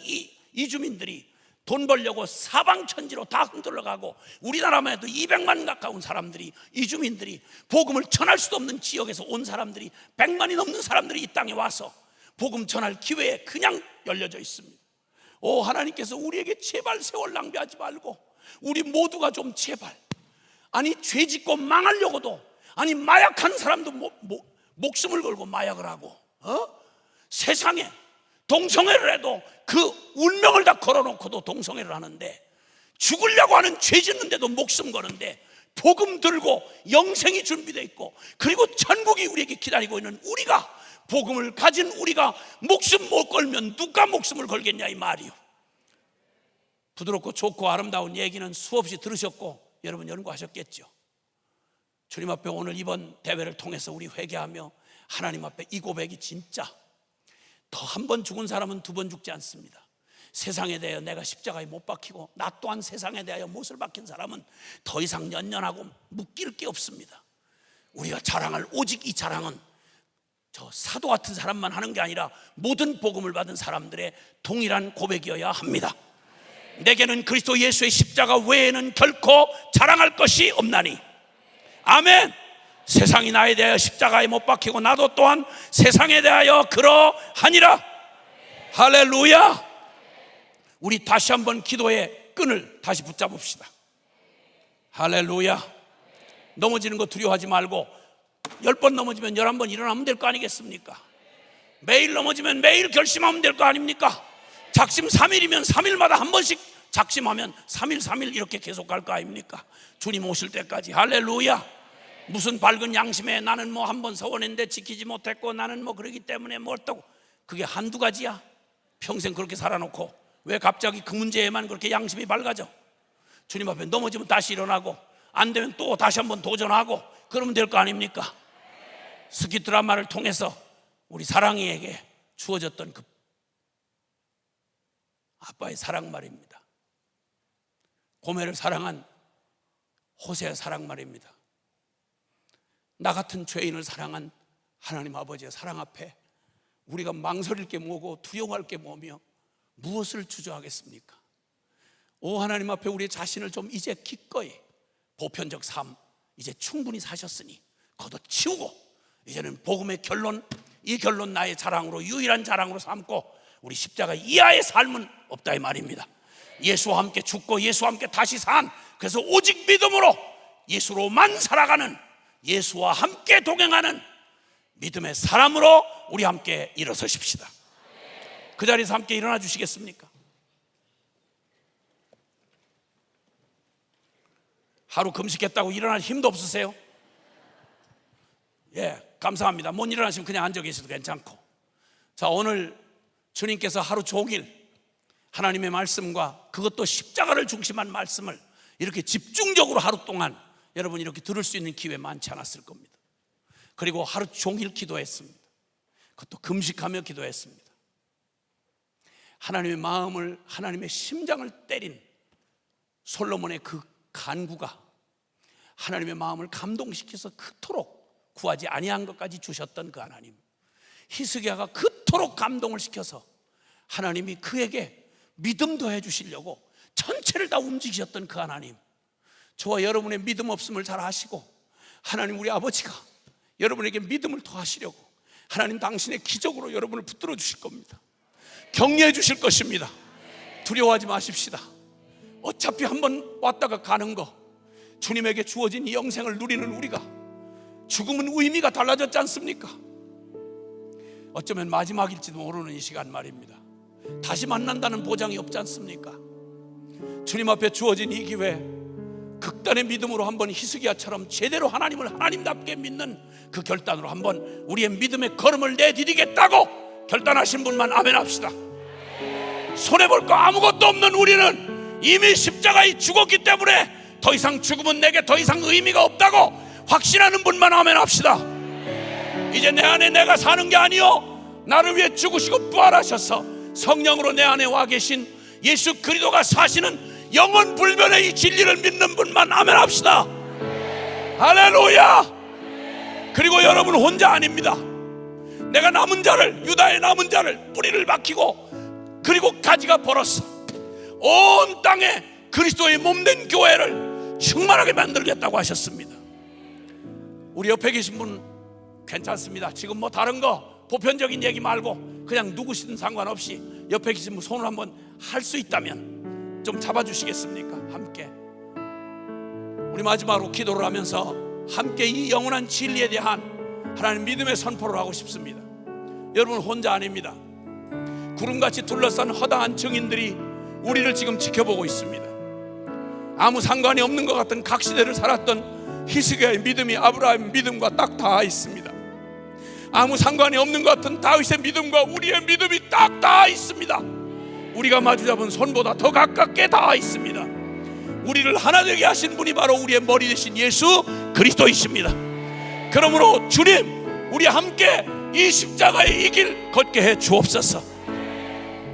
이주민들이 돈 벌려고 사방천지로 다 흔들러가고, 우리나라만 해도 200만 가까운 사람들이, 이주민들이, 복음을 전할 수도 없는 지역에서 온 사람들이, 100만이 넘는 사람들이 이 땅에 와서 복음 전할 기회에 그냥 열려져 있습니다. 오, 하나님께서 우리에게 제발 세월 낭비하지 말고 우리 모두가 좀 제발, 아니 죄 짓고 망하려고도, 아니 마약한 사람도 목숨을 걸고 마약을 하고 세상에 동성애를 해도 그 운명을 다 걸어놓고도 동성애를 하는데, 죽으려고 하는 죄 짓는데도 목숨 거는데 복음 들고 영생이 준비되어 있고, 그리고 천국이 우리에게 기다리고 있는 우리가, 복음을 가진 우리가 목숨 못 걸면 누가 목숨을 걸겠냐 이 말이요. 부드럽고 좋고 아름다운 얘기는 수없이 들으셨고 여러분 연구하셨겠죠. 주님 앞에 오늘 이번 대회를 통해서 우리 회개하며 하나님 앞에 이 고백이 진짜, 더 한 번 죽은 사람은 두 번 죽지 않습니다. 세상에 대하여 내가 십자가에 못 박히고 나 또한 세상에 대하여 못을 박힌 사람은 더 이상 연연하고 묶일 게 없습니다. 우리가 자랑할 오직 이 자랑은 저 사도 같은 사람만 하는 게 아니라 모든 복음을 받은 사람들의 동일한 고백이어야 합니다. 내게는 그리스도 예수의 십자가 외에는 결코 자랑할 것이 없나니. 아멘. 세상이 나에 대하여 십자가에 못 박히고 나도 또한 세상에 대하여 그러하니라. 할렐루야. 우리 다시 한번 기도의 끈을 다시 붙잡읍시다. 할렐루야. 넘어지는 거 두려워하지 말고 10번 넘어지면 11번 일어나면 될 거 아니겠습니까? 매일 넘어지면 매일 결심하면 될 거 아닙니까? 작심 3일이면 3일마다 한 번씩 작심하면 3일 이렇게 계속 갈 거 아닙니까? 주님 오실 때까지. 할렐루야. 무슨 밝은 양심에 나는 뭐 한 번 서원했는데 지키지 못했고 나는 뭐 그러기 때문에 뭐 어떠고, 그게 한두 가지야? 평생 그렇게 살아놓고 왜 갑자기 그 문제에만 그렇게 양심이 밝아져? 주님 앞에 넘어지면 다시 일어나고 안 되면 또 다시 한번 도전하고 그러면 될 거 아닙니까? 스키 드라마를 통해서 우리 사랑이에게 주어졌던 그 아빠의 사랑 말입니다. 고멜을 사랑한 호세의 사랑 말입니다. 나 같은 죄인을 사랑한 하나님 아버지의 사랑 앞에 우리가 망설일 게 뭐고 두려워할 게 뭐며 무엇을 주저하겠습니까? 오 하나님 앞에 우리 자신을 좀 이제 기꺼이, 보편적 삶 이제 충분히 사셨으니 걷어치우고 이제는 복음의 결론, 이 결론 나의 자랑으로, 유일한 자랑으로 삼고 우리 십자가 이하의 삶은 없다 이 말입니다. 예수와 함께 죽고 예수와 함께 다시 산, 그래서 오직 믿음으로 예수로만 살아가는, 예수와 함께 동행하는 믿음의 사람으로 우리 함께 일어서십시다. 그 자리에서 함께 일어나 주시겠습니까? 하루 금식했다고 일어날 힘도 없으세요? 예, 감사합니다. 못 일어나시면 그냥 앉아 계셔도 괜찮고. 자, 오늘 주님께서 하루 종일 하나님의 말씀과 그것도 십자가를 중심한 말씀을 이렇게 집중적으로 하루 동안 여러분 이렇게 들을 수 있는 기회 많지 않았을 겁니다. 그리고 하루 종일 기도했습니다. 그것도 금식하며 기도했습니다. 하나님의 마음을, 하나님의 심장을 때린 솔로몬의 그 간구가 하나님의 마음을 감동시켜서 그토록 구하지 아니한 것까지 주셨던 그 하나님, 히스기야가 그토록 감동을 시켜서 하나님이 그에게 믿음 더해 주시려고 전체를 다 움직이셨던 그 하나님, 저와 여러분의 믿음 없음을 잘 아시고 하나님 우리 아버지가 여러분에게 믿음을 더하시려고 하나님 당신의 기적으로 여러분을 붙들어 주실 겁니다. 격려해 주실 것입니다. 두려워하지 마십시다. 어차피 한번 왔다가 가는 거, 주님에게 주어진 이 영생을 누리는 우리가 죽음은 의미가 달라졌지 않습니까? 어쩌면 마지막일지도 모르는 이 시간 말입니다. 다시 만난다는 보장이 없지 않습니까? 주님 앞에 주어진 이 기회, 극단의 믿음으로 한번 히스기야처럼 제대로 하나님을 하나님답게 믿는 그 결단으로 한번 우리의 믿음의 걸음을 내디디겠다고 결단하신 분만 아멘 합시다. 손해볼 거 아무것도 없는 우리는 이미 십자가에 죽었기 때문에 더 이상 죽음은 내게 더 이상 의미가 없다고 확신하는 분만 아멘 합시다. 이제 내 안에 내가 사는 게 아니요, 나를 위해 죽으시고 부활하셔서 성령으로 내 안에 와 계신 예수 그리스도가 사시는 영원 불변의 이 진리를 믿는 분만 아멘 합시다. 할렐루야. 그리고 여러분 혼자 아닙니다. 내가 남은 자를, 유다의 남은 자를 뿌리를 박히고 그리고 가지가 벌었어 온 땅에 그리스도의 몸된 교회를 충만하게 만들겠다고 하셨습니다. 우리 옆에 계신 분 괜찮습니다. 지금 뭐 다른 거 보편적인 얘기 말고 그냥 누구시든 상관없이 옆에 계신 분 손을 한번 할 수 있다면 좀 잡아주시겠습니까? 함께 우리 마지막으로 기도를 하면서 함께 이 영원한 진리에 대한 하나님 믿음의 선포를 하고 싶습니다. 여러분 혼자 아닙니다. 구름같이 둘러싼 허다한 증인들이 우리를 지금 지켜보고 있습니다. 아무 상관이 없는 것 같은 각 시대를 살았던 히스기야의 믿음이 아브라함의 믿음과 딱 닿아 있습니다. 아무 상관이 없는 것 같은 다윗의 믿음과 우리의 믿음이 딱 닿아 있습니다. 우리가 마주잡은 손보다 더 가깝게 닿아 있습니다. 우리를 하나 되게 하신 분이 바로 우리의 머리 되신 예수 그리스도이십니다. 그러므로 주님, 우리 함께 이 십자가의 이 길 걷게 해 주옵소서.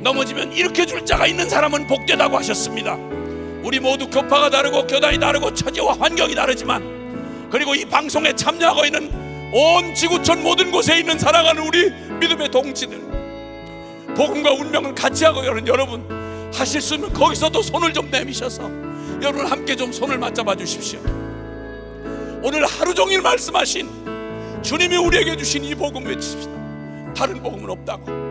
넘어지면 일으켜 줄 자가 있는 사람은 복되다고 하셨습니다. 우리 모두 교파가 다르고 교단이 다르고 처지와 환경이 다르지만, 그리고 이 방송에 참여하고 있는 온 지구촌 모든 곳에 있는 살아가는 우리 믿음의 동지들, 복음과 운명을 같이 하고 있는 여러분, 하실 수 있으면 거기서도 손을 좀 내미셔서 여러분 함께 좀 손을 맞잡아 주십시오. 오늘 하루 종일 말씀하신 주님이 우리에게 주신 이 복음 외치십시다. 다른 복음은 없다고,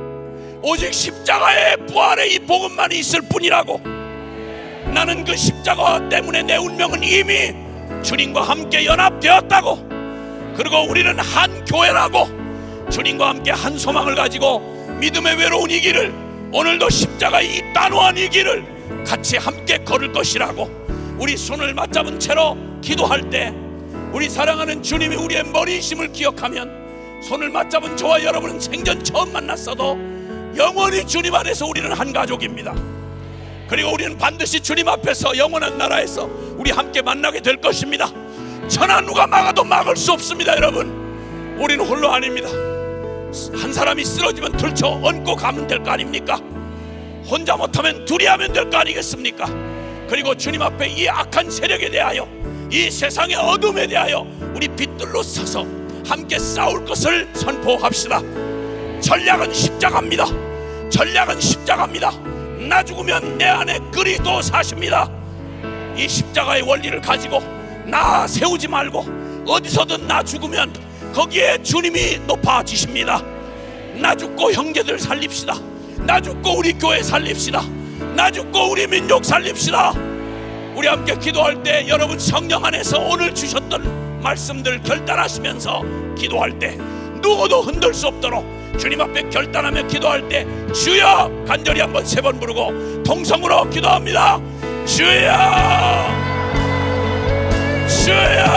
오직 십자가의 부활의 이 복음만 있을 뿐이라고. 나는 그 십자가 때문에 내 운명은 이미 주님과 함께 연합되었다고. 그리고 우리는 한 교회라고, 주님과 함께 한 소망을 가지고 믿음의 외로운 이 길을, 오늘도 십자가의 이 단호한 이 길을 같이 함께 걸을 것이라고. 우리 손을 맞잡은 채로 기도할 때 우리 사랑하는 주님이 우리의 머리이심을 기억하면, 손을 맞잡은 저와 여러분은 생전 처음 만났어도 영원히 주님 안에서 우리는 한 가족입니다. 그리고 우리는 반드시 주님 앞에서 영원한 나라에서 우리 함께 만나게 될 것입니다. 천하 누가 막아도 막을 수 없습니다. 여러분, 우리는 홀로 아닙니다. 한 사람이 쓰러지면 들쳐 얹고 가면 될 거 아닙니까? 혼자 못하면 둘이 하면 될 거 아니겠습니까? 그리고 주님 앞에 이 악한 세력에 대하여, 이 세상의 어둠에 대하여 우리 빛들로 서서 함께 싸울 것을 선포합시다. 전략은 십자가입니다. 전략은 십자가입니다. 나 죽으면 내 안에 그리스도 사십니다. 이 십자가의 원리를 가지고 나 세우지 말고 어디서든 나 죽으면 거기에 주님이 높아지십니다. 나 죽고 형제들 살립시다. 나 죽고 우리 교회 살립시다. 나 죽고 우리 민족 살립시다. 우리 함께 기도할 때 여러분 성령 안에서 오늘 주셨던 말씀들 결단하시면서 기도할 때 누구도 흔들 수 없도록 주님 앞에 결단하며 기도할 때 주여 간절히 한번 3번 부르고 통성으로 기도합니다. 주여. 주여